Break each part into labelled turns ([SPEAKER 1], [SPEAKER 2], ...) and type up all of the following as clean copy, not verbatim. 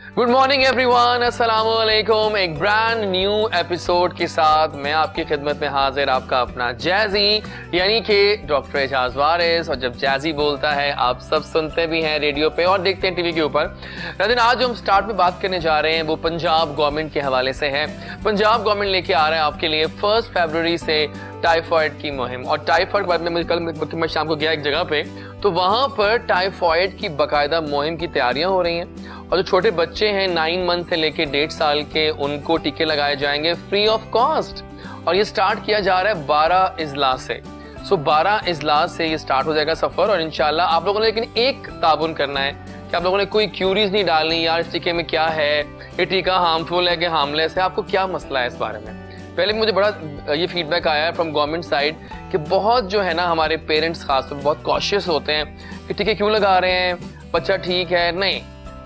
[SPEAKER 1] Good morning everyone, अस्सलाम वालेकुम। एक ब्रांड न्यू एपिसोड के साथ मैं आपकी खिदमत में हाजिर, आपका अपना जैजी यानी कि डॉक्टर एजाज वारिस। और जब जैजी बोलता है आप सब सुनते भी हैं रेडियो पे और देखते हैं टीवी के ऊपर। लेकिन आज जो हम स्टार्ट में बात करने जा रहे हैं वो पंजाब गवर्नमेंट के हवाले से है। पंजाब गवर्नमेंट लेके आ रहा है आपके लिए 1 फरवरी से टाइफॉइड की मुहिम। और टाइफॉइड बाद में कल मैं शाम को गया एक जगह पे, तो वहां पर टाइफॉइड की बाकायदा मुहिम की तैयारियां हो रही हैं। और जो छोटे बच्चे हैं 9 मंथ से लेके 1.5 साल के, उनको टीके लगाए जाएंगे फ्री ऑफ कॉस्ट। और ये स्टार्ट किया जा रहा है 12 इजलास से। 12 इजलास से ये स्टार्ट हो जाएगा सफर। और इंशाल्लाह आप लोगों ने लेकिन एक ताबुन करना है कि आप लोगों ने कोई क्यूरीज नहीं डालनी, यार इस टीके में क्या है, ये टीका हार्मफुल है कि हार्मलेस है, आपको क्या मसला है इस बारे में। पहले मुझे बड़ा ये फीडबैक आया है फ्रॉम गवर्नमेंट साइड कि बहुत जो है ना हमारे पेरेंट्स खासतौर पर बहुत कॉशियस होते हैं कि टीके क्यों लगा रहे हैं, बच्चा ठीक है। नहीं,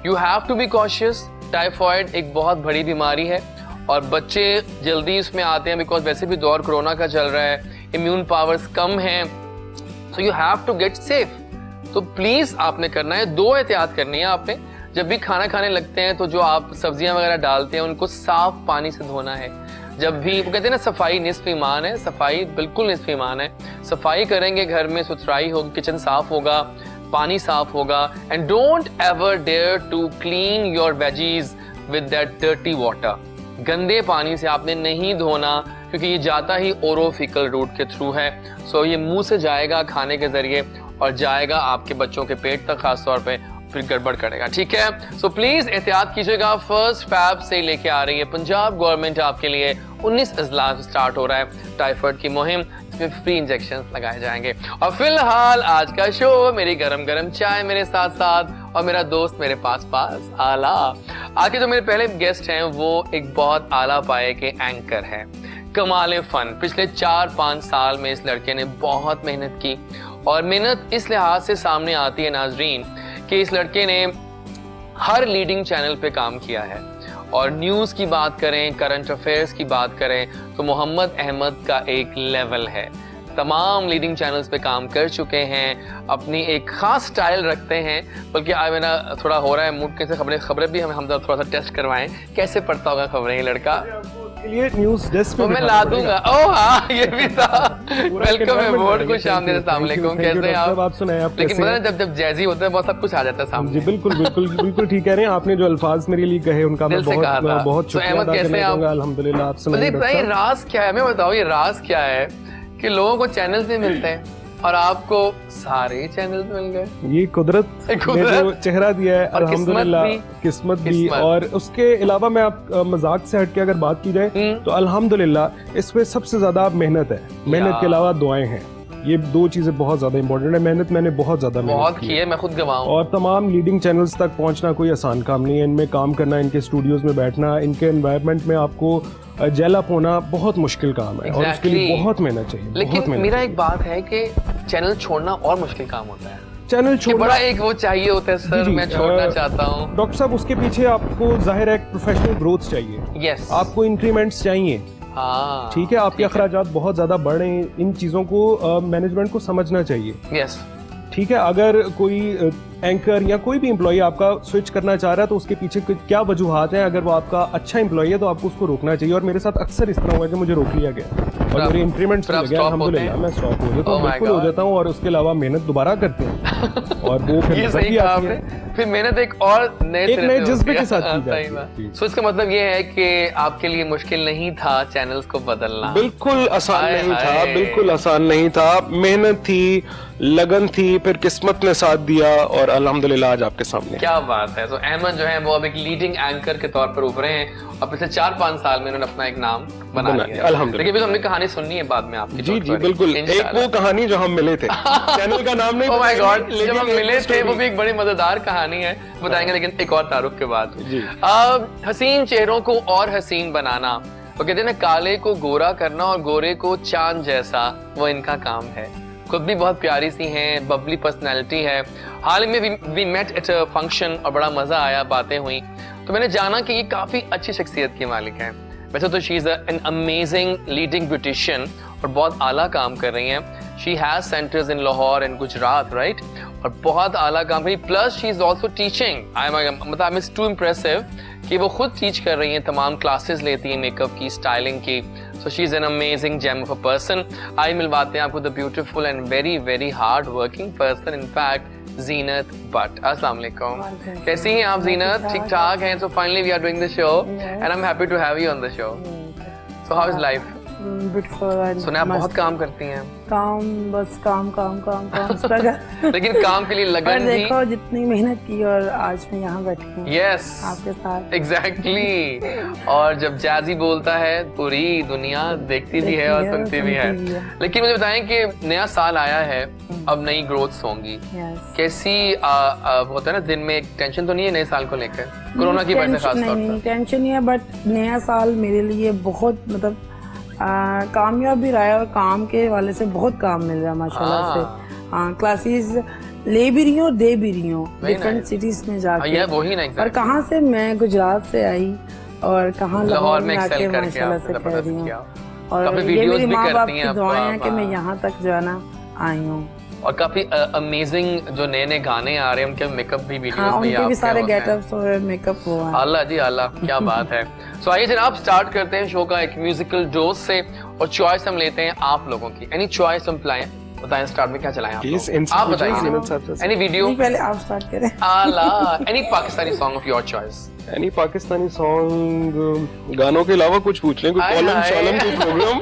[SPEAKER 1] you have to be cautious. Typhoid एक बहुत बड़ी बीमारी है और बच्चे जल्दी इसमें आते हैं बिकॉज वैसे भी दौर कोरोना का चल रहा है, इम्यून पावर्स कम हैं, so you have to get safe. तो प्लीज आपने करना है, 2 एहतियात करनी है आपने। जब भी खाना खाने लगते हैं तो जो आप सब्जियां वगैरह डालते हैं उनको साफ पानी से धोना है। जब भी वो कहते हैं ना सफाई निस्फ ईमान है, सफाई बिल्कुल निस्फ ईमान है। सफाई करेंगे, घर में सुथराई होगी, किचन साफ होगा, पानी साफ होगा। And don't ever dare to clean your veggies with that dirty water. गंदे पानी से आपने नहीं धोना क्योंकि ये जाता ही ओरोफिकल रूट के थ्रू है। सो ये मुंह से जाएगा खाने के जरिए और जाएगा आपके बच्चों के पेट तक, खासतौर पे फिर गड़बड़ करेगा। ठीक है, सो प्लीज एहतियात कीजिएगा। 1 फरवरी से लेके आ रही है पंजाब गवर्नमेंट आपके लिए 19 इजलास स्टार्ट हो रहा है टाइफॉइड की मुहिम, इसमें फ्री इंजेक्शन लगाए जाएंगे। और फिलहाल आज का शो, मेरी गरम गरम चाय मेरे साथ साथ और मेरा दोस्त मेरे पास आला। आज के जो मेरे पहले गेस्ट हैं वो एक बहुत आला पाए के एंकर हैं, कमाल फन। पिछले 4-5 साल में इस लड़के ने बहुत मेहनत की और मेहनत इस लिहाज से सामने आती है नाजरीन कि इस लड़के ने हर लीडिंग चैनल पे काम किया है। और न्यूज़ की बात करें, करंट अफेयर्स की बात करें तो मोहम्मद अहमद का एक लेवल है। तमाम लीडिंग चैनल्स पे काम कर चुके हैं, अपनी एक खास स्टाइल रखते हैं। बल्कि आज मेरा थोड़ा हो रहा है मूड, कैसे खबरें भी हम थोड़ा सा टेस्ट करवाएं, कैसे पढ़ता होगा खबरें ये लड़का।
[SPEAKER 2] ये न्यूज़ डेस्क पे
[SPEAKER 1] मैं ला दूंगा। ओह हाँ, ये भी था। वेलकम अबॉर्ड, खुश आमदीद, अस्सलाम वालेकुम, कैसे हैं आप
[SPEAKER 2] सुनाए आप?
[SPEAKER 1] लेकिन पता है जब जैजी होता है बहुत सब कुछ आ जाता है सामने।
[SPEAKER 2] जी बिल्कुल ठीक कह रहे हैं। आपने जो अल्फाज मेरे लिए कहे उनका मैं बहुत शुक्रिया अदा करना चाहूंगा। अल्हम्दुलिल्लाह। आप सुनाइए
[SPEAKER 1] राज क्या है, मैं बताओ ये राज क्या है कि लोगों को चैनल्स नहीं मिलते हैं और आपको सारे चैनल्स मिल गए।
[SPEAKER 2] ये कुदरत ने जो चेहरा दिया है, अल्हम्दुलिल्लाह, किस्मत भी। और उसके अलावा मैं आप मजाक से हटके अगर बात की जाए तो अल्हम्दुलिल्लाह इसमें सबसे ज्यादा मेहनत है। मेहनत के अलावा दुआएं हैं। ये 2 चीजें बहुत ज्यादा इंपॉर्टेंट है। मेहनत मैंने बहुत ज्यादा
[SPEAKER 1] की है, मैं खुद गवाह हूं।
[SPEAKER 2] और तमाम लीडिंग चैनल्स तक पहुंचना कोई आसान काम नहीं है। इनमें काम करना, इनके स्टूडियोज में बैठना, इनके एनवायरनमेंट में आपको जेल अप होना बहुत मुश्किल काम है। और उसके लिए बहुत मेहनत चाहिए।
[SPEAKER 1] लेकिन मेरा एक बात है कि चैनल छोड़ना और मुश्किल काम होता है।
[SPEAKER 2] चैनल छोड़ना
[SPEAKER 1] बड़ा एक वो चाहिए होता है, सर मैं छोड़ना चाहता हूँ।
[SPEAKER 2] डॉक्टर साहब, उसके पीछे आपको जाहिर है प्रोफेशनल ग्रोथ चाहिए।
[SPEAKER 1] यस,
[SPEAKER 2] आपको इंक्रीमेंट चाहिए।
[SPEAKER 1] हाँ
[SPEAKER 2] ठीक है, आपके अखराजात बहुत ज्यादा बढ़ रहे हैं, इन चीजों को मैनेजमेंट को समझना चाहिए।
[SPEAKER 1] यस,
[SPEAKER 2] ठीक है, अगर कोई एंकर या कोई भी एम्प्लॉय आपका स्विच करना चाह रहा है तो उसके पीछे क्या वजूहात हैं। अगर वो आपका अच्छा एम्प्लॉय है तो आपको उसको रोकना चाहिए। और मेरे साथ अक्सर इस तरह हुआ है कि मुझे रोक लिया गया और मेरे इंक्रीमेंट मिल गया। अल्हम्दुलिल्लाह मैं स्टॉप हो जाता हूँ, बिल्कुल हो जाता हूँ। और उसके अलावा मेहनत दोबारा करते हैं और वो फिर
[SPEAKER 1] फिर मेहनत एक और नए
[SPEAKER 2] जज्बे के साथ की जाती है।
[SPEAKER 1] सो इसका मतलब ये है कि आपके लिए मुश्किल नहीं था चैनल्स को बदलना?
[SPEAKER 2] बिल्कुल आसान नहीं था, बिल्कुल आसान नहीं था। मेहनत थी, लगन थी, फिर किस्मत ने साथ दिया और अल्हम्दुलिल्लाह आज आपके सामने।
[SPEAKER 1] क्या बात है। तो अहमद जो है वो अब एक लीडिंग एंकर के तौर पर उभरे हैं और पिछले 4-5 साल में उन्होंने अपना एक नाम बना लिया।
[SPEAKER 2] अल्हम्दुलिल्लाह।
[SPEAKER 1] लेकिन हमने कहानी सुननी है बाद में आपकी।
[SPEAKER 2] जी बिल्कुल। एक वो कहानी जो हम मिले थे, चैनल का नाम नहीं,
[SPEAKER 1] ओह माय गॉड, जब हम मिले थे वो भी एक बड़ी मजेदार कहानी है, बताएंगे लेकिन एक और तारुफ के बाद। हसीन चेहरों को और हसीन बनाना, वो कहते हैं ना काले को गोरा करना और गोरे को चांद जैसा, वो इनका काम है। खुद भी बहुत प्यारी सी हैं, बबली पर्सनैलिटी है। हाल ही में we met at a function और बड़ा मजा आया, बातें हुई तो मैंने जाना कि ये काफी अच्छी शख्सियत की मालिक हैं। वैसे तो she is an amazing leading beautician और बहुत आला काम कर रही हैं। She has centres in Lahore and Gujarat, right. और बहुत आला काम करी, plus she is also teaching. मतलब आई एम टू इम्प्रेसिव कि वो खुद टीच कर रही हैं, तमाम क्लासेस लेती हैं मेकअप की, स्टाइलिंग की। So she is an amazing gem of a person. आज मिलवाते हैं आपको the beautiful and very very hard working person, in fact Zeenat Bhatt. अस्सलाम वालेकुम, कैसी हैं आप जीनत? ठीक ठाक हैं? So finally we are doing the show and I am happy to have you on the show. So how is life? सुना आप बहुत काम करती हैं।
[SPEAKER 3] काम बस काम काम काम काम struggle।
[SPEAKER 1] लेकिन काम के लिए लगन भी।
[SPEAKER 3] देखो जितनी मेहनत की और आज मैं यहाँ बैठी हूँ
[SPEAKER 1] यस
[SPEAKER 3] आपके साथ।
[SPEAKER 1] एग्जैक्टली। और जब जैजी बोलता है पूरी दुनिया देखती भी है और सुनती भी है। लेकिन मुझे बताएं कि नया साल आया है, अब नई ग्रोथ्स होंगी, कैसी होता है ना, दिन में एक टेंशन तो नहीं है नए साल को लेकर, कोरोना की वजह से खास तौर पर?
[SPEAKER 3] टेंशन नहीं है, बट नया साल मेरे लिए बहुत मतलब कामयाब भी रहा है और काम के वाले से बहुत काम मिल रहा है माशाल्लाह से। क्लासेस ले भी रही हूँ, दे भी रही हूँ डिफरेंट सिटीज में जाके।
[SPEAKER 1] वही ना
[SPEAKER 3] और कहाँ से मैं गुजरात से आई और कहाँ लाहौर में आके माशाल्लाह से कर रही हूँ। और ये मेरी माँ बाप की दुआएं हैं कि मैं यहाँ तक जो है ना आई हूँ।
[SPEAKER 1] और काफी अमेजिंग जो नए नए गाने आ रहे हैं, उनके मेकअप भी वीडियोस में
[SPEAKER 3] उनके भी सारे गेटअप्स और मेकअप हुआ है।
[SPEAKER 1] आला जी आला, क्या बात है। सो आइए जनाब स्टार्ट करते हैं शो का एक म्यूजिकल डोज से, और चॉइस हम लेते हैं आप लोगों की। एनी चॉइस हम प्लान बताएं, स्टार्ट में क्या चलाएं आप बताइए। Any video?
[SPEAKER 3] पहले आप स्टार्ट करें।
[SPEAKER 1] आला, any Pakistani song of your choice?
[SPEAKER 2] Any Pakistani song, गानों के अलावा कुछ पूछ लें, कोई कॉलम शॉलम कोई प्रोग्राम?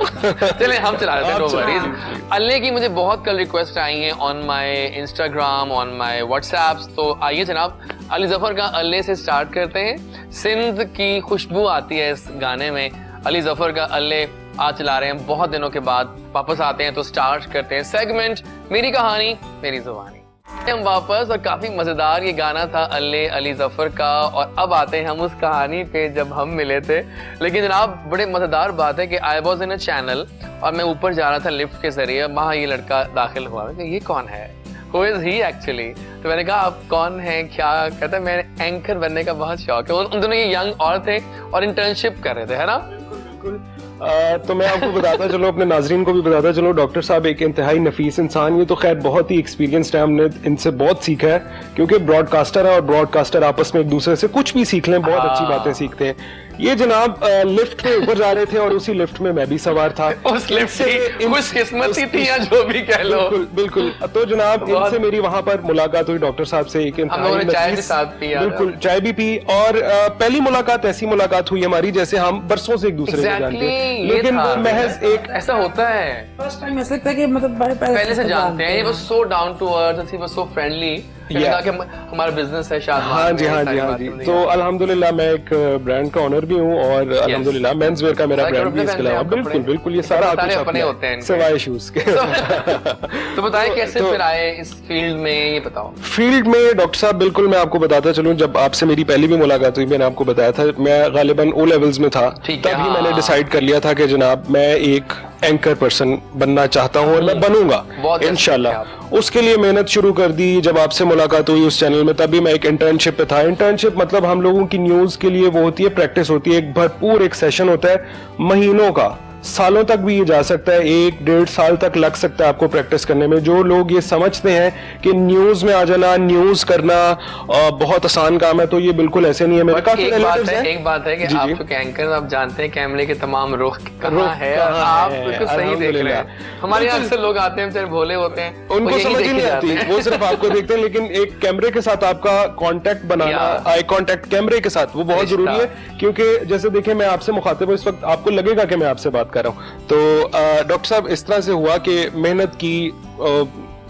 [SPEAKER 1] चलें हम चला रहे हैं, नो वरीज। अल्ले की मुझे बहुत कल रिक्वेस्ट आई हैं on my Instagram, on my WhatsApps. तो आइए जनाब अली जफर का अल्ले से स्टार्ट करते हैं। सिंध की खुशबू आती है इस गाने में। अली जफर का अल्ले आज चला रहे हैं, बहुत दिनों के बाद वापस आते हैं, तो स्टार्ट करते हैं सेगमेंट मेरी कहानी मेरी जुबानी। हम वापस, और काफी मजेदार ये गाना था अल्ले अली जफर का। और अब आते हैं हम उस कहानी पे जब हम मिले थे। लेकिन जनाब बड़े मजेदार बात है कि I was in a channel और मैं ऊपर जा रहा था लिफ्ट के जरिए, वहाँ ये लड़का दाखिल हुआ। ये कौन है, हु इज ही एक्चुअली? तो मैंने कहा आप कौन हैं, क्या? कहता है मैं एंकर बनने का बहुत शौक है। उन दोनों ये यंग और थे और इंटर्नशिप कर रहे थे, है ना?
[SPEAKER 2] बिल्कुल। तो मैं आपको बताता चलो, अपने नाजरीन को भी बताता चलो, डॉक्टर साहब एक इंतहाई नफीस इंसान, ये तो खैर बहुत ही एक्सपीरियंस्ड है, हमने इनसे बहुत सीखा है, क्योंकि ब्रॉडकास्टर है और ब्रॉडकास्टर आपस में एक दूसरे से कुछ भी सीख लें, बहुत अच्छी बातें सीखते हैं। ये जनाब लिफ्ट में ऊपर जा रहे थे और उसी लिफ्ट में मैं भी सवार था।
[SPEAKER 1] उस लिफ्ट से खुशकिस्मती थी या जो भी कह लो।
[SPEAKER 2] बिल्कुल बिल्कुल। तो जनाब इनसे मेरी वहां पर मुलाकात हुई, डॉक्टर साहब से। एक
[SPEAKER 1] चाय भी साथ पी,
[SPEAKER 2] बिल्कुल चाय भी पी। और पहली मुलाकात ऐसी मुलाकात हुई हमारी जैसे हम बरसों से एक दूसरे को जानते हैं, लेकिन वो महज एक
[SPEAKER 1] ऐसा होता है
[SPEAKER 3] फर्स्ट टाइम ऐसा लगता है कि मतलब
[SPEAKER 1] पहले से जानते हैं। ये was so down to earth, he was so friendly. हमारा बिजनेस है शायद।
[SPEAKER 2] हाँ जी हाँ जी हाँ जी। तो अल्हम्दुलिल्लाह मैं एक ब्रांड का ओनर भी हूँ और अल्हम्दुलिल्लाह मेंस वेयर का मेरा ब्रांड भी इसके अलावा। बिल्कुल बिल्कुल, ये सारा
[SPEAKER 1] अपने होते हैं
[SPEAKER 2] सिवाय शूज के।
[SPEAKER 1] तो बताएं कैसे फिर आए इस फील्ड में, ये बताओ।
[SPEAKER 2] फील्ड में डॉक्टर साहब बिल्कुल मैं आपको बताता चलूं, जब आपसे मेरी पहली भी मुलाकात हुई मैंने आपको बताया था, मैं गालिबन ओ लेवल्स में था, तभी मैंने डिसाइड कर लिया था कि जनाब मैं एक एंकर पर्सन बनना चाहता हूं और मैं बनूंगा इंशाल्लाह। उसके लिए मेहनत शुरू कर दी। जब आपसे मुलाकात हुई उस चैनल में, तभी मैं एक इंटर्नशिप पे था। इंटर्नशिप मतलब हम लोगों की न्यूज के लिए वो होती है, प्रैक्टिस होती है, एक भरपूर एक सेशन होता है, महीनों का, सालों तक भी ये जा सकता है, 1-1.5 साल तक लग सकता है आपको प्रैक्टिस करने में। जो लोग ये समझते हैं कि न्यूज में आ जाना, न्यूज करना बहुत आसान काम है, तो ये बिल्कुल ऐसे नहीं है। मेरे काफी
[SPEAKER 1] एक बात है कि आप चूंकि एंकर, आप जानते हैं कैमरे के तमाम रुख कहाँ है, आप बिल्कुल सही देख रहे हैं। हमारे यहाँ अक्सर लोग आते हैं बेचारे भोले होते हैं,
[SPEAKER 2] उनको समझ ही नहीं आती, वो सिर्फ आपको देखते हैं। लेकिन एक कैमरे के साथ आपका कांटेक्ट बनाना, आई कांटेक्ट कैमरे के साथ, वो बहुत जरूरी है। क्योंकि जैसे देखिए मैं आपसे मुखातिब हूं, इस वक्त आपको लगेगा कि मैं आपसे बात कर रहा हूं। तो डॉक्टर साहब इस तरह से हुआ कि मेहनत की,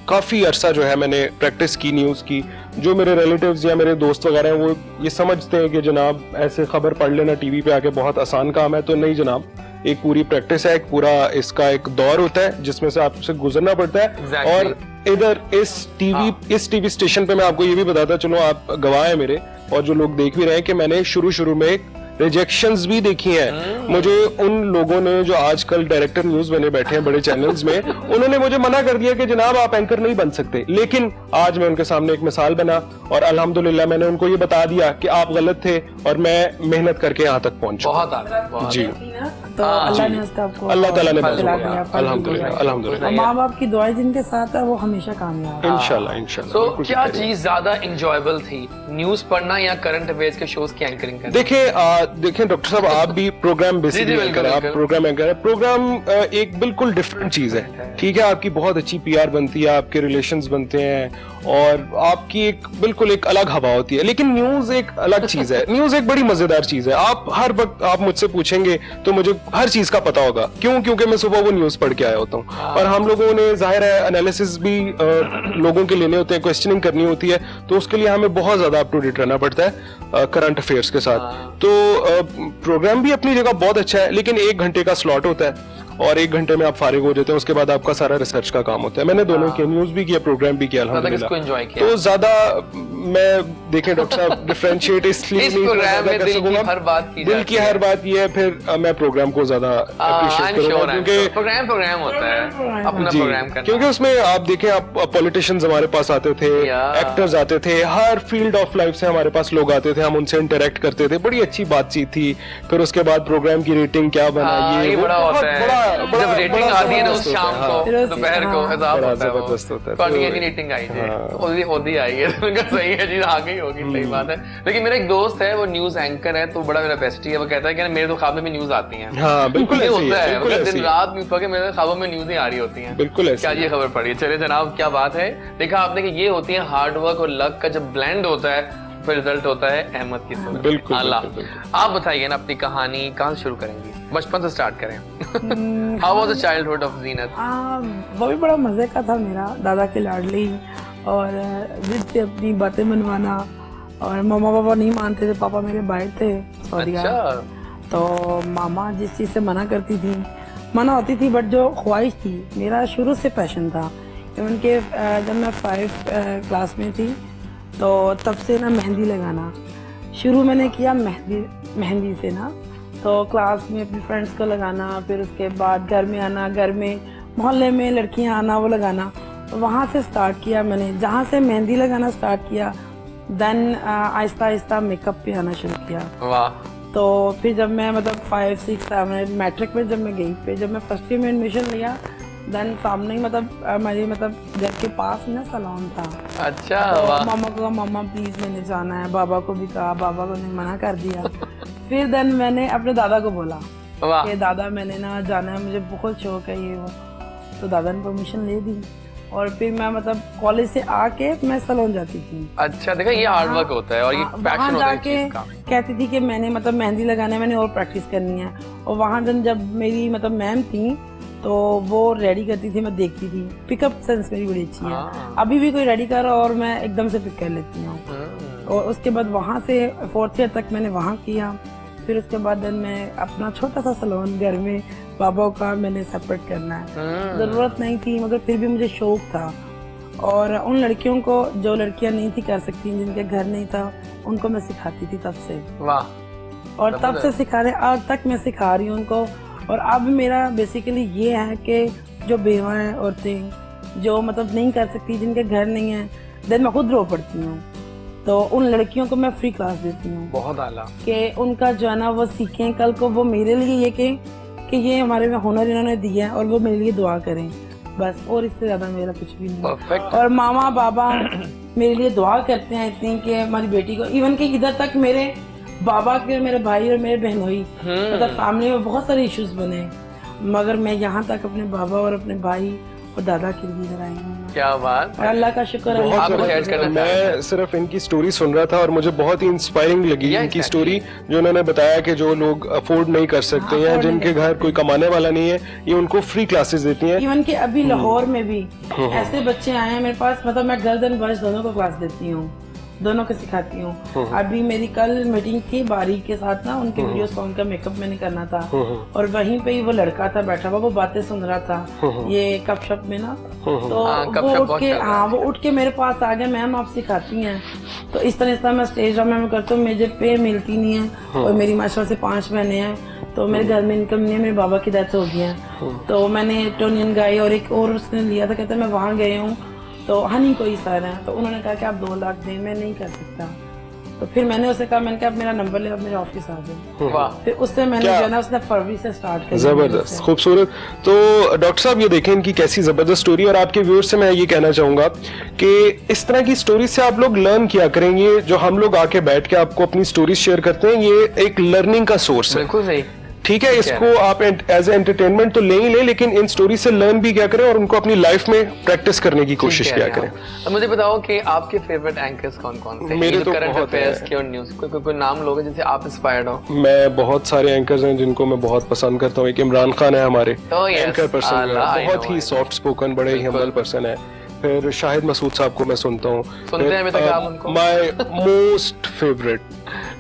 [SPEAKER 2] काफी अरसा जो है मैंने प्रैक्टिस की न्यूज की। जो मेरे रिलेटिव्स या मेरे दोस्त वगैरह हैं वो ये समझते हैं कि जनाब ऐसे खबर पढ़ लेना टीवी पे आके बहुत आसान काम है, तो नहीं जनाब, एक पूरी प्रैक्टिस है, एक पूरा इसका एक दौर होता है जिसमें से आपसे गुजरना पड़ता है। और इधर इस टीवी स्टेशन पे मैं आपको ये भी बताता चलो, आप गवाह हैं मेरे, और जो लोग देख भी रहे हैं कि मैंने शुरू में रिजेक्शंस भी देखी हैं। मुझे उन लोगों ने जो आजकल डायरेक्टर न्यूज बने बैठे हैं बड़े चैनल्स में, उन्होंने मुझे मना कर दिया कि जनाब आप एंकर नहीं बन सकते। लेकिन आज मैं उनके सामने एक मिसाल बना और अल्हम्दुलिल्लाह मैंने उनको ये बता दिया कि आप गलत थे और मैं मेहनत करके यहाँ तक पहुंचा।
[SPEAKER 1] बहुत
[SPEAKER 2] जी
[SPEAKER 3] ना, तो अल्लाह ने उसका आपको
[SPEAKER 2] अल्लाह ताला ने
[SPEAKER 3] दिला दिया, फल भी
[SPEAKER 2] अल्हम्दुलिल्लाह
[SPEAKER 3] दिया।
[SPEAKER 2] अल्हम्दुलिल्लाह
[SPEAKER 3] और माँ बाप की दुआएं जिनके साथ है वो हमेशा कामयाब है।
[SPEAKER 2] इंशाल्लाह इंशाल्लाह।
[SPEAKER 1] तो
[SPEAKER 2] बिल्कुल
[SPEAKER 1] क्या
[SPEAKER 2] शुक्रिया।
[SPEAKER 1] चीज ज्यादा इंजॉयबल थी, न्यूज पढ़ना या करंट अफेयर्स के शोज की एंकरिंग करना?
[SPEAKER 2] देखें डॉक्टर साहब, आप भी प्रोग्राम बेसिकली
[SPEAKER 1] बिल्कुल,
[SPEAKER 2] एंकर हैं, आप
[SPEAKER 1] बिल्कुल।
[SPEAKER 2] प्रोग्राम एंकर हैं। प्रोग्राम एक बिल्कुल डिफरेंट चीज है, ठीक है। आपकी बहुत अच्छी पीआर बनती है, आपके रिलेशंस बनते हैं और आपकी एक बिल्कुल एक अलग हवा होती है। लेकिन न्यूज एक अलग चीज है, न्यूज एक बड़ी मजेदार चीज है। आप हर वक्त आप मुझसे पूछेंगे तो मुझे हर चीज का पता होगा, क्यों? क्योंकि मैं सुबह वो न्यूज पढ़ के आया होता हूँ। और हम लोगों ने जाहिर है एनालिसिस भी लोगों के लेने होते हैं, क्वेश्चनिंग करनी होती है, तो उसके लिए हमें बहुत ज्यादा अप टू डेट रहना पड़ता है करंट अफेयर्स के साथ। तो प्रोग्राम भी अपनी जगह बहुत अच्छा है, लेकिन 1 घंटे का स्लॉट होता है और 1 घंटे में आप फारिग हो जाते हैं। उसके बाद आपका सारा रिसर्च का काम होता है। मैंने दोनों किया, न्यूज भी किया, प्रोग्राम भी किया
[SPEAKER 1] इसको एंजॉय किया।
[SPEAKER 2] तो ज्यादा मैं देखें डॉक्टर साहब डिफरेंशिएट इसलिए
[SPEAKER 1] इस प्रोग्राम में दिल की हर बात की
[SPEAKER 2] दिल की हर बात ये है, फिर मैं प्रोग्राम को ज्यादा अप्रिशिएट करूंगा क्योंकि
[SPEAKER 1] प्रोग्राम होता है अपना
[SPEAKER 2] जी,
[SPEAKER 1] प्रोग्राम करना।
[SPEAKER 2] क्योंकि उसमें आप देखें, आप पॉलिटिशियंस हमारे पास आते थे, एक्टर्स आते थे, हर फील्ड ऑफ लाइफ से हमारे पास लोग आते थे, हम उनसे इंटरेक्ट करते थे, बड़ी अच्छी बातचीत थी। फिर उसके बाद प्रोग्राम की रेटिंग क्या बना, ये
[SPEAKER 1] बड़ा होता है जब रेटिंग आती है ना उस शाम को,
[SPEAKER 3] फिर
[SPEAKER 1] दोपहर को हिसाब होता है,
[SPEAKER 2] जबरदस्त होता है।
[SPEAKER 1] कौन की रेटिंग आई थी, होती आई है, तो उनका सही है, चीज आ गई होगी, सही बात है। लेकिन मेरा एक दोस्त है, वो न्यूज एंकर है, तो बड़ा मेरा बेस्टी है, वो कहता है कि मेरे तो ख्वाब में भी न्यूज आती हैं।
[SPEAKER 2] हाँ बिल्कुल ऐसे ही
[SPEAKER 1] होता
[SPEAKER 2] है,
[SPEAKER 1] है,
[SPEAKER 2] बिल्कुल ऐसे
[SPEAKER 1] दिन
[SPEAKER 2] ही।
[SPEAKER 1] रात न्यूज पढ़ मेरे ख्वाबों में न्यूज ही आ रही होती हैं।
[SPEAKER 2] बिल्कुल ऐसे
[SPEAKER 1] क्या
[SPEAKER 2] ही।
[SPEAKER 1] ये खबर पड़ी? चले जनाब, क्या बात है। देखा आपने कि ये होती है हार्ड वर्क और लक का जब ब्लेंड होता है, फिर रिजल्ट होता है अहमद की सूरत।
[SPEAKER 2] बिल्कुल,
[SPEAKER 1] अल्लाह।
[SPEAKER 2] बिल्कुल, बिल्कुल।
[SPEAKER 1] आप बताइए ना अपनी कहानी, कहाँ से शुरू करेंगी? बचपन से स्टार्ट करें। How was the childhood of Zeenat?
[SPEAKER 3] वो भी बड़ा मजे का था। मेरा दादा के लाडली और जिद से अपनी बातें मनवाना, और मामा पापा नहीं मानते थे, पापा मेरे बाहर थे सऊदीया।
[SPEAKER 1] अच्छा।
[SPEAKER 3] तो मामा जिस चीज़ से मना करती थी, मना होती थी, बट जो ख्वाहिश थी, मेरा शुरू से पैशन था। इवन के जब मैं 5 क्लास में थी तो तब से ना मेहंदी लगाना शुरू मैंने किया, मेहंदी से ना। तो क्लास में अपने फ्रेंड्स को लगाना, फिर उसके बाद घर में आना, घर में मोहल्ले में लड़कियां आना, वो लगाना। तो वहाँ से स्टार्ट किया मैंने, जहाँ से मेहंदी लगाना स्टार्ट किया, देन आहिस्ता आहिस्ता मेकअप पे आना शुरू किया।
[SPEAKER 1] वाह।
[SPEAKER 3] तो फिर जब मैं मतलब 5, 6, 7 मैट्रिक में जब मैं गई, फिर जब मैं फर्स्ट ईयर में एडमिशन लिया, देन सामने ही मतलब हमारे मतलब घर के पास ही ना सैलून था।
[SPEAKER 1] अच्छा।
[SPEAKER 3] तो
[SPEAKER 1] वाह।
[SPEAKER 3] मामा को कहा, मामा प्लीज मैंने जाना है। बाबा को भी कहा, बाबा को ने मना कर दिया। फिर देन मैंने अपने दादा को बोला
[SPEAKER 1] वाह।
[SPEAKER 3] कि दादा मैंने ना जाना है, मुझे बहुत शौक है ये वो। तो दादा ने परमिशन ले दी और फिर मैं मतलब कॉलेज से आके मैं सैलून जाती थी।
[SPEAKER 1] अच्छा, देखा ये हार्ड वर्क होता है और ये पैशन
[SPEAKER 3] वहाँ
[SPEAKER 1] होता है
[SPEAKER 3] जाके
[SPEAKER 1] इस चीज का।
[SPEAKER 3] कहती थी कि मैंने मतलब मेहंदी लगाना है, मैंने और प्रैक्टिस करनी है। और वहाँ जब मेरी मतलब मैम थी तो वो रेडी करती थी, मैं देखती थी। पिकअप सेंस मेरी बड़ी अच्छी है, अभी भी कोई रेडी कर रहा और मैं एकदम से पिक कर लेती हूँ। और उसके बाद वहाँ से 4th ईयर तक मैंने वहाँ किया। फिर उसके बाद दिन मैं अपना छोटा सा सैलून घर में बाबा का मैंने सेपरेट करना है। ज़रूरत नहीं थी मगर फिर भी मुझे शौक था। और उन लड़कियों को जो लड़कियां नहीं थी कर सकती, जिनके घर नहीं था, उनको मैं सिखाती थी तब से।
[SPEAKER 1] वाह।
[SPEAKER 3] और तब से सिखाने आज तक मैं सिखा रही हूँ उनको। और अब मेरा बेसिकली ये है कि जो बेवाएं औरतें जो मतलब नहीं कर सकती, जिनके घर नहीं है, देन मैं खुद रो पड़ती हूँ, तो उन लड़कियों को मैं फ्री क्लास देती हूँ।
[SPEAKER 1] बहुत आला।
[SPEAKER 3] कि उनका जो है ना वो सीखें, कल को वो मेरे लिए ये कि ये हमारे में हुनर इन्होंने दिया है और वो मेरे लिए दुआ करें, बस। और इससे ज्यादा मेरा कुछ भी नहीं।
[SPEAKER 1] परफेक्ट।
[SPEAKER 3] और मामा बाबा मेरे लिए दुआ करते हैं इतनी कि हमारी बेटी को, इवन कि इधर तक मेरे बाबा के, मेरे भाई और मेरे बहनोई, मतलब फैमिली में बहुत सारे इश्यूज बने, मगर मैं यहाँ तक अपने बाबा और अपने भाई और दादा के लिए इधर आई हूँ।
[SPEAKER 1] क्या बात।
[SPEAKER 3] और अल्लाह का शुक्र है।
[SPEAKER 1] आप कुछ ऐड करना चाहते हैं?
[SPEAKER 2] मैं सिर्फ इनकी स्टोरी सुन रहा था और मुझे बहुत ही इंस्पायरिंग लगी इनकी स्टोरी, जो उन्होंने बताया कि जो लोग अफोर्ड नहीं कर सकते या जिनके घर कोई कमाने वाला नहीं है, ये उनको फ्री क्लासेस देती हैं।
[SPEAKER 3] इवन कि अभी लाहौर में भी ऐसे बच्चे आए हैं मेरे पास, मतलब मैं गर्ल्स एंड बॉयज दोनों को क्लास देती हूँ, दोनों को सिखाती हूँ। अभी मेरी कल मीटिंग थी बारी के साथ ना, उनके वीडियो सॉन्ग का मेकअप मैंने करना था, और वहीं पे ही वो लड़का था बैठा हुआ, वो बातें सुन रहा था ये गपशप में ना। तो वो उठ के मेरे पास आ गया, मैम आप सिखाती हैं? तो इस तरह मैं स्टेज ड्रामा में करता हूँ, मुझे पे मिलती नहीं है। और मेरी माशाल्लाह से 5 बहनें हैं, तो मेरे घर में इनकम नहीं है, मेरे बाबा की डेथ हो गई है। तो मैंने टोनियन गाई और एक और उसने लिया था, कहता मैं वहाँ गए हूँ तो हनी कोई सर है, तो उन्होंने कहा कि आप 2 लाख दें, मैं नहीं कर सकता। तो फिर मैंने उसे कहा, मैंने कहा आप मेरा नंबर ले, आप मेरे ऑफिस आ जाओ।
[SPEAKER 1] वाह,
[SPEAKER 3] फिर उससे मैंने जो है ना, उसने फरवरी से स्टार्ट किया।
[SPEAKER 2] जबरदस्त, खूबसूरत। तो डॉक्टर साहब ये देखें इनकी कैसी जबरदस्त स्टोरी, और आपके व्यूअर्स से मैं ये कहना चाहूंगा कि इस तरह की स्टोरी से आप लोग लर्न किया करेंगे। जो हम लोग आके बैठ के आपको अपनी स्टोरी शेयर करते हैं, ये एक लर्निंग का सोर्स है।
[SPEAKER 1] बिल्कुल सही।
[SPEAKER 2] ठीक है, इसको आप एज एंटरटेनमेंट तो ले ही ले, लेकिन इन स्टोरी से लर्न भी क्या करें और उनको अपनी लाइफ में प्रैक्टिस करने की कोशिश किया करें।
[SPEAKER 1] अब मुझे बताओ कि आपके फेवरेट एंकर्स कौन कौन से हैं?
[SPEAKER 2] मेरे तो
[SPEAKER 1] करंट
[SPEAKER 2] बहुत
[SPEAKER 1] अफेयर्स
[SPEAKER 2] हैं।
[SPEAKER 1] की और न्यूज़, कोई नाम लोगे जिनसे आप इंस्पायर्ड हो?
[SPEAKER 2] मैं बहुत सारे एंकर्स हैं जिनको मैं बहुत पसंद करता हूँ। एक इमरान खान है हमारे
[SPEAKER 1] Oh, yes.
[SPEAKER 2] Anchor person,
[SPEAKER 1] Allah, I
[SPEAKER 2] बहुत
[SPEAKER 1] know,
[SPEAKER 2] he
[SPEAKER 1] I know.
[SPEAKER 2] Soft spoken, बड़े ही हम्बल पर्सन है। फिर शाहिद मसूद साहब को मैं सुनता हूँ।
[SPEAKER 1] सुनते हैं अभी तक आप उनको?
[SPEAKER 2] My most favourite.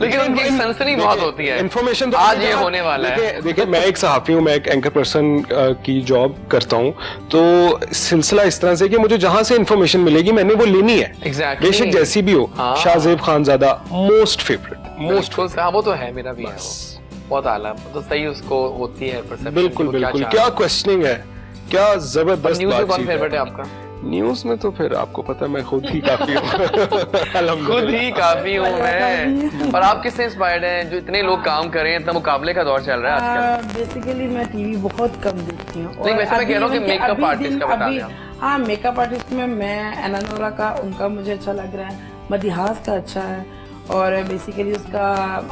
[SPEAKER 1] लेकिन उनकी सनसनी बहुत होती है।
[SPEAKER 2] इन्फॉर्मेशन तो
[SPEAKER 1] आज ये होने वाला है।
[SPEAKER 2] देखिए मैं एक सहाफी हूँ, मैं एक एंकर पर्सन की जॉब करता हूँ, तो सिलसिला इस तरह से कि मुझे जहाँ से इन्फॉर्मेशन मिलेगी मैंने वो लेनी है,
[SPEAKER 1] Exactly.
[SPEAKER 2] बेशक जैसी भी हो।
[SPEAKER 1] हाँ।
[SPEAKER 2] Shahzeb Khanzada most favourite, most.
[SPEAKER 1] Most, हाँ वो तो है, मेरा भी है वो। बहुत आला, तो सही उसको होती है परसेप्शन।
[SPEAKER 2] बिल्कुल बिल्कुल, क्या क्वेश्चनिंग है, क्या जबरदस्त
[SPEAKER 1] न्यूज़ में कौन
[SPEAKER 2] बातचीत
[SPEAKER 1] फेवरेट है
[SPEAKER 2] है।
[SPEAKER 1] आपका?
[SPEAKER 2] न्यूज में तो फिर आपको पता है मैं खुद ही काफी हूँ।
[SPEAKER 1] खुद ही काफी हूँ मैं। और आप किससे इंस्पायर्ड हैं? जो इतने लोग काम कर रहे हैं, इतना मुकाबले का दौर चल रहा है आजकल।
[SPEAKER 3] बेसिकली मैं टीवी बहुत कम देखती हूँ।
[SPEAKER 1] नहीं, वैसे मैं कह रहा हूँ कि मेकअप आर्टिस्ट का बता दें आप।
[SPEAKER 3] हाँ, मेकअप आर्टिस्ट में मैं एनानोरा का, उनका मुझे अच्छा लग रहा है। मदिहास का अच्छा है, और बेसिकली उसका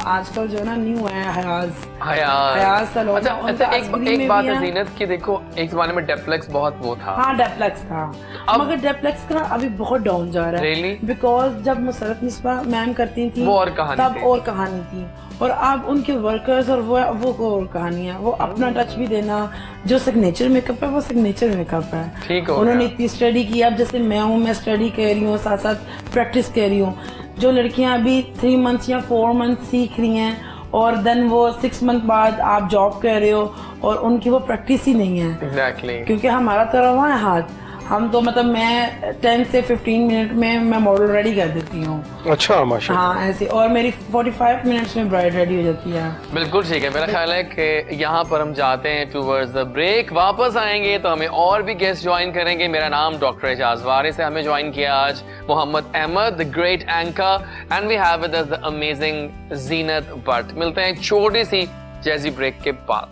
[SPEAKER 3] आजकल जो है ना न्यू है हयाज सलोना।
[SPEAKER 1] अच्छा,
[SPEAKER 3] उनका
[SPEAKER 1] एक
[SPEAKER 3] असगरी में
[SPEAKER 1] बात
[SPEAKER 3] भी
[SPEAKER 1] है जीनत की, देखो एक जमाने में डेप्लेक्स बहुत वो था।
[SPEAKER 3] हाँ, डेप्लेक्स था, मगर डेप्लेक्स का अभी बहुत डाउन जा रहा है।
[SPEAKER 1] Really?
[SPEAKER 3] बिकॉज जब मुसरत मिसबा मैम करती थी
[SPEAKER 1] वो और कहानी
[SPEAKER 3] तब
[SPEAKER 1] थी।
[SPEAKER 3] और कहानी थी, और अब उनके वर्कर्स और वो को और कहानी है। वो अपना टच भी देना, जो सिग्नेचर मेकअप है वो सिग्नेचर मेकअप है।
[SPEAKER 1] ठीक हो
[SPEAKER 3] उन्होंने
[SPEAKER 1] गया।
[SPEAKER 3] इतनी स्टडी की। अब जैसे मैं हूँ, मैं स्टडी कर रही हूँ, साथ साथ प्रैक्टिस कर रही हूँ। जो लड़कियां अभी 3 मंथ्स या 4 मंथ्स सीख रही हैं और देन वो 6 मंथ बाद आप जॉब कर रहे हो, और उनकी वो प्रैक्टिस ही नहीं है।
[SPEAKER 1] एग्जैक्टली।
[SPEAKER 3] क्योंकि हमारा तो रवा है हाथ, हम तो मतलब मैं 10 से 15 मिनट में मैं मॉडल रेडी कर देती हूँ।
[SPEAKER 2] अच्छा, माशाल्लाह।
[SPEAKER 3] हाँ ऐसे, और मेरी 45 मिनट्स में ब्राइड रेडी हो जाती है।
[SPEAKER 1] बिल्कुल ठीक है। मेरा ख्याल है कि यहाँ पर हम जाते हैं टूवर्ड्स द ब्रेक। वापस आएंगे तो हमें और भी गेस्ट ज्वाइन करेंगे। मेरा नाम डॉक्टर एजाज वारिस है। हमें ज्वाइन किया आज Mohammad Ahmed, the great anchor, and we have with us the amazing Zeenat Bhatt. मिलते हैं छोटी सी जैजी ब्रेक के बाद।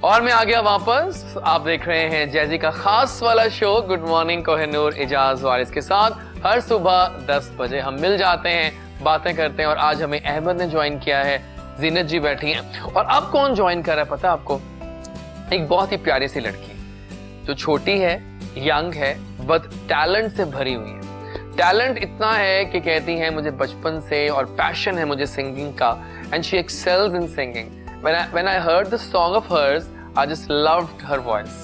[SPEAKER 1] और मैं आ गया वापस। आप देख रहे हैं जैजी का खास वाला show good morning Kohinoor Ejaz Waris के साथ। हर सुबह 10 बजे हम मिल जाते हैं, बातें करते हैं, और आज हमें अहमद ने ज्वाइन किया है, जीनत जी बैठी हैं। और अब कौन ज्वाइन कर रहा है पता है आपको? एक बहुत ही प्यारी सी लड़की जो छोटी है, यंग है, बट टैलेंट से भरी हुई है। टैलेंट इतना है कि कहती हैं मुझे बचपन से और पैशन है मुझे सिंगिंग का, and she excels in singing. When I heard the song of hers, I just loved her voice,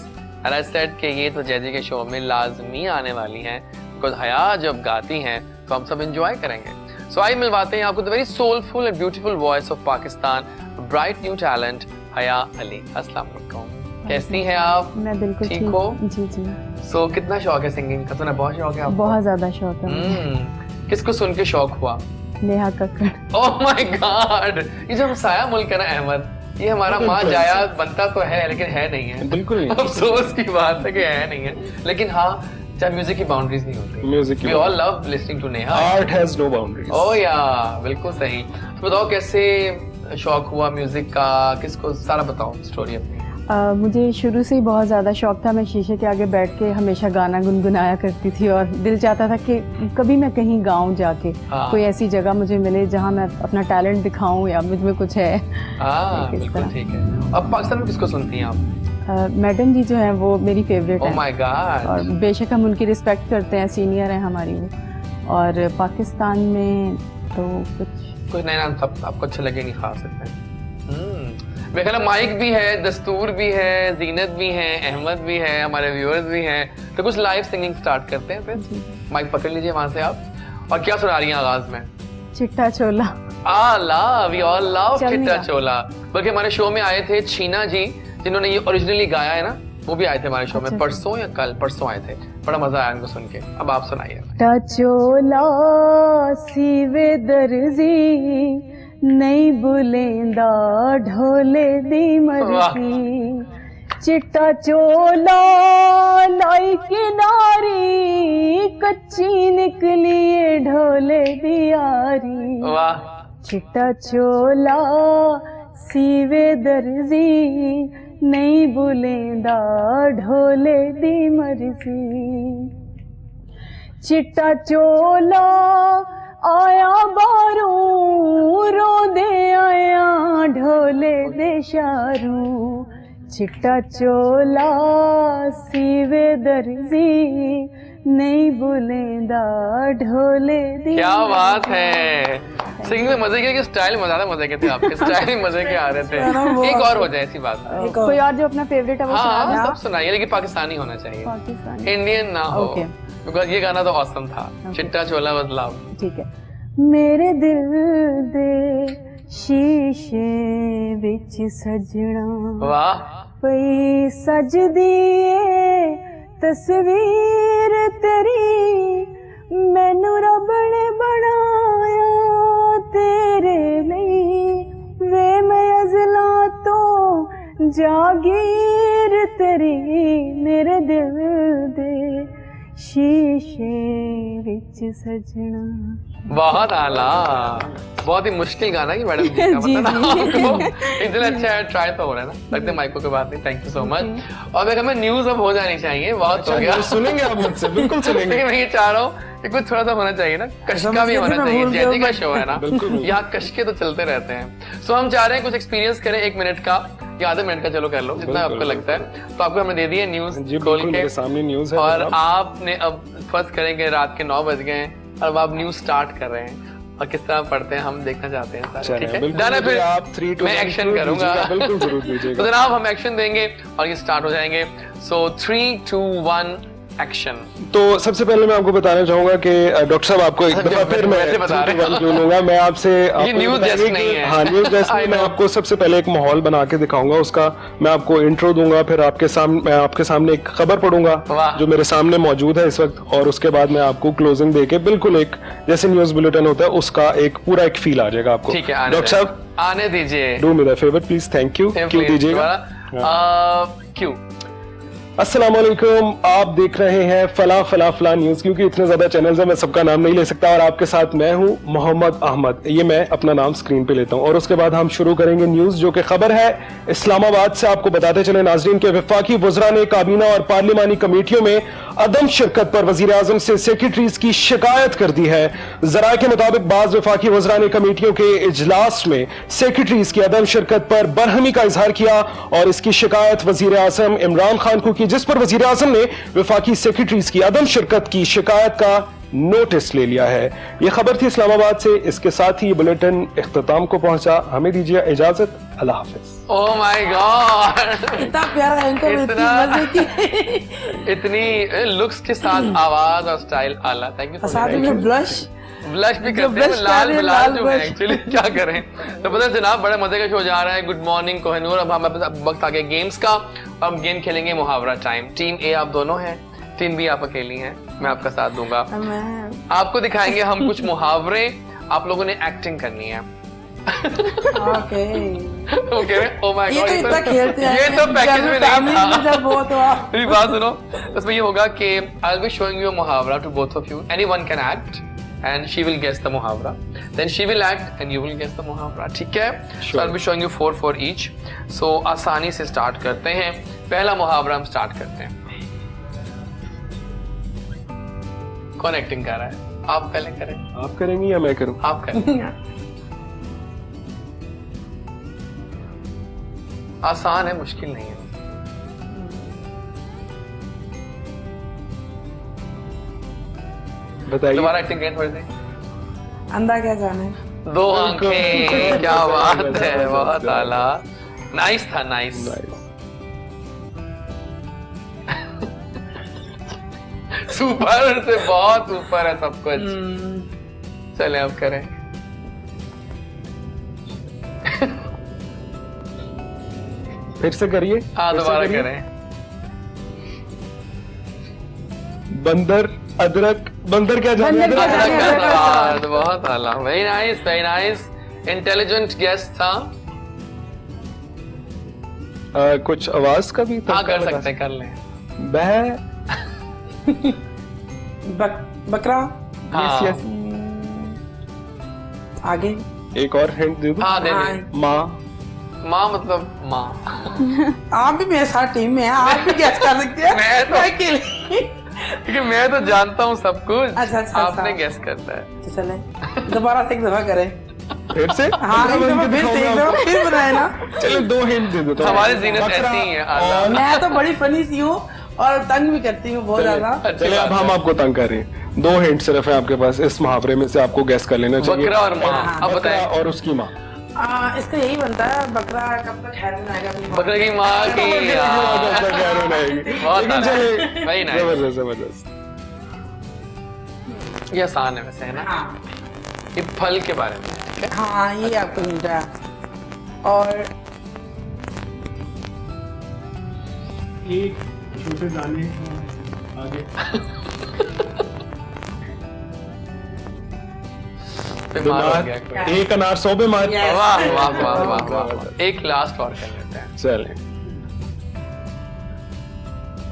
[SPEAKER 1] and I said कि ये तो जैजी के शो में लाजमी आने वाली हैं, because हया जब गाती हैं तो हम सब एंजॉय करेंगे। So आइए मिलवाते हैं आपको the very soulful and beautiful voice of Pakistan, bright new talent हया अली। अस्सलाम वालेकुम, कैसी हैं आप?
[SPEAKER 4] मैं बिल्कुल
[SPEAKER 1] ठीक हो?
[SPEAKER 4] जी जी।
[SPEAKER 1] So कितना शौक है सिंगिंग का? सुना बहुत शौक है आपको?
[SPEAKER 4] बहुत ज्यादा शौक है मुझे।
[SPEAKER 1] किसको सुन के शौक हुआ?
[SPEAKER 4] Neha Kakkar.
[SPEAKER 1] Oh my God, ये जो हमसाया मुल्क है ना अहमद, ये हमारा माँ जाया बनता तो है लेकिन है नहीं है।
[SPEAKER 2] बिल्कुल नहीं।
[SPEAKER 1] अफसोस की बात है कि है नहीं है, लेकिन हाँ, चाहे म्यूजिक की बाउंड्रीज नहीं होती।
[SPEAKER 2] म्यूजिक की
[SPEAKER 1] we all love listening to Neha.
[SPEAKER 2] Art has no boundaries.
[SPEAKER 1] Oh yeah, बिल्कुल सही। तो बताओ कैसे शौक हुआ म्यूजिक का, किसको, सारा बताओ स्टोरी अपनी।
[SPEAKER 4] मुझे शुरू से ही बहुत ज़्यादा शौक था। मैं शीशे के आगे बैठ के हमेशा गाना गुनगुनाया करती थी, और दिल चाहता था कि कभी मैं कहीं गाऊं जाके।
[SPEAKER 1] हाँ।
[SPEAKER 4] कोई ऐसी जगह मुझे मिले जहां मैं अपना टैलेंट दिखाऊं या मुझ में कुछ है।
[SPEAKER 1] हाँ
[SPEAKER 4] इस
[SPEAKER 1] बिल्कुल
[SPEAKER 4] तरह।
[SPEAKER 1] ठीक है। अब पाकिस्तान में किसको सुनती हैं आप?
[SPEAKER 4] मैडम जी जो है वो मेरी फेवरेट
[SPEAKER 1] ओह
[SPEAKER 4] है,
[SPEAKER 1] माय गॉड।
[SPEAKER 4] और बेशक हम उनकी रिस्पेक्ट करते हैं, सीनियर हैं हमारी वो। और पाकिस्तान में तो
[SPEAKER 1] कुछ नया नाम सब आपको अच्छा लगे नहीं खास इतने? मेरे ख्याल माइक भी है, दस्तूर भी है, जीनत भी है, अहमद भी है, हमारे व्यूअर्स भी हैं, तो कुछ लाइव सिंगिंग स्टार्ट करते हैं। फिर माइक पकड़ लीजिए वहां से आप। और क्या सुना रही हैं आगाज में?
[SPEAKER 4] चिट्टा चोला।
[SPEAKER 1] वी ऑल लव
[SPEAKER 4] चल
[SPEAKER 1] चिट्टा
[SPEAKER 4] मिया।
[SPEAKER 1] चोला। बल्कि हमारे शो में आए थे छीना जी, जिन्होंने ये ओरिजिनली गाया है ना, वो भी आए थे हमारे शो में
[SPEAKER 4] अच्छा।
[SPEAKER 1] परसों या कल, परसों आए थे, बड़ा मजा आया उनको सुन के। अब आप सुनाइए।
[SPEAKER 4] टचोला सीवे दर्जी नहीं बुलेंदा ढोले दी मर्जी, चिट्टा चोला लाई किनारी कच्ची निकली ढोले दी यारी।
[SPEAKER 1] वाह,
[SPEAKER 4] चिट्टा चोला सीवे दर्जी नहीं बुलेंदा ढोले दी मर्जी, चिट्टा चोला आया बारू रो दे आया ढोले दे शारू, चिट्टा चोला सीवे दर्जी नहीं बुलेंदा ढोले दी।
[SPEAKER 1] क्या बात है। सिंगिंग में मजे के स्टाइल में ज्यादा मजे के थे आपके, स्टाइल में मजे के आ रहे थे। एक और हो जाए ऐसी बात।
[SPEAKER 4] कोई और जो अपना फेवरेट है वो सुना
[SPEAKER 1] हाँ
[SPEAKER 4] दो।
[SPEAKER 1] सब सुनाइए, लेकिन पाकिस्तानी होना चाहिए,
[SPEAKER 4] पाकिस्तानी
[SPEAKER 1] इंडियन ना हो,
[SPEAKER 4] Okay.
[SPEAKER 1] बिकॉज ये गाना तो ऑसम था। चिट्टा चोला वाज लव।
[SPEAKER 4] ठीक है। मेरे दिल दे शीशे विच सजना
[SPEAKER 1] वाह,
[SPEAKER 4] पई सजदी ए तस्वीर तेरी, मैनू रब ने बनाया तेरे लिए, वे मैं अज़ला तो जागीर तेरी, मेरे दिल दे शीशे विच सजना।
[SPEAKER 1] बहुत आला, बहुत ही मुश्किल गाना है मैडम जी का,
[SPEAKER 4] जी,
[SPEAKER 1] पता ना
[SPEAKER 4] जी।
[SPEAKER 1] आपको। इतना अच्छा है, ट्राई तो हो रहा है ना, लगते माइको के बाद नहीं। Thank you so much. और हमें न्यूज अब हो जानी चाहिए, बहुत हो गया।
[SPEAKER 2] सुनेंगे आप मुझसे, बिल्कुल सुनेंगे।
[SPEAKER 1] लेकिन मैं ये चाह रहा हूँ कि कुछ थोड़ा सा होना चाहिए ना, कशका भी होना चाहिए। जैसे का शो है ना, यहाँ कशके तो चलते रहते हैं। सो हम चाह रहे हैं कुछ एक्सपीरियंस करें, 1 मिनट का या आधे मिनट का, चलो कर लो जितना आपको लगता है। तो आपको हमने दे दी है न्यूज खोल के,
[SPEAKER 2] सामने न्यूज है
[SPEAKER 1] और आपने अब फर्स्ट करेंगे, रात के 9 बज गए और अब आप न्यूज स्टार्ट कर रहे हैं, और किस तरह पढ़ते हैं हम देखना चाहते हैं सारे, ठीक है? डन है फिर,
[SPEAKER 2] आप 3 2
[SPEAKER 1] मैं एक्शन करूंगा।
[SPEAKER 2] बिल्कुल जरूर
[SPEAKER 1] तो
[SPEAKER 2] दीजिएगा।
[SPEAKER 1] जनाब हम एक्शन देंगे और ये स्टार्ट हो जाएंगे। सो 3 2 1 एक्शन।
[SPEAKER 2] तो सबसे पहले मैं आपको बताना चाहूंगा कि डॉक्टर साहब आपको एक दफा फिर मैं
[SPEAKER 1] वैसे बता रहे हैं।
[SPEAKER 2] क्यों लूंगा, मैं आपसे
[SPEAKER 1] ये न्यूज़ जैसी नहीं है।
[SPEAKER 2] हाँ, न्यूज़ जैसी
[SPEAKER 1] I
[SPEAKER 2] मैं
[SPEAKER 1] know.
[SPEAKER 2] आपको सबसे पहले एक माहौल बना के दिखाऊंगा, उसका मैं आपको इंट्रो दूंगा, फिर मैं आपके सामने एक खबर पढ़ूंगा
[SPEAKER 1] वाह।
[SPEAKER 2] जो मेरे सामने मौजूद है इस वक्त, और उसके बाद मैं आपको क्लोजिंग देके बिल्कुल एक जैसे न्यूज बुलेटिन होता है उसका एक पूरा एक फील आ जाएगा आपको।
[SPEAKER 1] ठीक है, आने
[SPEAKER 2] डॉक्टर
[SPEAKER 1] दें।
[SPEAKER 2] साहब
[SPEAKER 1] आने दीजिए।
[SPEAKER 2] Do me the favour please, thank you. क्यों दीजिएगा?
[SPEAKER 1] क्यों?
[SPEAKER 2] अस्सलाम वालेकुम, आप देख रहे हैं फला फला फला न्यूज। क्योंकि इतने ज्यादा चैनल्स हैं मैं सबका नाम नहीं ले सकता, और आपके साथ मैं हूं मोहम्मद अहमद, ये मैं अपना नाम स्क्रीन पे लेता हूं। और उसके बाद हम शुरू करेंगे न्यूज, जो कि खबर है इस्लामाबाद से। आपको बताते चले नाजरीन के वफाकी वज़रा ने काबीना और पार्लिमानी कमेटियों में अदम शिरकत पर वजीर आजम से सेक्रेटरीज की शिकायत कर दी है। जराये के मुताबिक बाज वफाकी वज़रा ने कमेटियों के इजलास में सेक्रेटरीज की अदम शिरकत पर बरहमी का इजहार किया और इसकी शिकायत वजीर आजम इमरान खान को की, जिस पर वजीर आजम ने वफाकी सेक्रेटरीज की अदम शिरकत की शिकायत का नोटिस ले लिया है। यह खबर थी इस्लामाबाद से। इसके साथ ही ये बुलेटिन इख्तिताम को पहुंचा। हमें दीजिए इजाजत, अल्लाह हाफिज।
[SPEAKER 1] ओह माय गॉड,
[SPEAKER 3] इतना प्यारा एंकर, इतनी
[SPEAKER 1] इतना-
[SPEAKER 3] मजे की।
[SPEAKER 1] इतनी लुक्स के साथ आवाज और स्टाइल आला। थैंक यू
[SPEAKER 3] और
[SPEAKER 1] सो
[SPEAKER 3] साथ
[SPEAKER 1] मच।
[SPEAKER 3] में ब्लश
[SPEAKER 1] ब्लश भी
[SPEAKER 3] जो
[SPEAKER 1] करते हैं,
[SPEAKER 3] blush
[SPEAKER 1] लाल
[SPEAKER 3] कर रहे हैं,
[SPEAKER 1] लाल
[SPEAKER 3] लाल
[SPEAKER 1] जो है
[SPEAKER 3] blush।
[SPEAKER 1] एक्चुअली, क्या करें। तो पता है जनाब, बड़े मजे का शो जा रहा है। Good morning Kohinoor. अब हम वक्त आ गया गेम्स का। अब हम गेम खेलेंगे मुहावरा टाइम। टीम ए आप दोनों हैं, टीम बी आप अकेली हैं, मैं आपका साथ दूंगा।
[SPEAKER 3] मैं
[SPEAKER 1] आपको दिखाएंगे हम कुछ मुहावरे, आप लोगों ने एक्टिंग करनी है।
[SPEAKER 3] ओके।
[SPEAKER 1] ओके, ओह माय
[SPEAKER 3] ये
[SPEAKER 1] गॉड,
[SPEAKER 3] तो इतना खेलते हैं,
[SPEAKER 1] ये तो पैकेज में नहीं
[SPEAKER 3] फैमिली में
[SPEAKER 1] था।
[SPEAKER 3] जब हो तो आप
[SPEAKER 1] मेरी बात सुनो, उसमें ये होगा कि I will be showing you a मुहावरा to both of you, anyone can act and she will guess the muhavra, then she will act and you will guess the muhavra, ठीक है? So I'll be showing you 4 for each. So आसानी से start करते हैं। पहला मुहावरा हम start करते हैं। कौन एक्टिंग कर रहा है? आप पहले करें।
[SPEAKER 2] आप करेंगे या मैं करूं?
[SPEAKER 1] आप करें। आसान है, मुश्किल नहीं है।
[SPEAKER 2] बताइए।
[SPEAKER 1] दोबारा एक्टिंग करें थोड़ी सी।
[SPEAKER 3] अंधा क्या जाने।
[SPEAKER 1] 2 आंखें, क्या बात है, बहुत आला, नाइस था, नाइस। सुपर से बहुत ऊपर है सब कुछ। चले अब करें।
[SPEAKER 2] फिर से करिए।
[SPEAKER 1] हाँ
[SPEAKER 2] फिर से
[SPEAKER 1] दोबारा
[SPEAKER 2] करिए।
[SPEAKER 1] करें।
[SPEAKER 2] बंदर, अदरक, बंदर क्या जाने
[SPEAKER 4] बंदर क्या
[SPEAKER 2] अदरक?
[SPEAKER 4] जाने?
[SPEAKER 1] अदरक का स्वाद, बहुत आला, very nice, very nice, intelligent guess था।
[SPEAKER 2] कुछ आवाज का भी
[SPEAKER 1] हाँ
[SPEAKER 2] तड़का
[SPEAKER 1] कर
[SPEAKER 2] लगा
[SPEAKER 1] सकते हैं, कर लें।
[SPEAKER 2] बह।
[SPEAKER 3] बकरा।
[SPEAKER 1] हाँ।
[SPEAKER 2] यस,
[SPEAKER 3] आगे।
[SPEAKER 2] एक और हिंट दे दूं?
[SPEAKER 1] हाँ दे
[SPEAKER 3] हाँ।
[SPEAKER 1] दे।
[SPEAKER 2] माँ।
[SPEAKER 1] माँ मतलब माँ।
[SPEAKER 3] आप भी मेरे साथ टीम में हैं, आप भी गैस कर सकते हैं।
[SPEAKER 1] मैं तो-
[SPEAKER 3] मैं अकेले।
[SPEAKER 1] क्योंकि मैं तो जानता हूँ सब कुछ,
[SPEAKER 3] अच्छा,
[SPEAKER 1] आपने
[SPEAKER 3] अच्छा।
[SPEAKER 1] गेस करता है।
[SPEAKER 3] तो चले दोबारा से एक दफा करें।
[SPEAKER 2] फिर से?
[SPEAKER 3] हाँ एक दफा फिर से, एक दफा फिर बनाए ना।
[SPEAKER 2] चलो 2 हिंट दे दो तो।
[SPEAKER 1] हमारी जीनत
[SPEAKER 2] बकरा
[SPEAKER 1] ऐसी ही है, आला।
[SPEAKER 2] और-
[SPEAKER 3] मैं तो बड़ी फनी सी हूँ और तंग भी करती हूँ बहुत ज्यादा।
[SPEAKER 1] अच्छी
[SPEAKER 2] चलिए अब
[SPEAKER 1] बात
[SPEAKER 2] हम
[SPEAKER 1] है।
[SPEAKER 2] आपको तंग कर रहे हैं। 2 हिंट सिर्फ है आपके पास, इस मुहावरे में से आपको गैस कर लेना चाहिए।
[SPEAKER 1] बकरा और माँ, अब
[SPEAKER 2] बकरा
[SPEAKER 1] बताएं।
[SPEAKER 2] और उसकी माँ।
[SPEAKER 3] इसका यही बनता है, बकरा कब तक खैर में आएगा अपनी माँ।
[SPEAKER 1] बकरे की माँ की बहुत
[SPEAKER 2] लेकिन
[SPEAKER 1] आला।
[SPEAKER 2] चलिए,
[SPEAKER 1] Very nice।
[SPEAKER 2] जबरदस्त जबरदस्त।
[SPEAKER 1] ये आसान है वैसे, है ना?
[SPEAKER 3] हाँ
[SPEAKER 1] ये फल के बारे में, ठीक है?
[SPEAKER 3] हाँ ये आपको मिल रहा है। और
[SPEAKER 2] एक छोटे दाने आगे।
[SPEAKER 1] बीमार हो गया कोई।
[SPEAKER 2] एक अनार 100 बीमार।
[SPEAKER 3] Yes।
[SPEAKER 1] वाह वाह वाह वाह वाह। एक लास्ट और कर लेते हैं।
[SPEAKER 2] चले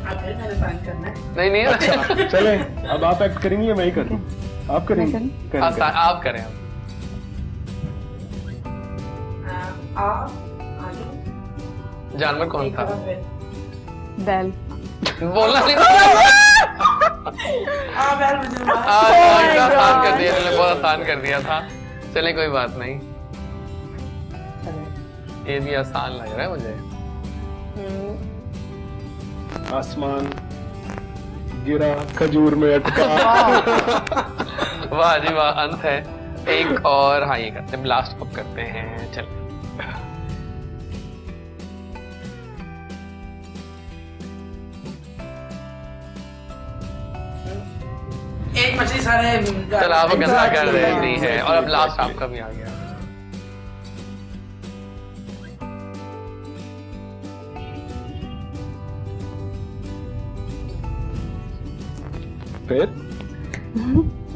[SPEAKER 3] अब फिर मैंने तंग करना है।
[SPEAKER 1] नहीं
[SPEAKER 2] चले, अब आप एक्ट करेंगी या मैं ही करूँ? आप करेंगी?
[SPEAKER 4] मैं
[SPEAKER 2] करें,
[SPEAKER 1] आसान,
[SPEAKER 2] करें।
[SPEAKER 1] आप करें अब।
[SPEAKER 3] आगे
[SPEAKER 1] जानवर कौन
[SPEAKER 3] एक
[SPEAKER 1] था?
[SPEAKER 3] दफा फिर।
[SPEAKER 4] बैल।
[SPEAKER 1] बोलना नहीं था।
[SPEAKER 3] बैल मुझे मारा।
[SPEAKER 1] इतना आसान कर दिया, मैंने बहुत आसान कर दिया था। चले कोई बात नहीं,
[SPEAKER 3] चले।
[SPEAKER 1] ये भी आसान लग रहा है मुझे।
[SPEAKER 2] आसमान गिरा, खजूर में अटका।
[SPEAKER 1] वाह जी वाह, अंत है। एक और, हाँ ये करते हैं, लास्ट कप करते हैं। चल
[SPEAKER 3] एक मछली सारे
[SPEAKER 1] चल आप गंदा कर देती है, और अब लास्ट आपका भी आ गया।
[SPEAKER 2] फिर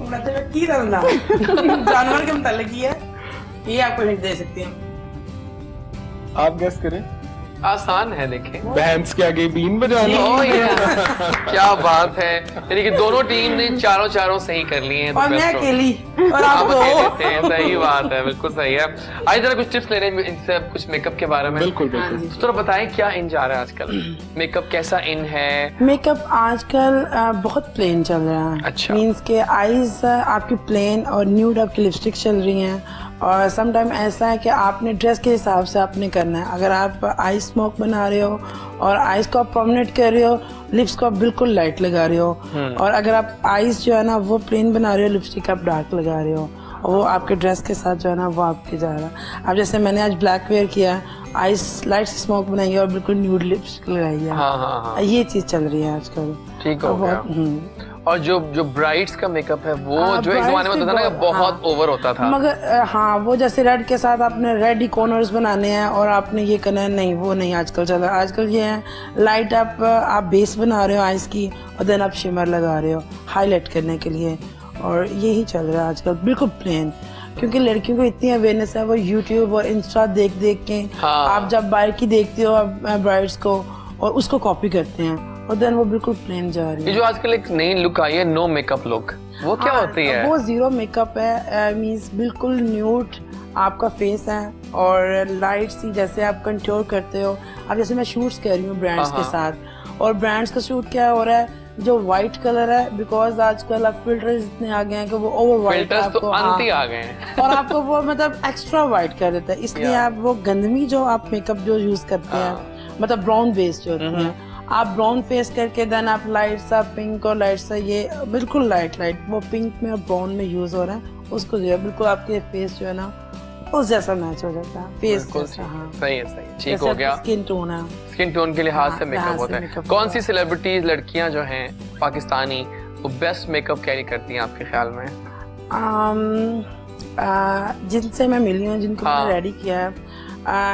[SPEAKER 3] मतलब की करना जानवर के मुतालिक ही है, ये आपको हिंट दे सकती हूँ।
[SPEAKER 2] आप गैस करें।
[SPEAKER 1] आसान है, देखें।
[SPEAKER 2] भैंस के आगे बीन बजाना।
[SPEAKER 1] ओह ये क्या बात है, यानी कि दोनों टीम ने चारों सही कर लिए हैं। तो
[SPEAKER 3] और मैं
[SPEAKER 1] best of-
[SPEAKER 3] अकेली और
[SPEAKER 1] आप
[SPEAKER 3] आप
[SPEAKER 1] अकेले
[SPEAKER 3] दो।
[SPEAKER 1] थे, सही बात है, बिल्कुल सही है। आज जरा कुछ टिप्स ले रहे हैं इनसे, कुछ मेकअप के बारे में।
[SPEAKER 2] बिल्कुल
[SPEAKER 3] हाँ
[SPEAKER 2] बिल्कुल।
[SPEAKER 3] जी।
[SPEAKER 1] तो बताएं क्या इन जा रहा है आजकल, मेकअप कैसा इन है?
[SPEAKER 3] मेकअप आजकल बहुत प्लेन चल रहा है।
[SPEAKER 1] अच्छा।
[SPEAKER 3] मीन्स के आईज आपकी प्लेन और न्यूड आपकी लिपस्टिक चल रही हैं, और सम टाइम ऐसा है कि आपने ड्रेस के हिसाब से आपने करना है। अगर आप आई स्मोक बना रहे हो और आईज को आप प्रोमिनेंट कर रहे हो, लिप्स को आप बिल्कुल लाइट लगा रहे हो, और अगर आप आईज जो है ना वो प्लेन बना रहे हो, लिपस्टिक आप डार्क लगा रहे हो, और वो आपके ड्रेस के साथ जो है ना वो आपके जा रहा है। अब जैसे मैंने आज ब्लैक वेयर किया है, आईज लाइट स्मोक बनाई है और बिल्कुल न्यूड लिपस्टिक लगाई है।
[SPEAKER 1] हाँ।
[SPEAKER 3] ये चीज चल रही है आजकल।
[SPEAKER 1] ठीक हो गया। और जो ब्राइड्स का मेकअप है वो
[SPEAKER 3] हाँ,
[SPEAKER 1] जो एक जमाने में होता था ना,
[SPEAKER 3] brides
[SPEAKER 1] बहुत
[SPEAKER 3] हाँ।
[SPEAKER 1] ओवर होता था।
[SPEAKER 3] मगर हाँ वो जैसे रेड के साथ आपने रेड कॉर्नर्स बनाने हैं और आपने ये करना है, नहीं वो नहीं आजकल चल रहा। आजकल ये है लाइट आप बेस बना रहे हो आइज की, और देन आप शिमर लगा रहे हो हाईलाइट करने के लिए, और यही चल रहा है आजकल बिल्कुल प्लेन। क्योंकि लड़कियों को इतनी अवेयरनेस है, वो यूट्यूब और इंस्टा देख के
[SPEAKER 1] हाँ।
[SPEAKER 3] आप जब बाहर की देखते हो ब्राइड्स को और उसको कॉपी करते हैं, और देन वो बिल्कुल प्लेन जा रही
[SPEAKER 1] ये
[SPEAKER 3] है।
[SPEAKER 1] जो आजकल एक नई लुक आई है, नो मेकअप लुक, वो क्या होती है?
[SPEAKER 3] वो जीरो मेकअप है, मींस बिल्कुल न्यूड आपका फेस है, और लाइट सी जैसे आप कंट्रोल करते हो। अब जैसे मैं शूट्स कर रही हूँ ब्रांड्स के साथ, और ब्रांड्स का शूट क्या हो रहा है, जो व्हाइट कलर है, बिकॉज आजकल अब फिल्टर्स इतने आ गए हैं कि वो ओवर व्हाइट
[SPEAKER 1] फिल्टर्स तो अंत ही आ गए हैं।
[SPEAKER 3] और आपको वो मतलब एक्स्ट्रा व्हाइट कर देता है, इसलिए आप वो गंदमी जो आप मेकअप जो यूज करते हैं, मतलब ब्राउन बेस जो होती है, आप ब्राउन फेस करके देन आप लाइट सा पिंक और लाइट सा, ये बिल्कुल लाइट वो पिंक में और ब्राउन में यूज हो रहा है, उसको जो है बिल्कुल आपके फेस जो है ना उस जैसा मैच हो जाता है, फेस जैसा। हाँ
[SPEAKER 1] सही है, ठीक हो गया।
[SPEAKER 3] स्किन टोन है,
[SPEAKER 1] स्किन टोन के लिहाज से
[SPEAKER 3] हाँ,
[SPEAKER 1] मेकअप
[SPEAKER 3] लिहाज
[SPEAKER 1] होता
[SPEAKER 3] से
[SPEAKER 1] है।
[SPEAKER 3] makeup
[SPEAKER 1] कौन
[SPEAKER 3] होता
[SPEAKER 1] सी सेलिब्रिटीज लड़कियां जो हैं पाकिस्तानी वो बेस्ट मेकअप कैरी करती हैं आपके ख्याल में?
[SPEAKER 3] जिनसे मैं मिली हूँ, जिनको
[SPEAKER 1] हाँ।
[SPEAKER 3] मैंने रेडी किया है,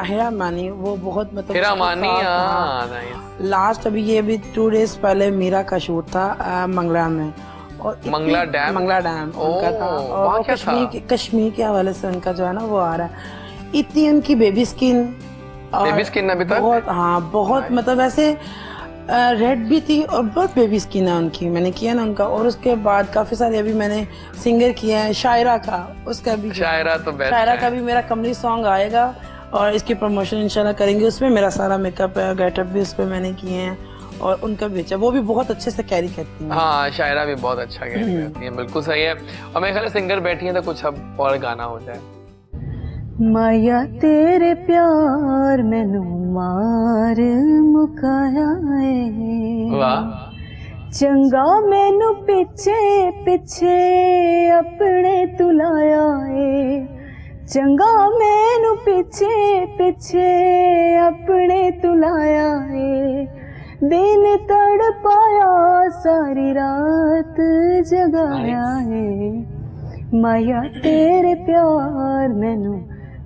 [SPEAKER 3] हेरा मानी, वो बहुत मतलब
[SPEAKER 1] हेरा मानी,
[SPEAKER 3] हाँ।
[SPEAKER 1] nice।
[SPEAKER 3] लास्ट अभी ये भी 2 डेज पहले मीरा का शूट था मंगला में, और
[SPEAKER 1] मंगला डैम
[SPEAKER 3] उनका था, और
[SPEAKER 1] वहाँ
[SPEAKER 3] वो
[SPEAKER 1] क्या था?
[SPEAKER 3] कश्मीर के हवाले से उनका जो है ना वो आ रहा है। इतनी उनकी बेबी स्किन
[SPEAKER 1] अभी तक
[SPEAKER 3] बहुत, हाँ बहुत मतलब ऐसे रेड भी थी और बहुत बेबी स्किन है उनकी। मैंने किया ना उनका, और उसके बाद काफी सारे अभी मैंने सिंगर किया है, शायरा का, उसका भी
[SPEAKER 1] शायरा तो बेस्ट
[SPEAKER 3] शायरा
[SPEAKER 1] है।
[SPEAKER 3] का भी मेरा कमली सॉन्ग आएगा और इसकी प्रमोशन इंशाल्लाह करेंगे। उसमें मेरा सारा मेकअप है, गेटअप भी उस पर मैंने किए हैं, और उनका भी अच्छा, वो भी बहुत अच्छे से कैरी करती हैं।
[SPEAKER 1] हाँ, शायरा भी बहुत अच्छा कैरी करती है, बिल्कुल सही है। और मेरे ख्याल से सिंगर बैठी है तो कुछ अब और गाना हो जाए।
[SPEAKER 4] माया तेरे प्यार मैनू मार मुकाया है,
[SPEAKER 1] वाह,
[SPEAKER 4] चंगा मैनू पिछे पिछे अपने तू लाया है, चंगा मैनू पिछे पिछे अपने तू लाया है, दिन तड़पाया सारी रात जगाया है, माया तेरे प्यार मैनू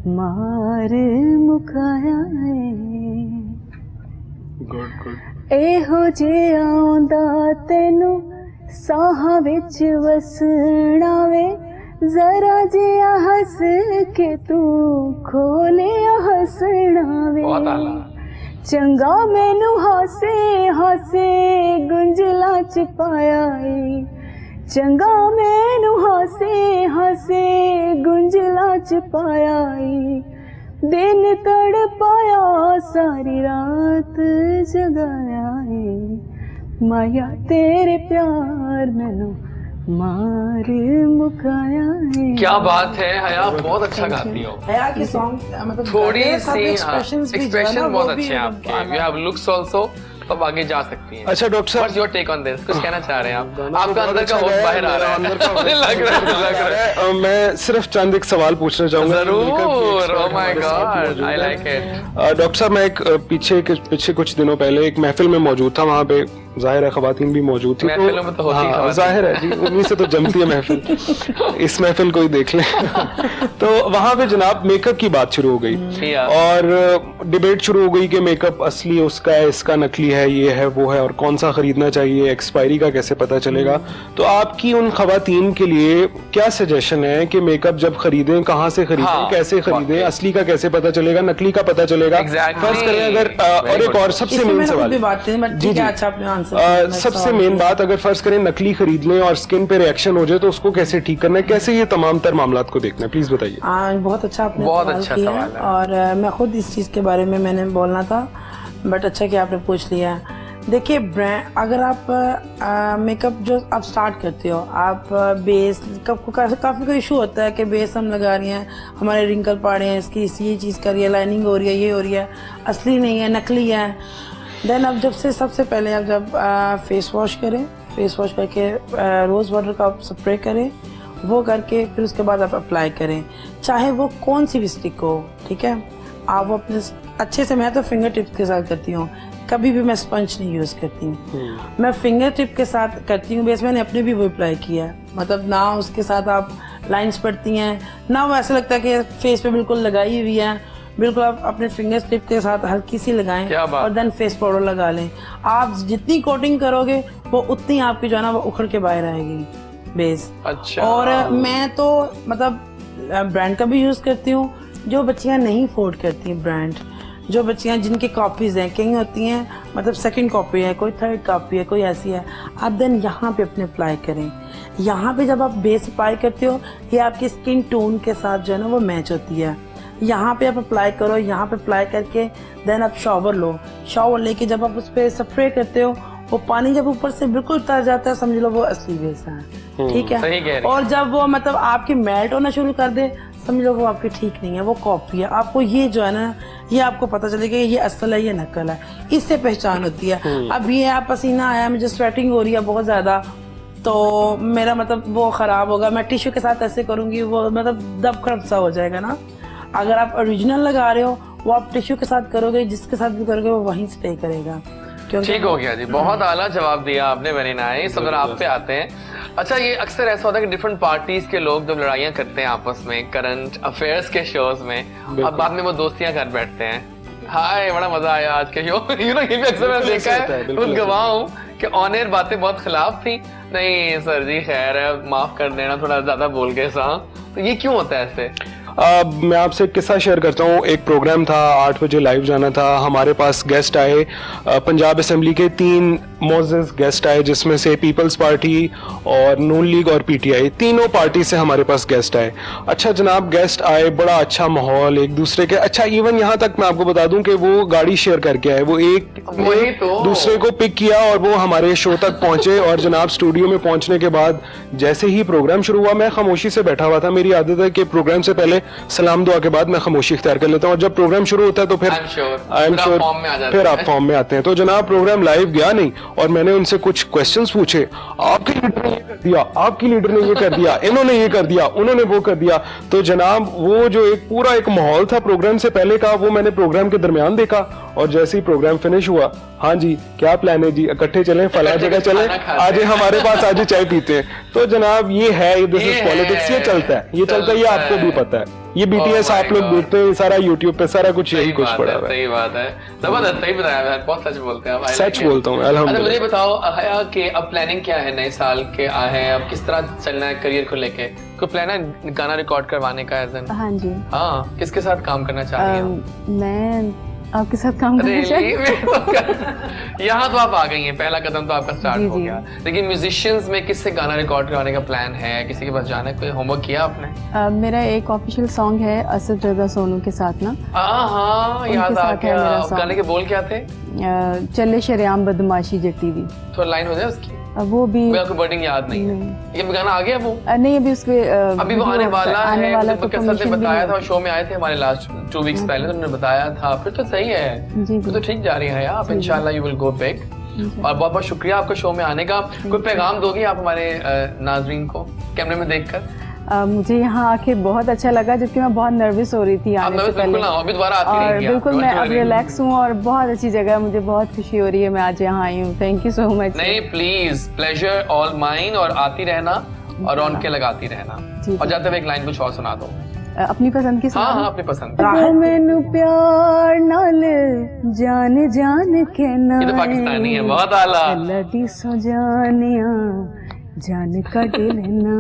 [SPEAKER 4] मार मुकाया है। एहो जिहा आउंदा तैनू साहां विच वसना वे, जरा जिहा हस के तू खोलिया हसना वे,
[SPEAKER 1] बहुत आला।
[SPEAKER 4] चंगा मैनू हासे हासे गुंजला च पाया है, चंगा मैनू हासे हासे गुंजला च पाया है, दिन तड़पाया सारी रात जगाया है, माया तेरे प्यार मैनू मार मुकाया है।
[SPEAKER 1] क्या बात है हया, बहुत अच्छा गाती हो।
[SPEAKER 3] हया की सॉन्ग मतलब
[SPEAKER 1] थोड़ी
[SPEAKER 3] गाने के साथ
[SPEAKER 1] सी
[SPEAKER 3] expressions भी जो है ना,
[SPEAKER 1] एक्सप्रेशन
[SPEAKER 3] वो
[SPEAKER 1] बहुत
[SPEAKER 3] भी
[SPEAKER 1] अच्छे हैं आपके, यू हैव लुक्स आल्सो, अब आगे जा सकती हैं।
[SPEAKER 2] अच्छा डॉक्टर साहब,
[SPEAKER 1] what's your take on this? कुछ कहना चाह रहे हैं आप? आपका अंदर का होश बाहर आ रहा है, लग रहा है।
[SPEAKER 2] मैं सिर्फ चंद एक सवाल पूछना चाहूंगा।
[SPEAKER 1] जरूर, oh my God, I like it.
[SPEAKER 2] Doctor साहब, मैं एक पीछे कुछ दिनों पहले एक महफिल में मौजूद था, वहाँ पे जाहिर है खवातीन भी मौजूद थी।
[SPEAKER 1] महफिलों में तो होती
[SPEAKER 2] हाँ,
[SPEAKER 1] खवातीन।
[SPEAKER 2] जाहिर है जी, उन्हीं से तो जमती है महफिल। इस महफिल को ही देख लें। तो वहाँ पे जनाब मेकअप की बात शुरू हो गई और डिबेट शुरू हो गई कि मेकअप असली उसका है, इसका नकली है, ये है वो है, और कौन सा खरीदना चाहिए, एक्सपायरी का कैसे पता चलेगा। तो आपकी उन खवातीन के लिए क्या सजेशन है कि मेकअप जब खरीदें कहाँ से खरीदें,
[SPEAKER 1] हाँ,
[SPEAKER 2] कैसे खरीदें, असली का कैसे पता चलेगा, नकली का पता चलेगा?
[SPEAKER 1] Exactly.
[SPEAKER 2] फर्ज करें अगर और एक और सबसे मेन सवाल, सबसे मेन बात, अगर फर्ज करें नकली खरीद लें और स्किन पे रिएक्शन हो जाए तो उसको कैसे ठीक करना है, कैसे ये तमाम तर मामलात को देखना है, प्लीज बताइए।
[SPEAKER 3] बहुत अच्छा आपने
[SPEAKER 1] बहुत
[SPEAKER 3] सवाल
[SPEAKER 1] अच्छा
[SPEAKER 3] किया
[SPEAKER 1] सवाल है।
[SPEAKER 3] और मैं खुद इस चीज़ के बारे में मैंने बोलना था, बट अच्छा कि आपने पूछ लिया। देखिए ब्रांड, अगर आप मेकअप जो आप स्टार्ट करते हो, आप बेस काफ़ी कोई इशू होता है कि बेस हम लगा रही हैं, हमारे रिंकल पड़ रहे हैं, इसकी ये चीज़ कर रही है, लाइनिंग हो रही है, ये हो रही है, असली नहीं है, नकली है। देन अब सबसे पहले आप जब फेस वॉश करें, फेस वॉश करके रोज़ वाटर का स्प्रे करें, वो करके फिर उसके बाद आप अप्लाई करें, चाहे वो कौन सी भी स्टिक हो, ठीक है। आप वो अपने अच्छे से, मैं तो फिंगर टिप्स के साथ करती हूँ, कभी भी मैं स्पंज नहीं यूज़ करती हूँ, मैं फिंगर टिप के साथ करती हूँ। बेस मैंने अपने भी वो अप्लाई किया है, मतलब ना उसके साथ आप लाइंस पड़ती हैं, ना वो ऐसा लगता है कि फेस पे बिल्कुल लगाई हुई है, बिल्कुल आप अपने फिंगर टिप के साथ हल्की सी लगाएं और देन फेस पाउडर लगा लें। आप जितनी कोटिंग करोगे वो उतनी आपकी जो है ना वो उखड़ के बाहर आएगी बेस।
[SPEAKER 1] अच्छा।
[SPEAKER 3] और मैं तो मतलब ब्रांड का भी यूज़ करती हूँ, जो बच्चियाँ नहीं अफोर्ड करती ब्रांड, जो बच्चियाँ जिनकी कॉपीज़ हैं, कहीं होती हैं मतलब सेकंड कॉपी है, कोई थर्ड कॉपी है, कोई ऐसी है, आप देन यहाँ पे अपने अप्लाई करें। यहाँ पे जब आप बेस अप्लाई करते हो, ये आपकी स्किन टोन के साथ जो है ना वो मैच होती है। यहाँ पे आप अप्लाई करो, यहाँ पे अप्लाई करके देन आप शावर लो, शावर लेके जब आप उस पर स्प्रे करते हो, वो पानी जब ऊपर से बिल्कुल उतर जाता है, समझ लो वो असली बेस है, ठीक है। और जब वो मतलब आपकी मेल्ट होना शुरू कर दे, समझ लो वो आपकी ठीक नहीं है, वो कॉपी है। आपको ये जो है ना, ये आपको पता चलेगा ये असल है, ये नकल है, इससे पहचान होती है। अब ये आप पसीना आया, मुझे स्वेटिंग हो रही है बहुत ज़्यादा, तो मेरा मतलब वो ख़राब होगा, मैं टिश्यू के साथ ऐसे करूँगी, वो मतलब दब खड़प सा हो जाएगा ना। अगर आप ओरिजिनल लगा रहे हो, वो आप टिश्यू के साथ करोगे, जिसके साथ भी करोगे वो वहीं स्टे करेगा।
[SPEAKER 1] ठीक हो गया जी, बहुत आला जवाब दिया आपने, वेरी नाइस। अब आप पे आते हैं, अच्छा, ये अक्सर ऐसा होता है कि डिफरेंट पार्टीज के लोग जब लड़ाइयाँ करते हैं आपस में करंट अफेयर्स के शोज में, अब बाद में वो दोस्तियां कर बैठते हैं। हाय, बड़ा मजा आया आज के शो। यू नो, ये भी अक्सर मैंने देखा है, खुद गवाह हूँ कि ऑन एयर बातें बहुत खिलाफ थी। नहीं सर जी, खैर है, माफ कर देना, थोड़ा ज्यादा बोल गए सा। तो ये क्यों होता है ऐसे?
[SPEAKER 2] मैं आपसे एक किस्सा शेयर करता हूँ। एक प्रोग्राम था, 8 बजे लाइव जाना था। हमारे पास गेस्ट आए, पंजाब असेंबली के 3 मोअज़्ज़ज़ गेस्ट आए, जिसमें से पीपल्स पार्टी और नून लीग और पीटीआई, तीनों पार्टी से हमारे पास गेस्ट आए। अच्छा जनाब, गेस्ट आए, बड़ा अच्छा माहौल, एक दूसरे के, अच्छा इवन यहाँ तक मैं आपको बता दूं कि वो गाड़ी शेयर करके आए, वो एक दूसरे को पिक किया और वो हमारे शो तक पहुंचे। और जनाब स्टूडियो में पहुंचने के बाद जैसे ही प्रोग्राम शुरू हुआ, मैं खामोशी से बैठा हुआ था। मेरी आदत है कि प्रोग्राम से पहले सलाम दुआ के बाद मैं खामोशी इख्तियार कर लेता हूँ, और जब प्रोग्राम शुरू होता है तो फिर आई एम श्योर फिर आप फॉर्म में आते हैं। तो जनाब प्रोग्राम लाइव गया नहीं, और मैंने उनसे कुछ क्वेश्चंस पूछे। आपके लीडर ने ये कर दिया, आपकी लीडर ने ये कर दिया, इन्होंने ये कर दिया, उन्होंने वो कर दिया। तो जनाब वो जो एक पूरा एक माहौल था प्रोग्राम से पहले का, वो मैंने प्रोग्राम के दरमियान देखा। और जैसे ही प्रोग्राम फिनिश हुआ, हाँ जी क्या प्लान है जी, इकट्ठे चलें, फला जगह चलें, आज हमारे पास आज चाय पीते हैं। तो जनाब ये है, दिस इज पॉलिटिक्स, ये चलता है, ये चलता है, ये आपको भी पता है। ये बीटीएस आप लोग देखते हैं, सारा यूट्यूब पे सारा कुछ यही कुछ पड़ा हुआ है।
[SPEAKER 1] सही बात है, जबरदस्त, सही बताया यार, बहुत सच बोलते हैं आप।
[SPEAKER 2] सच बोलता हूँ अल्हम्दुलिल्लाह।
[SPEAKER 1] मुझे बताओ हया कि अब प्लानिंग क्या है, नए साल के आए हैं, अब किस तरह चलना है करियर को लेके? कोई प्लान है गाना रिकॉर्ड करवाने का?
[SPEAKER 4] हाँ जी।
[SPEAKER 1] हाँ, किसके साथ काम करना चाह रही हैं?
[SPEAKER 4] मैं आपके साथ काम करना चाहती
[SPEAKER 1] हूँ। यहाँ तो आप आ गई हैं, पहला कदम तो आपका स्टार्ट हो गया। लेकिन म्यूजिशियंस में किससे गाना रिकॉर्ड करवाने का प्लान है? किसी के पास जाना है? कोई होमवर्क किया आपने?
[SPEAKER 4] मेरा एक ऑफिशियल सॉन्ग है असद रजा सोनू के साथ ना।
[SPEAKER 1] हाँ, याद आ गया। गाने के बोल क्या थे?
[SPEAKER 4] चले शरेआम बदमाशी जट्टी दी।
[SPEAKER 1] थोड़ा लाइन हो जाए उसकी।
[SPEAKER 4] वो भी
[SPEAKER 1] आपको वर्डिंग याद नहीं है? ये गाना आ गया वो?
[SPEAKER 4] नहीं, अभी उसके
[SPEAKER 1] अभी वो आने वाला है।
[SPEAKER 4] तो
[SPEAKER 1] सर ने बताया था, शो में आए थे हमारे लास्ट 2 वीक्स पहले, तो उन्होंने बताया था। फिर तो सही है, फिर तो ठीक जा रही है आप। इंशाल्लाह यू विल गो बिग। और बहुत बहुत शुक्रिया आपको शो में आने का। कोई पैगाम दोगी आप हमारे नाजरीन को कैमरे में देखकर?
[SPEAKER 4] मुझे यहाँ आके बहुत अच्छा लगा, जबकि मैं बहुत नर्वस हो रही थी आने से पहले।
[SPEAKER 1] अभी दोबारा आती रहेंगी आप।
[SPEAKER 4] बिल्कुल, मैं अब रिलैक्स हूँ और बहुत अच्छी जगह है, मुझे बहुत खुशी हो रही है, मैं आज यहाँ आई हूँ। Thank you so much.
[SPEAKER 1] नहीं प्लीज, प्लेजर ऑल माइन। और आती रहना और रौनकें लगाती रहना। और जाते हुए एक लाइन कुछ और सुना दो
[SPEAKER 4] अपनी पसंद की।
[SPEAKER 1] हाँ हाँ, अपनी पसंद।
[SPEAKER 4] मैनू प्यार नाल जान जान के ना,
[SPEAKER 1] ये तो पाकिस्तानी है, बहुत आला।
[SPEAKER 4] लड़ी सो जानिया जान कट लेना,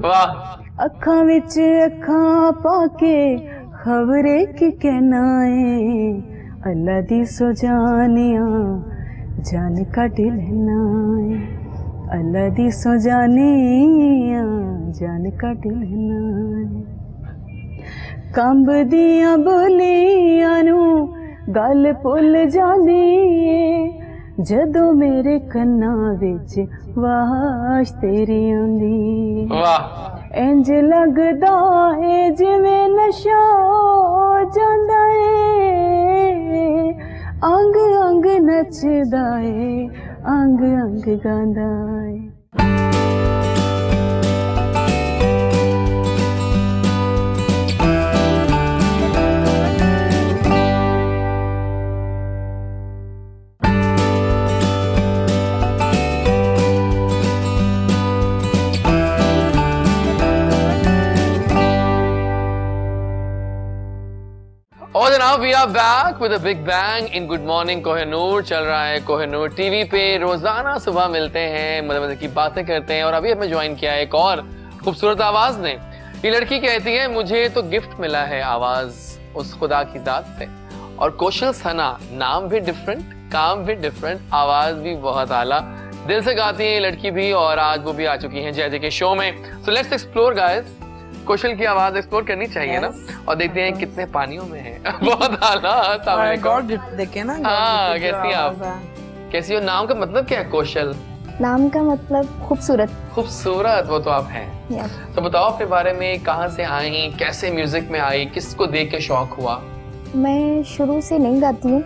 [SPEAKER 1] वाह।
[SPEAKER 4] अखां विच अखां पाके खबरे की कहना है, अल्लाह दी सो जानिया जान कट लेना है, अल्लाह दी सो जानिया जान कट लेना है। कंब दियां बोलियां नू गल भुल जांदी है, जदों मेरे कन्ना विच वाश तेरी आंदी।
[SPEAKER 1] वाह।
[SPEAKER 4] इंज लगदा है जिवें नशा हो जांदा है, अंग अंग नचदा है, अंग अंग गांदा है।
[SPEAKER 1] और जनाब we are back with a big bang in good morning Kohinoor. चल रहा है कोहिनूर टीवी पे, रोजाना सुबह मिलते हैं, मजे मजे की बातें करते हैं। और अभी हमें ज्वाइन किया है एक और खूबसूरत आवाज ने। ये लड़की कहती है मुझे तो गिफ्ट मिला है आवाज उस खुदा की जात से। और कौशल सना, नाम भी डिफरेंट, काम भी डिफरेंट, आवाज भी बहुत आला। दिल से गाती है ये लड़की भी, और आज वो भी आ चुकी है जय जय के शो में। सो लेट्स एक्सप्लोर गाइस, कौशल की आवाज एक्सप्लोर करनी चाहिए ना, और देखते हैं कितने पानियों में है। बहुत आला।
[SPEAKER 3] गॉड गिफ्ट देखे ना।
[SPEAKER 1] हाँ, कैसी आप? कैसी हो? नाम का मतलब क्या है कौशल?
[SPEAKER 5] नाम का मतलब खूबसूरत।
[SPEAKER 1] खूबसूरत, वो तो आप हैं। तो बताओ अपने बारे में, कहाँ से आई, कैसे म्यूजिक में आई, किसको देख के शौक हुआ?
[SPEAKER 5] मैं शुरू से नहीं गाती हूँ,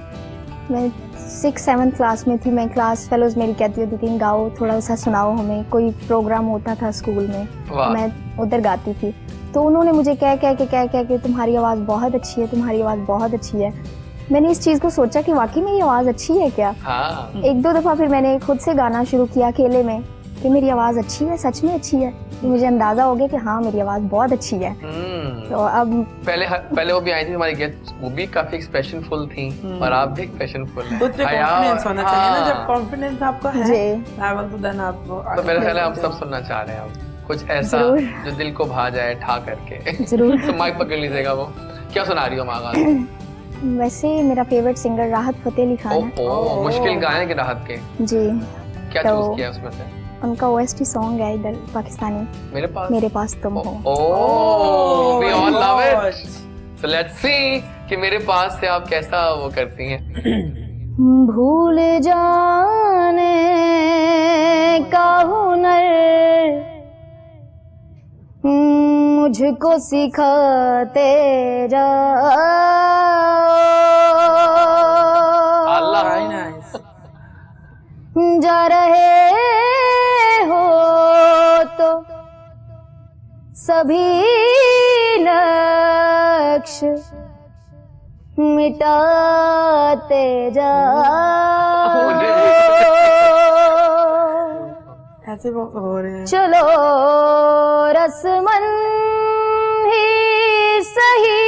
[SPEAKER 5] मैं 6-7 क्लास में थी, मैं क्लास फेलोज मेरी कहती होती थी गाओ, थोड़ा सा सुनाओ हमें, कोई प्रोग्राम होता था स्कूल में, मैं उधर गाती थी। तो उन्होंने मुझे कह के तुम्हारी आवाज़ बहुत अच्छी है, तुम्हारी आवाज़ बहुत अच्छी है। मैंने इस चीज़ को सोचा कि वाकई में ये आवाज़ अच्छी है क्या।
[SPEAKER 1] हाँ।
[SPEAKER 5] 1-2 दफ़ा फिर मैंने खुद से गाना शुरू किया अकेले में, कि मेरी आवाज़ अच्छी है, सच में अच्छी है। तो मुझे अंदाज़ा हो गया कि हाँ मेरी आवाज़ बहुत अच्छी है। तो अब
[SPEAKER 1] पहले वो भी आई थी हमारी गेस्ट, वो भी काफी एक्सप्रेशनफुल थी और आप भी एक्सप्रेशनफुल हैं।
[SPEAKER 3] खुद पे कॉन्फिडेंस होना चाहिए ना, जब कॉन्फिडेंस आपका है
[SPEAKER 5] जी।
[SPEAKER 3] लेवल तो देन आप
[SPEAKER 1] तो मेरा ख्याल है हम सब सुनना चाह रहे हैं अब कुछ ऐसा जो दिल को भा जाए ठा करके।
[SPEAKER 5] जरूर।
[SPEAKER 1] तो माइक पकड़ लीजिएगा, वो क्या सुना रही हो आगाज?
[SPEAKER 5] वैसे मेरा फेवरेट सिंगर राहत फतेह अली खान है।
[SPEAKER 1] ओह, मुश्किल गाने के राहत के
[SPEAKER 5] जी।
[SPEAKER 1] क्या
[SPEAKER 5] तो
[SPEAKER 1] चूज किया उसमें से?
[SPEAKER 5] उनका OST सॉन्ग है इधर पाकिस्तानी,
[SPEAKER 1] मेरे पास
[SPEAKER 5] तुम हो।
[SPEAKER 1] ओह, we all love it. So let's see कि मेरे पास से आप कैसा वो करती हैं।
[SPEAKER 5] भूल जाने का हुनर मुझको सिखाते जाओ।
[SPEAKER 1] अल्लाह,
[SPEAKER 3] Very nice.
[SPEAKER 5] जा रहे हो तो सभी लक्ष्य मिटाते जाओ।
[SPEAKER 3] ऐसे वो हो रहे हैं।
[SPEAKER 5] चलो रस्मन ही सही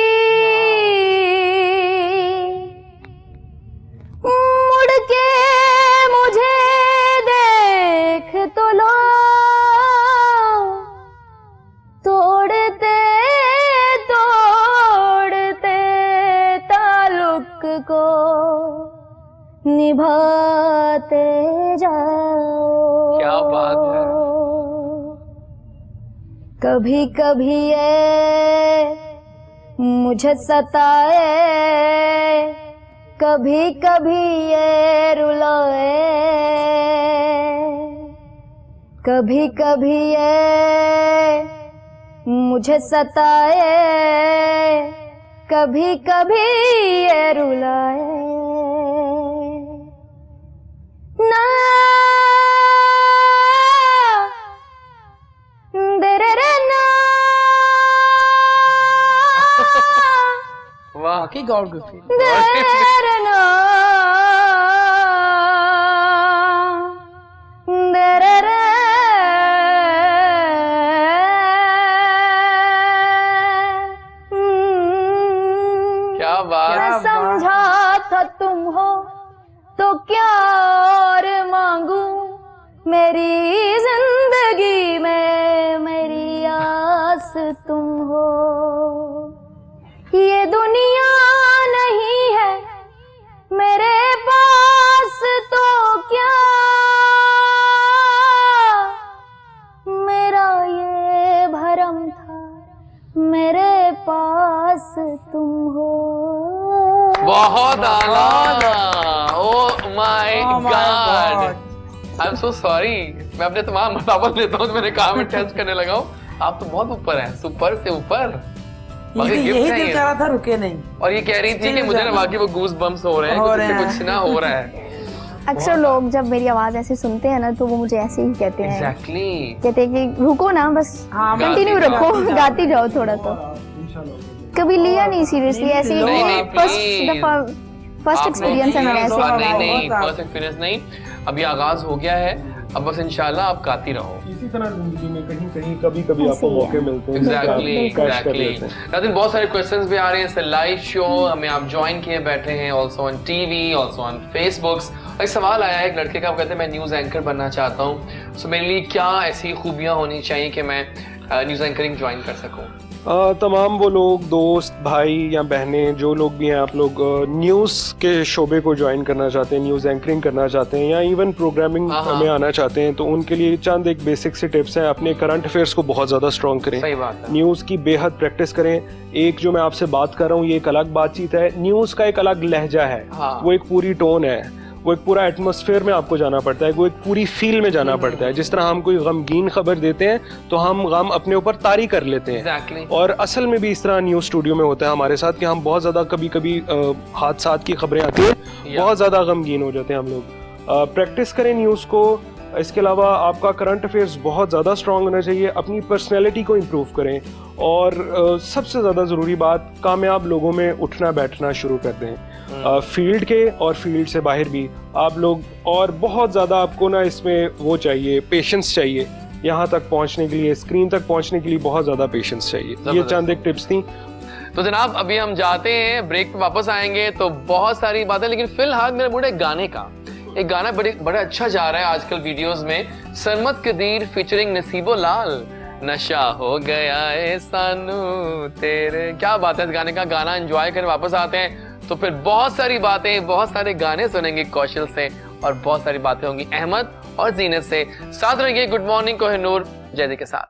[SPEAKER 5] मुड़ के मुझे देख तो लो, तोड़ते तोड़ते ताल्लुक को निभाते जाओ।
[SPEAKER 1] क्या बात है।
[SPEAKER 5] कभी कभी ये मुझे सताए, कभी कभी ये रुलाए, कभी कभी ये मुझे सताए, कभी कभी ये रुलाए। ना देरे रे ना,
[SPEAKER 1] वाह,
[SPEAKER 3] बाकी गॉड गिफ्ट।
[SPEAKER 5] देरे ना, देरे रे।
[SPEAKER 1] क्या बात।
[SPEAKER 3] क्या
[SPEAKER 5] समझा था तुम हो तो क्या और मांगू, मेरी जिंदगी में मेरी आस तुम हो। ये दुनिया नहीं है मेरे पास तो क्या, मेरा ये भरम था मेरे पास तुम हो।
[SPEAKER 1] बहुत आला। Oh my God, I am so sorry. मैं अपने तमाम मुताबिक लेता हूँ तो मैंने कहा मैं टेस्ट करने लगा हूँ। आप तो बहुत ऊपर हैं, सुपर से ऊपर।
[SPEAKER 3] यही दिल कर रहा था, रुके नहीं।
[SPEAKER 1] और ये कह रही थी कि मुझे ना बाकी वो गूज बम्स हो रहे हैं, कुछ ना हो रहा है।
[SPEAKER 5] अक्सर लोग जब मेरी आवाज ऐसे सुनते हैं ना तो वो मुझे ऐसे ही कहते हैं।
[SPEAKER 1] एग्जैक्टली।
[SPEAKER 5] कहते हैं कि रुको ना, बस
[SPEAKER 3] हाँ,
[SPEAKER 5] कंटिन्यू
[SPEAKER 1] गाती
[SPEAKER 5] रखो, गाती जाओ थोड़ा। तो कभी लिया नहीं सीरियसली, ऐसे ही फर्स्ट एक्सपीरियंस है मेरा ऐसे।
[SPEAKER 1] नहीं, फर्स्ट एक्सपीरियंस नहीं, अभी आगाज हो गया है, अब बस इंशाल्लाह आप गाती रहो।
[SPEAKER 2] इसी तरह जिंदगी में कहीं कहीं कभी कभी आपको मौके मिलते हैं।
[SPEAKER 1] एग्जैक्टली। नाज़रीन, बहुत सारे क्वेश्चंस भी आ रहे हैं। इट्स लाइव शो, हमें आप ज्वाइन किए बैठे हैं, also on TV, also on Facebooks. एक सवाल आया है एक लड़के का, वो कहते हैं मैं न्यूज़ एंकर बनना चाहता हूँ, सो मेरे लिए क्या ऐसी खूबियाँ होनी चाहिए कि मैं न्यूज़ एंकरिंग ज्वाइन कर सकूँ?
[SPEAKER 2] तमाम वो लोग, दोस्त, भाई या बहनें, जो लोग भी हैं, आप लोग न्यूज़ के शोबे को ज्वाइन करना चाहते हैं, न्यूज़ एंकरिंग करना चाहते हैं या इवन प्रोग्रामिंग में आना चाहते हैं, तो उनके लिए चंद एक बेसिक से टिप्स हैं। अपने करंट अफेयर्स को बहुत ज़्यादा स्ट्रॉन्ग करें।
[SPEAKER 1] सही बात है।
[SPEAKER 2] न्यूज़ की बेहद प्रैक्टिस करें। एक जो मैं आपसे बात कर रहा हूँ ये एक अलग बातचीत है, न्यूज़ का एक अलग लहजा है, वो एक पूरी टोन है, वो एक पूरा एटमॉस्फेयर में आपको जाना पड़ता है, वो एक पूरी फील में जाना पड़ता है। जिस तरह हम कोई गमगीन खबर देते हैं तो हम गम अपने ऊपर तारी कर लेते हैं।
[SPEAKER 1] Exactly.
[SPEAKER 2] और असल में भी इस तरह न्यूज़ स्टूडियो में होता है हमारे साथ कि हम बहुत ज़्यादा कभी कभी हादसात की खबरें आती हैं, बहुत ज़्यादा गमगीन हो जाते हैं हम लोग। प्रैक्टिस करें न्यूज़ को। इसके अलावा आपका करंट अफेयर्स बहुत ज़्यादा स्ट्रॉन्ग होना चाहिए। अपनी पर्सनैलिटी को इम्प्रूव करें और सबसे ज़्यादा ज़रूरी बात, कामयाब लोगों में उठना बैठना शुरू कर दें। फील्ड के और फील्ड से बाहर भी आप लोग, और बहुत ज़्यादा आपको ना इसमें वो चाहिए, पेशेंस चाहिए यहाँ तक पहुँचने के लिए, स्क्रीन तक पहुँचने के लिए बहुत ज़्यादा पेशेंस चाहिए। ये चंद एक टिप्स थी।
[SPEAKER 1] तो जनाब अभी हम जाते हैं, ब्रेक पे वापस आएंगे तो बहुत सारी बातें, लेकिन फिलहाल मेरा मूड है गाने का। एक गाना बड़ा अच्छा जा रहा है आजकल वीडियोस में, सरमत कदीर फीचरिंग नसीबो लाल, नशा हो गया है सानू तेरे। क्या बात है इस गाने का, गाना एंजॉय कर वापस आते हैं तो फिर बहुत सारी बातें, बहुत सारे गाने सुनेंगे कौशल से, और बहुत सारी बातें होंगी अहमद और जीनत से। साथ रहिए गुड मॉर्निंग कोहिनूर जैदी के साथ।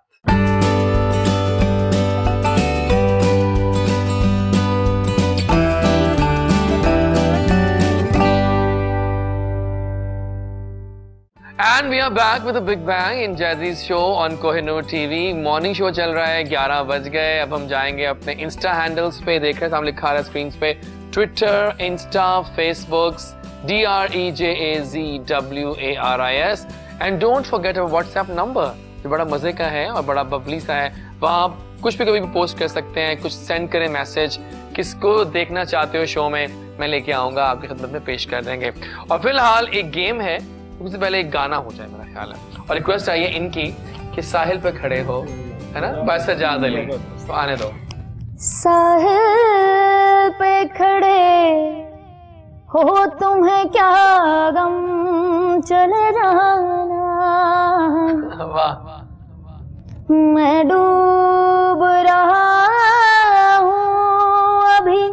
[SPEAKER 1] And we are back with a big bang in Jazzy's show on Kohinoor TV. Morning show चल रहा है, 11 बज गए। अब हम जाएंगे अपने इंस्टा हैंडल्स पे, देख रहे हैं सामने लिखा रहा है स्क्रीन पे, Twitter, Insta, Facebook, DREJAZWARIS, and don't forget our WhatsApp number, जो बड़ा मजे का है और बड़ा बबली सा है। वहाँ आप कुछ भी कभी भी पोस्ट कर सकते हैं, कुछ सेंड करें मैसेज, किसको देखना चाहते हो शो में, मैं लेके आऊंगा आपकी खिदमत में पेश कर देंगे। और फिलहाल एक गेम है, उससे पहले एक गाना हो जाए मेरा ख्याल है, और रिक्वेस्ट आई है इनकी कि साहिल पे खड़े हो, है ना, बस सजाद अली, तो आने दो।
[SPEAKER 5] साहिल पे खड़े हो तुम्हें क्या गम चले जाना,
[SPEAKER 1] वाह,
[SPEAKER 5] मैं डूब रहा हूँ अभी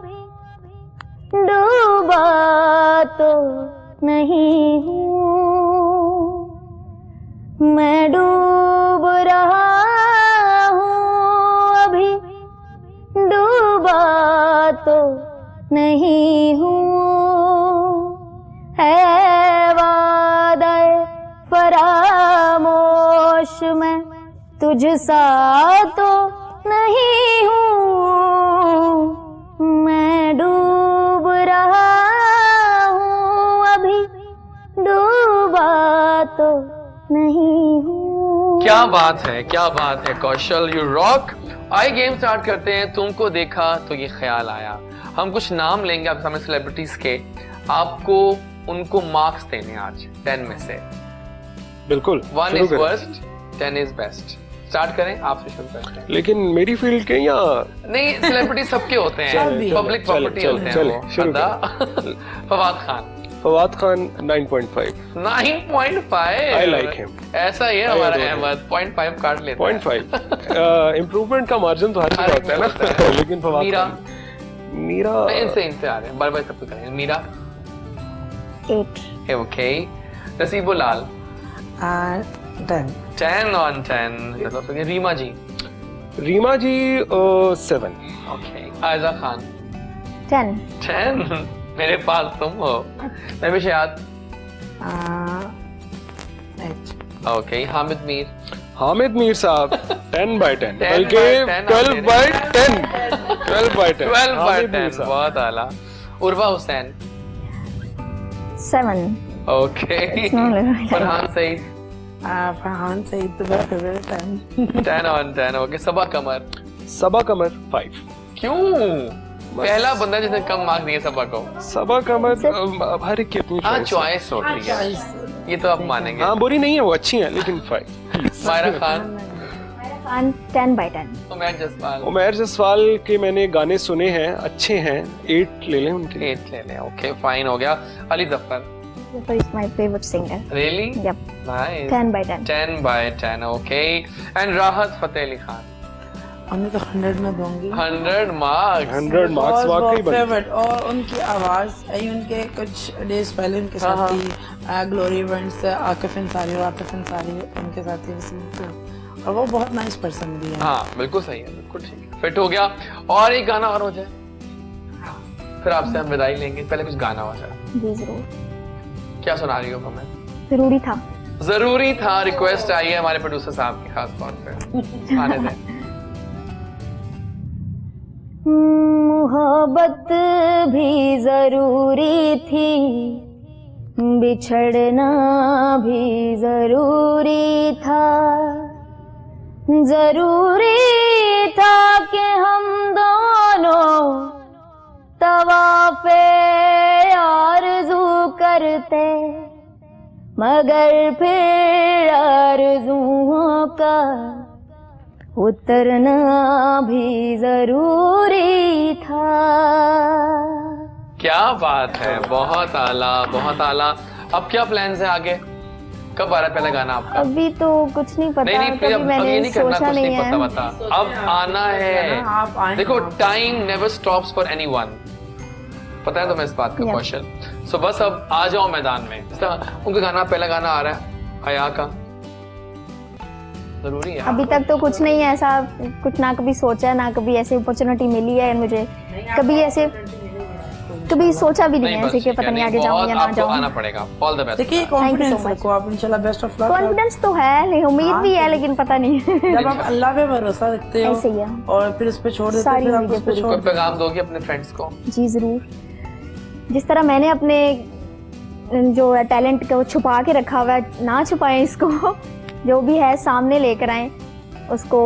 [SPEAKER 5] डूबा तो नहीं हूँ, मैं डूब रहा हूँ अभी डूबा तो नहीं हूँ, है वादा फरामोश मैं तुझ सा तो नहीं हूँ, मैं डूब रहा हूँ अभी डूबा तो नहीं हूँ।
[SPEAKER 1] क्या बात है, क्या बात है कौशल, यू रॉक। आइए गेम स्टार्ट करते हैं। तुमको देखा तो ये ख्याल आया। हम कुछ नाम लेंगे आपके सामने सेलिब्रिटीज के, आपको उनको मार्क्स देने आज 10 में से।
[SPEAKER 2] बिल्कुल,
[SPEAKER 1] 1 is worst, 10 is best. Start करें, आपसे शुरू करते हैं।
[SPEAKER 2] लेकिन मेरी फील्ड के या
[SPEAKER 1] नहीं, सेलिब्रिटी सबके होते हैं, पब्लिक प्रॉपर्टी होते हैं वो। Fawad Khan.
[SPEAKER 2] Fawad Khan 9.5।
[SPEAKER 1] 9.5।
[SPEAKER 2] I like him.
[SPEAKER 1] ऐसा ही है हमारा अहमद, 0.5 काट लेता है।
[SPEAKER 2] 0.5 इम्प्रूवमेंट का मार्जिन तो हर जगह होता है ना, लेकिन फवाद
[SPEAKER 1] मीरा,
[SPEAKER 2] मीरा
[SPEAKER 1] इनसे आ रहे हैं, बार-बार सबको करेंगे। मीरा
[SPEAKER 5] 8।
[SPEAKER 1] ओके। नसीबो लाल
[SPEAKER 3] 10।
[SPEAKER 1] 10 on 10। मतलब तो रीमा जी,
[SPEAKER 2] रीमा जी 7।
[SPEAKER 1] ओके। आयजा खान
[SPEAKER 5] 10।
[SPEAKER 1] 10। मेरे पास तुम हो। मैं भी शायद।
[SPEAKER 3] 8।
[SPEAKER 1] ओके। हामिद मीर।
[SPEAKER 2] हामिद मीर साहब 10/10,
[SPEAKER 1] 10
[SPEAKER 2] बल्कि
[SPEAKER 1] by 10
[SPEAKER 2] 12/10। 12/10।
[SPEAKER 1] 12/10 बहुत आला। उर्वा हुसैन
[SPEAKER 5] 7।
[SPEAKER 1] ओके। फरहान सईद
[SPEAKER 3] फरहान सईद तो मेरा फेवरेट है।
[SPEAKER 1] 10 on 10। ओके। सबा कमर।
[SPEAKER 2] सबा कमर 5।
[SPEAKER 1] क्यों? पहला बंदा जिसने कम मार्क्स दिए सबा को।
[SPEAKER 2] सबा कमर हर एक की अपनी
[SPEAKER 1] चॉइस होती है, ये तो आप मानेंगे।
[SPEAKER 2] हाँ, बुरी नहीं है, वो अच्छी है, लेकिन 5।
[SPEAKER 1] मायरा खान
[SPEAKER 5] 10/10।
[SPEAKER 1] उमैर जसवाल।
[SPEAKER 2] उमैर जसवाल के मैंने गाने सुने हैं, अच्छे हैं, 8 ले लें उनके।
[SPEAKER 1] 8 ले लें। ओके फाइन हो गया। Ali Zafar.
[SPEAKER 5] Zafar is my favorite singer.
[SPEAKER 1] Really?
[SPEAKER 5] Yep.
[SPEAKER 1] Nice.
[SPEAKER 5] 10/10.
[SPEAKER 1] 10/10. Okay. And राहत फतेह अली खान।
[SPEAKER 3] उन्हें तो 100 में दूंगी।
[SPEAKER 1] 100 मार्क्स।
[SPEAKER 2] 100 मार्क्स वाकई बन।
[SPEAKER 3] फेवरेट, और उनकी आवाज आई, उनके कुछ डेज पहले उनके साथ ही ग्लोरी इवेंट्स आकिफ अंसारी और आतिफ अंसारी उनके साथ ही वसीम, और वो बहुत नाइस पर्सन भी है।
[SPEAKER 1] हाँ बिल्कुल सही है, बिल्कुल ठीक है, फिट हो गया। और एक गाना और हो जाए, फिर आपसे हम विदाई लेंगे। पहले कुछ गाना हो जाए।
[SPEAKER 5] जी जरूर।
[SPEAKER 1] क्या सुना रही हो हमें?
[SPEAKER 5] जरूरी था।
[SPEAKER 1] जरूरी था। रिक्वेस्ट आई है हमारे प्रोड्यूसर साहब की खास तौर पे, आने दें।
[SPEAKER 5] मोहब्बत भी जरूरी थी, बिछड़ना भी जरूरी था, जरूरी था कि हम दोनों तवाफे रहते, मगर फिर आरज़ुओं का उतरना भी जरूरी था।
[SPEAKER 1] क्या बात है, बहुत आला, बहुत आला। अब क्या प्लान है आगे, कब आ रहा है पहला गाना आपका?
[SPEAKER 5] अभी तो कुछ नहीं पता,
[SPEAKER 1] नहीं नहीं,
[SPEAKER 5] कभी
[SPEAKER 1] अब ये
[SPEAKER 5] मैंने
[SPEAKER 1] नहीं करना,
[SPEAKER 5] सोचा
[SPEAKER 1] कुछ
[SPEAKER 5] नहीं
[SPEAKER 1] नहीं
[SPEAKER 5] है।
[SPEAKER 1] पता बता, अब आना है।
[SPEAKER 3] आप आएं,
[SPEAKER 1] देखो
[SPEAKER 3] आप
[SPEAKER 1] time never stops for anyone, पता है तुम्हें इस बात का
[SPEAKER 5] Yeah.
[SPEAKER 1] क्वेश्चन। सो बस अब आ जाओ मैदान में। उनका गाना, पहला गाना आ रहा है हया का, जरूरी है।
[SPEAKER 5] अभी तक तो कुछ नहीं है ऐसा, कुछ ना कभी सोचा है, ना कभी ऐसी अपॉर्चुनिटी मिली है मुझे, कभी ऐसे कभी सोचा भी नहीं है ऐसे कि पता नहीं आगे जाऊँ या ना
[SPEAKER 1] आपको आना
[SPEAKER 5] जाऊँ।
[SPEAKER 1] पड़ेगा। All the best.
[SPEAKER 3] देखिए कॉन्फिडेंस रखो आप, इंशाल्लाह बेस्ट ऑफ लक।
[SPEAKER 5] कॉन्फिडेंस तो है, नहीं उम्मीद भी है, लेकिन पता नहीं।
[SPEAKER 3] जब आप अल्लाह पे भरोसा रखते हो
[SPEAKER 5] ऐसे ही है।
[SPEAKER 3] और फिर उस पे छोड़ देते हो,
[SPEAKER 5] सारी
[SPEAKER 3] फिर आप
[SPEAKER 5] उम्मीदें
[SPEAKER 3] उस पे
[SPEAKER 5] पूरी
[SPEAKER 3] छोड़
[SPEAKER 1] कोई पैगाम दोगे अपने फ्रेंड्स को?
[SPEAKER 5] जी जरूर। जिस तरह मैंने अपने जो टैलेंट को छुपा के रखा हुआ है, ना छुपाएं इसको, जो भी है सामने लेकर आएं, उसको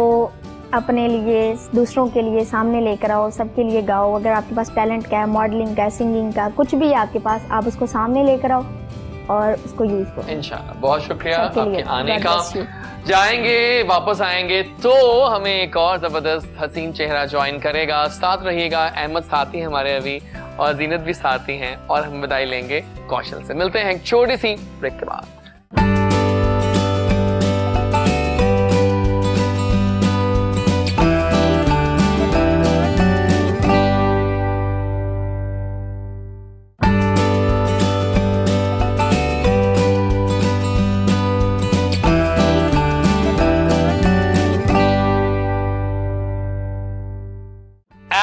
[SPEAKER 5] अपने लिए, दूसरों के लिए सामने लेकर आओ, सबके लिए गाओ। अगर आपके पास टैलेंट का है, मॉडलिंग का, सिंगिंग का, कुछ भी है आपके पास, आप उसको सामने लेकर आओ और उसको यूज करो।
[SPEAKER 1] इंशाल्लाह। बहुत शुक्रिया
[SPEAKER 5] सबके
[SPEAKER 1] आपके
[SPEAKER 5] लिए।
[SPEAKER 1] आने
[SPEAKER 5] God
[SPEAKER 1] का।
[SPEAKER 5] bless you.
[SPEAKER 1] जाएंगे, वापस आएंगे तो हमें एक और जबरदस्त हसीन चेहरा ज्वाइन करेगा। साथ रहिएगा, अहमद साथी हैं हमारे अभी, और जीनत भी साथी हैं, और हम विदाई लेंगे कौशल से। मिलते हैं एक छोटी सी ब्रेक के बाद।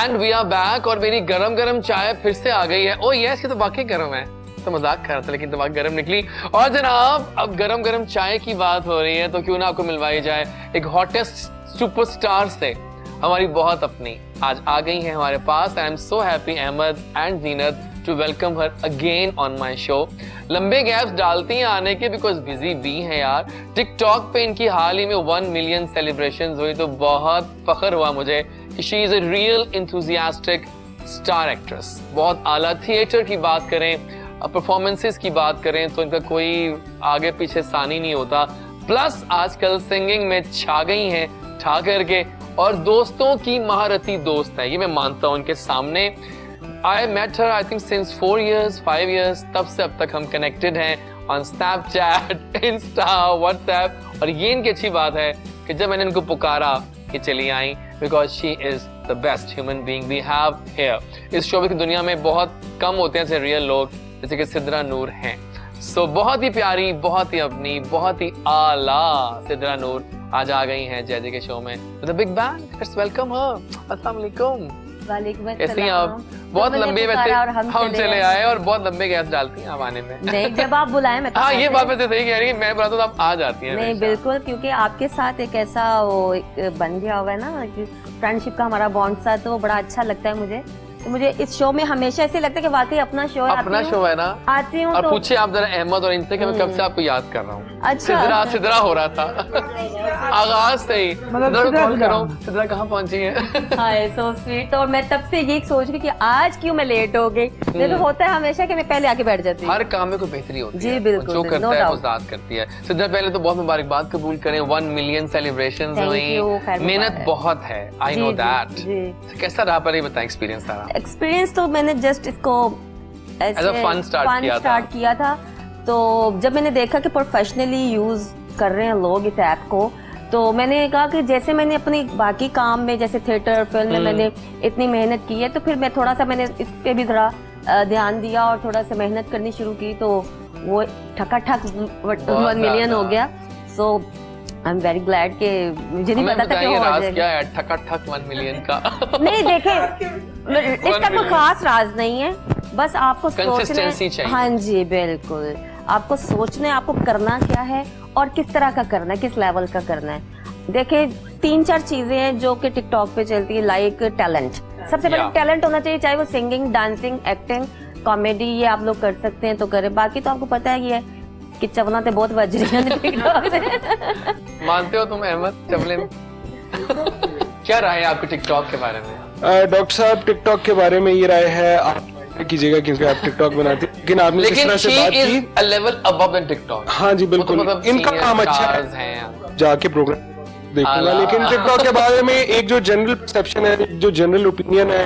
[SPEAKER 1] एंड वी आर बैक, और मेरी गरम गरम चाय फिर से आ गई है। ओ यस, ये तो वाकई गरम है, तो मजाक कर रहा था लेकिन दिमाग गरम निकली। और जनाब, अब गरम गरम चाय की बात हो रही है तो क्यों ना आपको मिलवाई जाए एक हॉटेस्ट सुपरस्टार से, हमारी बहुत अपनी आज आ गई है हमारे पास। I am so happy Ahmed and Zeenat to welcome her again on my show. लंबे गैप्स डालती हैं आने के, बिकॉज बिजी भी हैं यार। टिकटॉक पे इनकी हाल ही में 1 मिलियन सेलिब्रेशंस हुई, तो बहुत फख्र हुआ मुझे कि she is a real enthusiastic star actress. बहुत आला। थिएटर की बात करें, परफॉर्मेंसेस की बात करें तो इनका कोई आगे पीछे सानी नहीं होता। प्लस आजकल सिंगिंग में छा गई हैं ठा करके, और दोस्तों की महारथी दोस्त है, ये मैं मानता हूँ इनके सामने। I met her I think since 4 years, 5 years, तब से अब तक हम कनेक्टेड हैं on Snapchat, Insta, WhatsApp। और ये इनकी अच्छी बात है कि जब मैंने इनको पुकारा कि चली आई, because she is the best human being we have here। इस शोबिक की दुनिया में बहुत कम होते हैं ऐसे रियल लोग जैसे कि सिद्रा नूर हैं। सो बहुत ही प्यारी, बहुत ही अपनी, बहुत ही आला सिद्रा नूर आज आ गई हैं जय जय के शो में। With a big bang, let's welcome हर। अस्सलाम वालेकुम।
[SPEAKER 6] वालेकुम
[SPEAKER 1] कैसी हैं
[SPEAKER 6] अस्सलाम।
[SPEAKER 1] आप? बहुत
[SPEAKER 6] तो मैंने
[SPEAKER 1] लंबे, वैसे
[SPEAKER 6] पुकारा और
[SPEAKER 1] हम चले आए, और बहुत लंबे गैस डालती हैं आप आने में।
[SPEAKER 6] नहीं, जब आप बुलाएं मैं तो
[SPEAKER 1] हाँ, ये
[SPEAKER 6] कैसे-
[SPEAKER 1] बात वैसे सही कह रही है, मैं बुलाता तो आप आ जाती हैं
[SPEAKER 6] नहीं
[SPEAKER 1] हमेशा।
[SPEAKER 6] बिल्कुल, क्योंकि आपके साथ एक ऐसा वो एक बन गया हुआ है ना कि फ्रेंडशिप का हमारा बॉन्ड सा, तो वो बड़ा अच्छा लगता है मुझे। तो मुझे इस शो में हमेशा ऐसे लगता है कि वाकई अपना शो है।
[SPEAKER 1] अपना शो है ना।
[SPEAKER 6] आती हूँ
[SPEAKER 1] और
[SPEAKER 6] तो
[SPEAKER 1] पूछे आप जरा अहमद और इनसे कि मैं कब से आपको याद कर रहा हूँ।
[SPEAKER 6] अच्छा।
[SPEAKER 1] सिद्रा हो रहा था आगाज से ही। सिद्रा को कॉल करो, सिद्रा कहाँ पहुंची है?
[SPEAKER 6] हाय सो स्वीट। और मैं तब से यही सोच रही कि आज क्यों मैं लेट हो गई। तो होता है हमेशा कि मैं पहले आके बैठ जाती हूँ।
[SPEAKER 1] हर काम में कोई बेहतरी होती
[SPEAKER 6] जी,
[SPEAKER 1] है,
[SPEAKER 6] बिल्कुल,
[SPEAKER 1] जो
[SPEAKER 6] no
[SPEAKER 1] करता है वो
[SPEAKER 6] doubt।
[SPEAKER 1] ज़ात करती है। सिद्रा, पहले तो बहुत मुबारकबाद कबूल करें, 1 मिलियन सेलिब्रेशंस
[SPEAKER 6] Thank
[SPEAKER 1] हुई,
[SPEAKER 6] you, खैर
[SPEAKER 1] मेहनत
[SPEAKER 6] मुबारक।
[SPEAKER 1] बहुत है, आई
[SPEAKER 6] जी,
[SPEAKER 1] नो
[SPEAKER 6] जी,
[SPEAKER 1] दैट।
[SPEAKER 6] जी।
[SPEAKER 1] कैसा रहा, पर ये बताएं एक्सपीरियंस सारा।
[SPEAKER 6] एक्सपीरियंस तो मैंने जस्ट इसको
[SPEAKER 1] As a fun start किया था।
[SPEAKER 6] तो जब मैंने देखा कि प्रोफेशनली यूज कर रहे हैं लोग इस ऐप को, तो मैंने कहा कि जैसे मैंने अपनी बाकी काम में, जैसे थिएटर फिल्म में मैंने इतनी मेहनत की है, तो फिर मैं थोड़ा सा मैंने इस पे भी थोड़ा ध्यान दिया और थोड़ा सा मेहनत करनी शुरू की, तो वो ठकाठक 1 मिलियन हो गया। सो आई एम वेरी ग्लैड कि मुझे नहीं पता था कि हो
[SPEAKER 1] राज
[SPEAKER 6] जाएगा।
[SPEAKER 1] क्या है ठकाठक 1 मिलियन का?
[SPEAKER 6] नहीं देखे, इसका कोई खास राज नहीं है, बस आपको
[SPEAKER 1] Consistency
[SPEAKER 6] सोचना
[SPEAKER 1] चाहिए।
[SPEAKER 6] हाँ जी बिल्कुल, आपको सोचना है आपको करना क्या है और किस तरह का करना है, किस लेवल का करना है। देखिए 3-4 चीजें हैं जो कि टिकटॉक पे चलती है, लाइक टैलेंट। सबसे पहले
[SPEAKER 1] Yeah.
[SPEAKER 6] टैलेंट होना चाहिए, चाहे वो सिंगिंग, डांसिंग, एक्टिंग, कॉमेडी, ये आप लोग कर सकते हैं तो करें। बाकी तो आपको पता ही है कि चवना तो बहुत बज रही है टिकटॉक पे।
[SPEAKER 1] मानते हो तुम अहमद चवले में? क्या राय है आपकी टिकटॉक के बारे में?
[SPEAKER 2] डॉक्टर साहब, टिकटॉक के बारे में ये राय है, आप कीजिएगा क्योंकि आप टिकटॉक बनाते हैं, लेकिन आपने जिस तरह से बात की
[SPEAKER 1] a level above than TikTok.
[SPEAKER 2] हाँ जी बिल्कुल,
[SPEAKER 1] मतलब
[SPEAKER 2] इनका
[SPEAKER 1] senior
[SPEAKER 2] काम अच्छा
[SPEAKER 1] stars
[SPEAKER 2] है,
[SPEAKER 1] हैं।
[SPEAKER 2] जाके प्रोग्राम देखूंगा।
[SPEAKER 1] आला।
[SPEAKER 2] लेकिन टिकटॉक के बारे में एक जो जनरल परसेप्शन है, जो जनरल ओपिनियन है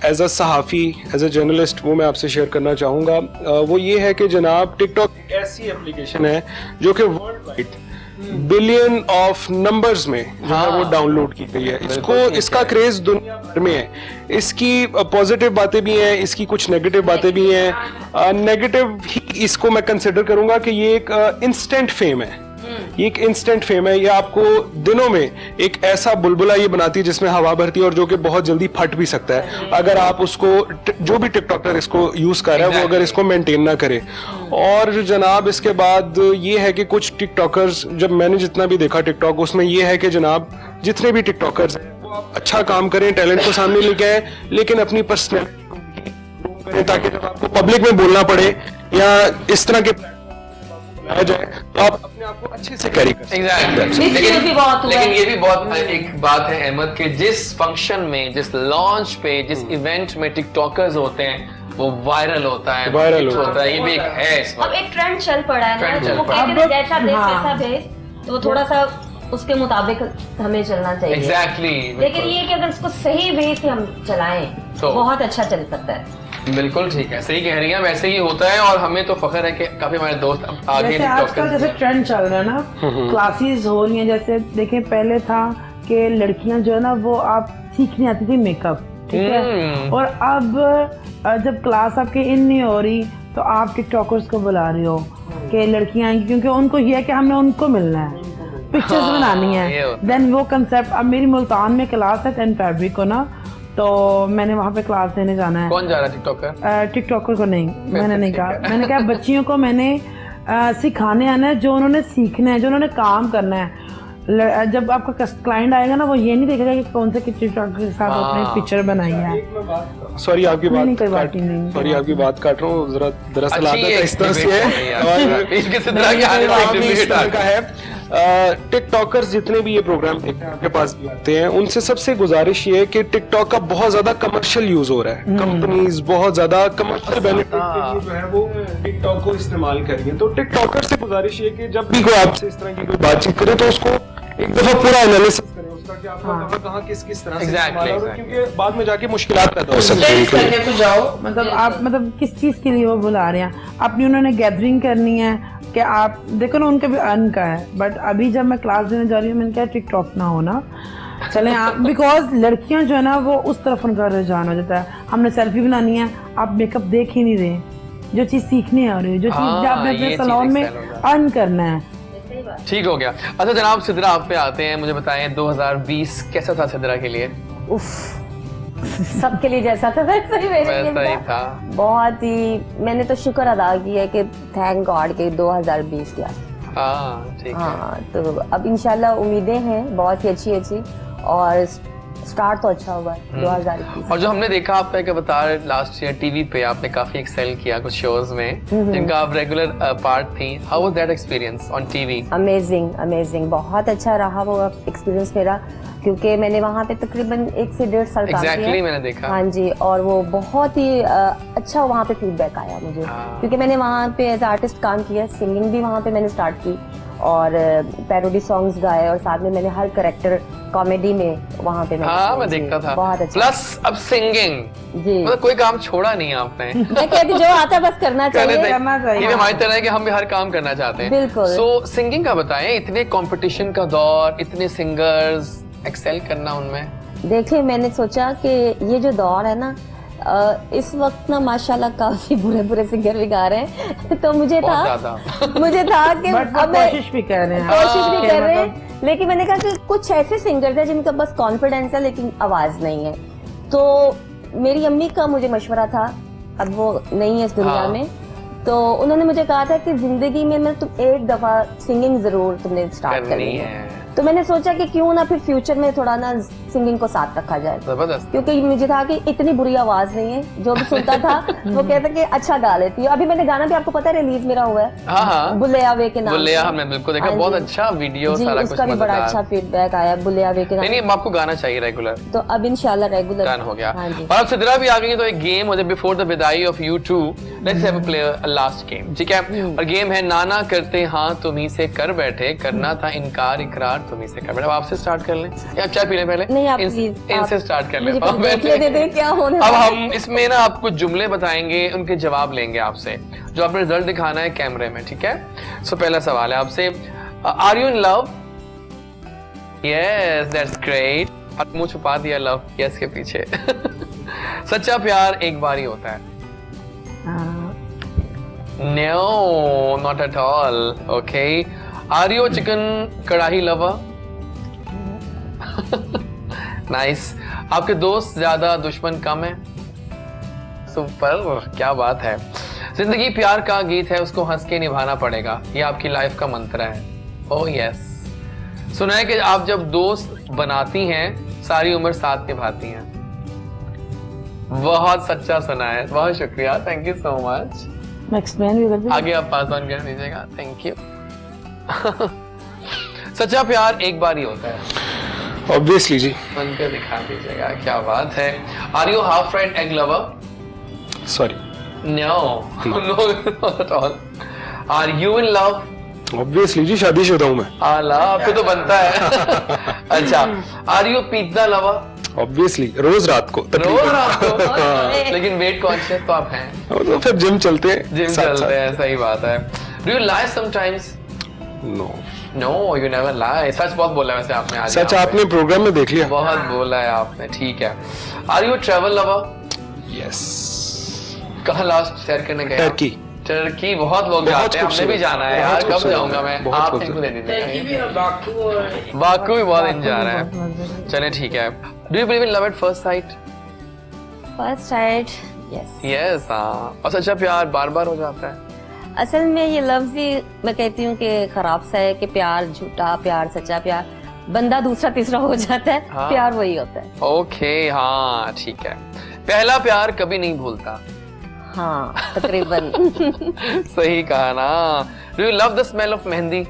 [SPEAKER 2] एज अ सहाफ़ी, एज अ जर्नलिस्ट, वो मैं आपसे शेयर करना चाहूँगा। वो ये है कि जनाब टिकटॉक एक ऐसी एप्लीकेशन है जो कि world wide billion of numbers में जो है वो डाउनलोड की गई है। इसको इसका क्रेज दुनिया भर में है। इसकी पॉजिटिव बातें भी हैं, इसकी कुछ नेगेटिव बातें भी हैं। नेगेटिव ही इसको मैं कंसिडर करूंगा कि ये एक इंस्टेंट फेम है। ये एक इंस्टेंट फेम है। ये आपको दिनों में एक ऐसा बुलबुला ये बनाती है जिसमें हवा भरती है और जो कि बहुत जल्दी फट भी सकता है अगर आप उसको, जो भी टिकटॉकर इसको यूज कर रहा है वो अगर इसको मेंटेन ना करे। और जनाब इसके बाद ये है कि कुछ टिकटॉकर्स, जब मैंने जितना भी देखा टिकटॉक, उसमें ये है कि जनाब जितने भी टिकटॉकर्स हैं वो अच्छा काम करें, टैलेंट को सामने लेके आए, लेकिन अपनी पर्सनैलिटी करें ताकि जब आपको पब्लिक में बोलना पड़े या इस तरह के आ जाए तो आप अपने आप को अच्छे से कैरी कर सकते हैं।
[SPEAKER 6] Misuse भी बहुत हुआ
[SPEAKER 1] लेकिन
[SPEAKER 6] है।
[SPEAKER 1] ये भी बहुत एक बात है अहमद कि जिस फंक्शन में, जिस लॉन्च पे, जिस इवेंट में टिकटॉकर्स होते हैं वो वायरल होता है,
[SPEAKER 2] वायरल
[SPEAKER 1] hit होता है। ये भी एक है इस
[SPEAKER 6] अब
[SPEAKER 1] वक्त।
[SPEAKER 6] एक ट्रेंड चल पड़ा है ना,
[SPEAKER 1] ट्रेंड
[SPEAKER 6] तो
[SPEAKER 1] चल
[SPEAKER 6] वो
[SPEAKER 1] पड़ा
[SPEAKER 6] कहते हैं
[SPEAKER 3] है।
[SPEAKER 6] जैसा देश
[SPEAKER 3] हाँ।
[SPEAKER 6] वैसा भेज, तो थोड़ा सा उसके मुताबिक हमें चलना चाहिए।
[SPEAKER 1] एग्जैक्टली।
[SPEAKER 6] लेकिन ये कि अगर उसको सही वे से हम चलाएं
[SPEAKER 1] तो
[SPEAKER 6] बहुत अच्छा चल सकता है।
[SPEAKER 1] बिल्कुल ठीक है, सही कह रही हैं, वैसे ही होता है। और हमें तो फख्र है कि काफी हमारे दोस्त अब आगे
[SPEAKER 3] जैसे आजकल जैसे ट्रेंड चल रहा है ना, क्लासेस हो रही हैं। जैसे देखें पहले था कि लड़कियां जो है ना वो आप सीखने आती थी मेकअप, ठीक है, और अब जब क्लास आपकी इन नहीं हो रही तो आप टिकटॉकर्स को बुला रही हो कि लड़कियां आएंगी, क्योंकि उनको ये है कि हमने उनको मिलना है, पिक्चर्स बनानी
[SPEAKER 1] ये
[SPEAKER 3] है।
[SPEAKER 1] होता
[SPEAKER 3] देन वो कंसेप्ट, अब मेरी मुल्तान में क्लास है 10 फरवरी को ना, तो मैंने वहाँ पे क्लास देने जाना है।
[SPEAKER 1] कौन जा रहा है टिकटॉकर?
[SPEAKER 3] टिकटॉकर को नहीं, मैंने नहीं कहा। मैंने कहा बच्चियों को मैंने सिखाने आना है, जो उन्होंने सीखना है, जो उन्होंने काम करना है। जब आपका क्लाइंट आएगा ना वो ये नहीं देखेगा कि कौन से टिकटॉकर के साथ आपने पिक्चर बनाई है।
[SPEAKER 2] सॉरी आपकी
[SPEAKER 3] नहीं, कोई बात
[SPEAKER 2] बात
[SPEAKER 3] नहीं।
[SPEAKER 2] सॉरी आपकी बात काट रहा हूँ जरा, दरअसल
[SPEAKER 1] अच्छी
[SPEAKER 2] आदत इस तरह से
[SPEAKER 1] debate
[SPEAKER 2] है
[SPEAKER 1] है यार।
[SPEAKER 2] और
[SPEAKER 1] इसके सिद्रा के आने वाले
[SPEAKER 2] काम भी इस
[SPEAKER 1] debate
[SPEAKER 2] तरह
[SPEAKER 1] आ
[SPEAKER 2] का है। टिकटॉकर्स जितने भी ये प्रोग्राम देखते हैं आपके पास भी आते हैं, उनसे सबसे गुजारिश ये है कि टिकटॉक का बहुत ज्यादा कमर्शियल यूज हो रहा है। कंपनीज बहुत ज्यादा कमर्शियल बेनिफिट के लिए जो है वो टिकटॉक को इस्तेमाल कर रही है। तो टिकटॉकर से गुजारिश ये है कि जब भी कोई आपसे इस तरह की कोई बातचीत करे तो उसको एक दफा पूरा एनालिसिस करें उसका कि आपको कहाँ किस तरह से इस्तेमाल हो रहा है, क्योंकि बाद में जाके मुश्किलात पैदा हो सकती
[SPEAKER 3] टेस्ट
[SPEAKER 2] है।
[SPEAKER 3] करने को जाओ, मतलब आप मतलब किस चीज के लिए वो बुला रहे हैं। अपनी उन्होंने गैदरिंग करनी है कि आप देखो ना, उनका भी अर्न का है। बट अभी जब मैं क्लास देने जा रही हूँ मैंने कहा टिकटॉक ना होना चले आप, बिकॉज लड़कियां जो है ना वो उस तरफ उनका रुझान हो जाता है। हमने सेल्फी बनानी है, आप मेकअप देख ही नहीं रहे। जो चीज सीखनी है और जो चीज आपने
[SPEAKER 1] ये
[SPEAKER 3] अपने
[SPEAKER 1] चीज
[SPEAKER 3] सैलून में
[SPEAKER 1] excel हो जाता
[SPEAKER 3] अर्न करना है।
[SPEAKER 1] ठीक हो गया। अच्छा जनाब सिद्रा आप पे आते हैं, मुझे बताएं 2020 कैसा था सिद्रा के लिए?
[SPEAKER 6] उफ, सबके लिए जैसा था वैसा ही मेरे लिए
[SPEAKER 1] वैसा ही था।
[SPEAKER 6] बहुत ही, मैंने तो शुक्र अदा किया है कि थैंक गॉड के 2020 गया।
[SPEAKER 1] हाँ ठीक है।
[SPEAKER 6] हाँ, तो अब इंशाल्लाह उम्मीदें हैं बहुत ही अच्छी और स्टार्ट तो अच्छा हुआ 2021।
[SPEAKER 1] और जो हमने देखा आपका एक अवतार लास्ट ईयर टीवी पे आपने काफी एक्सेल किया कुछ शोज में जिनका आप रेगुलर पार्ट थी। How was that experience on TV?
[SPEAKER 6] Amazing, बहुत अच्छा रहा वो एक्सपीरियंस मेरा, क्योंकि मैंने वहाँ पे तकरीबन 1 से 1.5 साल काम किया।
[SPEAKER 1] Exactly, मैंने देखा।
[SPEAKER 6] हाँ जी, और वो बहुत ही अच्छा वहाँ पे फीडबैक आया मुझे, क्योंकि मैंने वहाँ पे एज आर्टिस्ट काम किया, सिंगिंग भी वहाँ पे मैंने स्टार्ट की और पैरोडी सॉन्ग्स गाए और साथ में मैंने हर कैरेक्टर कॉमेडी में वहाँ पे
[SPEAKER 1] मैं देखता था।
[SPEAKER 6] बहुत अच्छा।
[SPEAKER 1] प्लस अब सिंगिंग
[SPEAKER 6] जी,
[SPEAKER 1] मतलब कोई काम छोड़ा नहीं आपने।
[SPEAKER 6] मैं कहती जो आता बस करना चाहिए।
[SPEAKER 1] ये हमारी तरह है कि हम भी हर काम करना चाहते हैं।
[SPEAKER 6] बिल्कुल।
[SPEAKER 1] सो सिंगिंग का बताएं, इतने कंपटीशन का दौर, इतने सिंगर्स, एक्सेल करना उनमें।
[SPEAKER 6] देखिए मैंने सोचा कि ये जो दौर है ना, इस वक्त ना माशाल्लाह काफी बुरे सिंगर भी गा रहे हैं तो मुझे था कि अब मैं
[SPEAKER 3] कोशिश भी कर रहे हैं,
[SPEAKER 6] कोशिश भी कर रहे हैं, लेकिन मैंने कहा कि कुछ ऐसे सिंगर्स हैं जिनका बस कॉन्फिडेंस है लेकिन आवाज नहीं है। तो मेरी अम्मी का मुझे मशवरा था, अब वो नहीं है इस दुनिया में, तो उन्होंने मुझे कहा था कि जिंदगी में तुम एक दफा सिंगिंग जरूर तुमने स्टार्ट करनी है। तो मैंने सोचा कि क्यों ना फिर फ्यूचर में थोड़ा ना सिंगिंग को साथ रखा जाए,
[SPEAKER 1] जबरदस्त।
[SPEAKER 6] क्योंकि मुझे था कि इतनी बुरी आवाज नहीं है, जो भी सुनता था वो कहता कि अच्छा गा लेती है। अभी मैंने गाना भी आपको पता है रिलीज मेरा हुआ है,
[SPEAKER 1] हाँ
[SPEAKER 6] बुल्लिया वे के नाम
[SPEAKER 1] बुल्लिया,
[SPEAKER 6] से।
[SPEAKER 1] हमने बिल्कुल देखा,
[SPEAKER 6] हाँ
[SPEAKER 1] बहुत
[SPEAKER 6] जी।
[SPEAKER 1] अच्छा वीडियो,
[SPEAKER 6] जी,
[SPEAKER 1] सारा कुछ
[SPEAKER 6] उसका भी बड़ा
[SPEAKER 1] मजेदार।
[SPEAKER 6] अच्छा फीडबैक आया बुल्लिया वे के नाम।
[SPEAKER 1] नहीं आपको गाना चाहिए रेगुलर,
[SPEAKER 6] तो अब इंशाल्लाह रेगुलर
[SPEAKER 1] डन हो गया।
[SPEAKER 6] हाँ जी।
[SPEAKER 1] और अब सिद्रा भी आ गई, तो एक गेम हो जाए बिफोर द विदाई of you two, let's have a play a last game, ठीक है? और गेम है नाना करते हाँ तुम्ही से कर बैठे, करना था इनकार इकरार तुम्ही से कर बैठे। अब आपसे स्टार्ट कर लें या चाय पीने पहले?
[SPEAKER 6] नहीं आप प्लीज
[SPEAKER 1] इनसे स्टार्ट कर लें।
[SPEAKER 6] मुझे पहले देख लेते थे क्या होने
[SPEAKER 1] अब
[SPEAKER 6] वाला है।
[SPEAKER 1] हम इसमें ना आपको जुमले बताएंगे, उनके जवाब लेंगे आपसे, जो आपने रिजल्ट दिखाना है कैमरे में, ठीक है? सो पहला सवाल है आपसे, are you in love? Yes, that's great. और मुंह छुपा दिया लव यस के पीछे। सच्चा प्यार एक बार ही होता है? No, not at all. Okay, are you chicken kadai lover? Nice. आपके दोस्त ज्यादा दुश्मन कम है? सुपर, क्या बात है। जिंदगी प्यार का गीत है, उसको हंस के निभाना पड़ेगा, ये आपकी लाइफ का मंत्र है। Oh yes. सुना है कि आप जब दोस्त बनाती हैं सारी उम्र साथ निभाती हैं। बहुत सच्चा सुना है, बहुत शुक्रिया, थैंक यू सो मच।
[SPEAKER 3] मैं एक्सप्लेन भी कर दूं?
[SPEAKER 1] आगे आप पास ऑन कर दीजिएगा, थैंक यू। सच्चा प्यार एक बार ही होता है,
[SPEAKER 2] ऑब्वियसली जी।
[SPEAKER 1] बनकर दिखा दीजिएगा, क्या बात है। Are you half fried egg lover?
[SPEAKER 2] Sorry,
[SPEAKER 1] no, no not all. Are you in love?
[SPEAKER 2] Obviously जी, शादीशुदा हूँ मैं।
[SPEAKER 1] आला, आपको तो बनता है। अच्छा, are you pizza lover?
[SPEAKER 2] Obviously, रोज रात को
[SPEAKER 1] रोज रात को? लेकिन वेट कॉन्शियस तो आप हैं,
[SPEAKER 2] तो फिर जिम चलते हैं,
[SPEAKER 1] जिम चलते हैं, सही बात है। Do you lie sometimes?
[SPEAKER 2] No,
[SPEAKER 1] no, you never lie. सच बहुत बोला है वैसे आपने आज
[SPEAKER 2] सच
[SPEAKER 1] यहाँ पे।
[SPEAKER 2] आपने प्रोग्राम में देख लिया।
[SPEAKER 1] बहुत बोला है आपने, ठीक है। Are you travel lover?
[SPEAKER 2] Yes.
[SPEAKER 1] कहाँ लास्ट शेयर करने गए?
[SPEAKER 2] टर्की।
[SPEAKER 1] टर्की बहुत लोग
[SPEAKER 2] बहुत
[SPEAKER 1] जाते हैं, हमने भी
[SPEAKER 2] खूबसूरत,
[SPEAKER 1] जाना है
[SPEAKER 2] बहुत
[SPEAKER 1] यार, कब
[SPEAKER 2] खूबसूरत,
[SPEAKER 1] जाऊंगा मैं?
[SPEAKER 2] बहुत
[SPEAKER 1] आप
[SPEAKER 2] खूबसूरत।
[SPEAKER 1] इनको दे दीजिएगा। बाकू भी बहुत इंजॉय रहा है। चले ठीक है। Do you believe in love at first sight?
[SPEAKER 6] First side yes.
[SPEAKER 1] Yes, हाँ। और सच्चा प्यार बार बार हो जाता है?
[SPEAKER 6] असल में ये लफ्ज ही मैं कहती हूँ कि खराब सा है कि प्यार झूठा प्यार, सच्चा प्यार, बंदा दूसरा तीसरा हो जाता है।
[SPEAKER 1] हाँ।
[SPEAKER 6] प्यार वही होता है।
[SPEAKER 1] ओके, हाँ ठीक है। पहला प्यार कभी नहीं भूलता।
[SPEAKER 6] हाँ तकरीबन।
[SPEAKER 1] सही कहा ना। Do you love the smell of mehndi?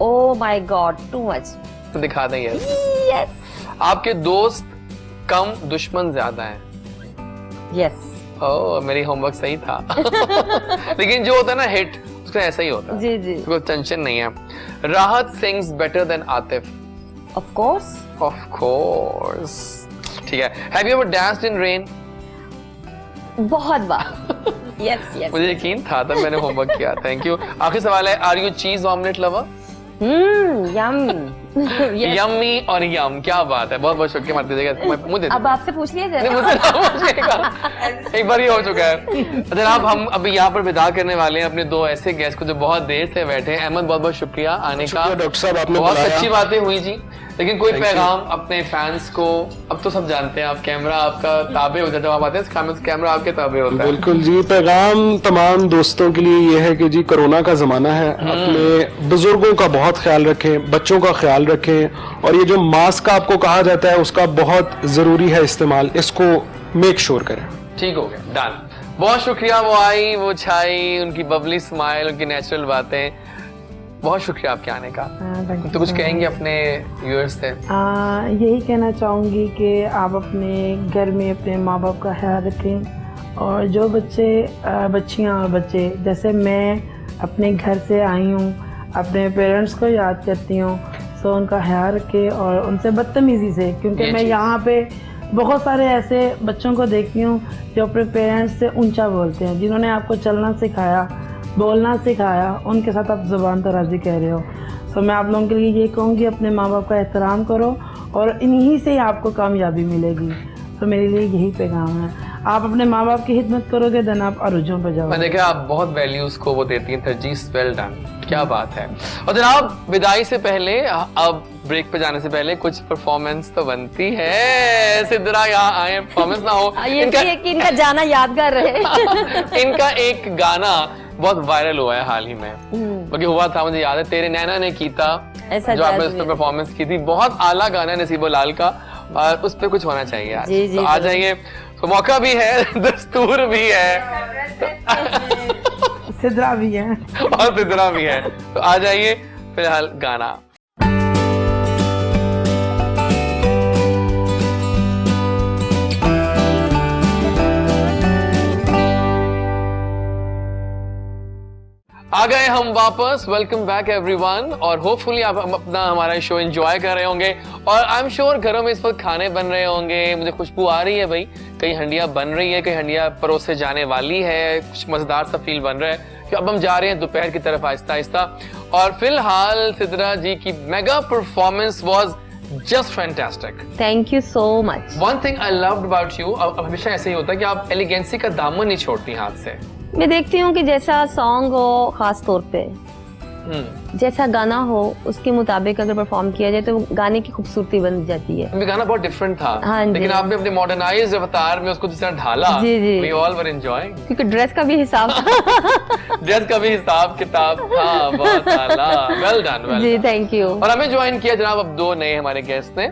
[SPEAKER 6] Oh my God, too much.
[SPEAKER 1] तो दिखा दें यस।
[SPEAKER 6] यस
[SPEAKER 1] आपके दोस्त कम दुश्मन ज्यादा हैं?
[SPEAKER 6] यस।
[SPEAKER 1] ओह, मेरी होमवर्क सही था। लेकिन जो होता है ना हिट, उसका ऐसा ही होता है,
[SPEAKER 6] जी जी।
[SPEAKER 1] कोई टेंशन नहीं है। राहत sings better than Atif?
[SPEAKER 6] Of course.
[SPEAKER 1] Of course, ठीक है। Have you ever danced in rain?
[SPEAKER 6] बहुत बार। Yes yes.
[SPEAKER 1] मुझे यकीन था तब मैंने होमवर्क किया, थैंक यू। आखिरी सवाल है, are you cheese omelette lover?
[SPEAKER 6] Yum.
[SPEAKER 1] Yummy और यम, क्या बात है, बहुत बहुत शुक्रिया। मार दीजिएगा, मुझे
[SPEAKER 6] अब आपसे पूछ लिया
[SPEAKER 1] नहीं,
[SPEAKER 6] जाए।
[SPEAKER 1] मुझसे ना पूछिएगा, एक बार ये हो चुका है। जनाब, हम अभी यहाँ पर विदा करने वाले हैं अपने दो ऐसे गेस्ट को जो बहुत देर से बैठे हैं। अहमद, बहुत बहुत शुक्रिया आने का।
[SPEAKER 2] डॉक्टर साहब, आपने
[SPEAKER 1] बहुत
[SPEAKER 2] बुलाया।
[SPEAKER 1] अच्छी बातें हुई जी। लेकिन कोई पैगाम अपने फैंस को, अब तो सब जानते हैं आप, कैमरा आपका ताबे होता है, जब आप आते हैं कैमरा आपके ताबे होता है।
[SPEAKER 2] बिल्कुल जी, पैगाम तमाम दोस्तों के लिए ये है कि जी कोरोना का जमाना है, अपने बुजुर्गों का बहुत ख्याल रखें, बच्चों का ख्याल रखें, और ये जो मास्क आपको कहा जाता है उसका बहुत जरूरी है इस्तेमाल, इसको मेक श्योर करें।
[SPEAKER 1] ठीक हो गया, डन। बहुत शुक्रिया, वो आई, वो छाई, उनकी बबली स्माइल, उनकी नेचुरल बातें, बहुत शुक्रिया आपके आने का। तो कुछ कहेंगे अपने व्यूअर्स से?
[SPEAKER 3] यही कहना चाहूँगी कि आप अपने घर में अपने माँ बाप का ख्याल रखें, और जो बच्चे बच्चियाँ और बच्चे, जैसे मैं अपने घर से आई हूँ, अपने पेरेंट्स को याद करती हूँ, सो उनका ख्याल रखें और उनसे बदतमीज़ी से, क्योंकि मैं यहाँ पे बहुत सारे ऐसे बच्चों को देखती हूँ जो अपने पेरेंट्स से ऊंचा बोलते हैं, जिन्होंने आपको चलना सिखाया, बोलना सिखाया, उनके साथ आप ज़ुबान दराजी कह रहे हो। सो मैं आप लोगों के लिए ये कहूँगी, अपने माँ बाप का एहतराम करो और इन्हीं से आपको कामयाबी मिलेगी। सो मेरे लिए यही पैगाम है, आप अपने माँ बाप की खिदमत करोगे देन आप अरूजों पर जाओगे।
[SPEAKER 1] मैं देखा आप बहुत वैल्यूज को वो देती हैं, तरजीह, वेल डन, क्या बात है। और जनाब, विदाई से पहले, अब ब्रेक पे जाने से पहले कुछ परफॉर्मेंस तो बनती है। सिद्रा यहाँ आए, परफॉर्मेंस ना हो।
[SPEAKER 6] इनका जाना यादगार रहे।
[SPEAKER 1] इनका एक गाना बहुत वायरल हुआ है हाल ही में, बल्कि हुआ था, मुझे याद है, तेरे नैना ने कीता
[SPEAKER 6] ऐसा
[SPEAKER 1] जो आपने
[SPEAKER 6] jazz
[SPEAKER 1] उस पर
[SPEAKER 6] में।
[SPEAKER 1] परफॉर्मेंस की थी। बहुत आला गाना है नसीबो लाल का और उस पर कुछ होना चाहिए आज।
[SPEAKER 6] जी, जी,
[SPEAKER 1] तो आ
[SPEAKER 6] जरूर।
[SPEAKER 1] जाइए, तो मौका भी है, दस्तूर भी है
[SPEAKER 3] सिद्रा भी है।
[SPEAKER 1] और सिद्रा भी है, तो आ जाइए फिलहाल गाना। आ गए हम वापस। वेलकम बैक एवरीवन, और होपफुली आप अपना हमारा शो एंजॉय कर रहे होंगे और आई एम श्योर घरों में इस वक्त खाने बन रहे होंगे। मुझे खुशबू आ रही है भाई, कई हंडियां बन रही है, कई हंडियां परोसे जाने वाली है, कुछ मजेदार सा फील बन रहा है कि अब हम जा रहे हैं दोपहर की तरफ आहिस्ता आहिस्ता। और फिलहाल सिद्रा जी की mega performance was just fantastic.
[SPEAKER 6] Thank you so much.
[SPEAKER 1] One thing I loved about you, अब हमेशा ऐसे ही होता है कि आप एलिगेंसी का दामन नहीं छोड़ती हाथ से।
[SPEAKER 6] मैं देखती हूँ कि जैसा सॉन्ग हो, खास तौर पे जैसा गाना हो, उसके मुताबिक अगर परफॉर्म किया जाए तो वो गाने की खूबसूरती बन जाती है।
[SPEAKER 1] ये गाना बहुत डिफरेंट था,
[SPEAKER 6] हाँ जी।
[SPEAKER 1] लेकिन आपने अपने मॉडर्नाइज्ड अवतार में उसको जिस तरह ढाला,
[SPEAKER 6] जी, जी।
[SPEAKER 1] we all were enjoying।
[SPEAKER 6] क्योंकि ड्रेस का भी हिसाब था।
[SPEAKER 1] ड्रेस का भी हिसाब किताब था, बहुत आला। वेल डन,
[SPEAKER 6] जी, थैंक यू।
[SPEAKER 1] और हमें ज्वाइन किया जनाब अब दो नए हमारे गेस्ट ने।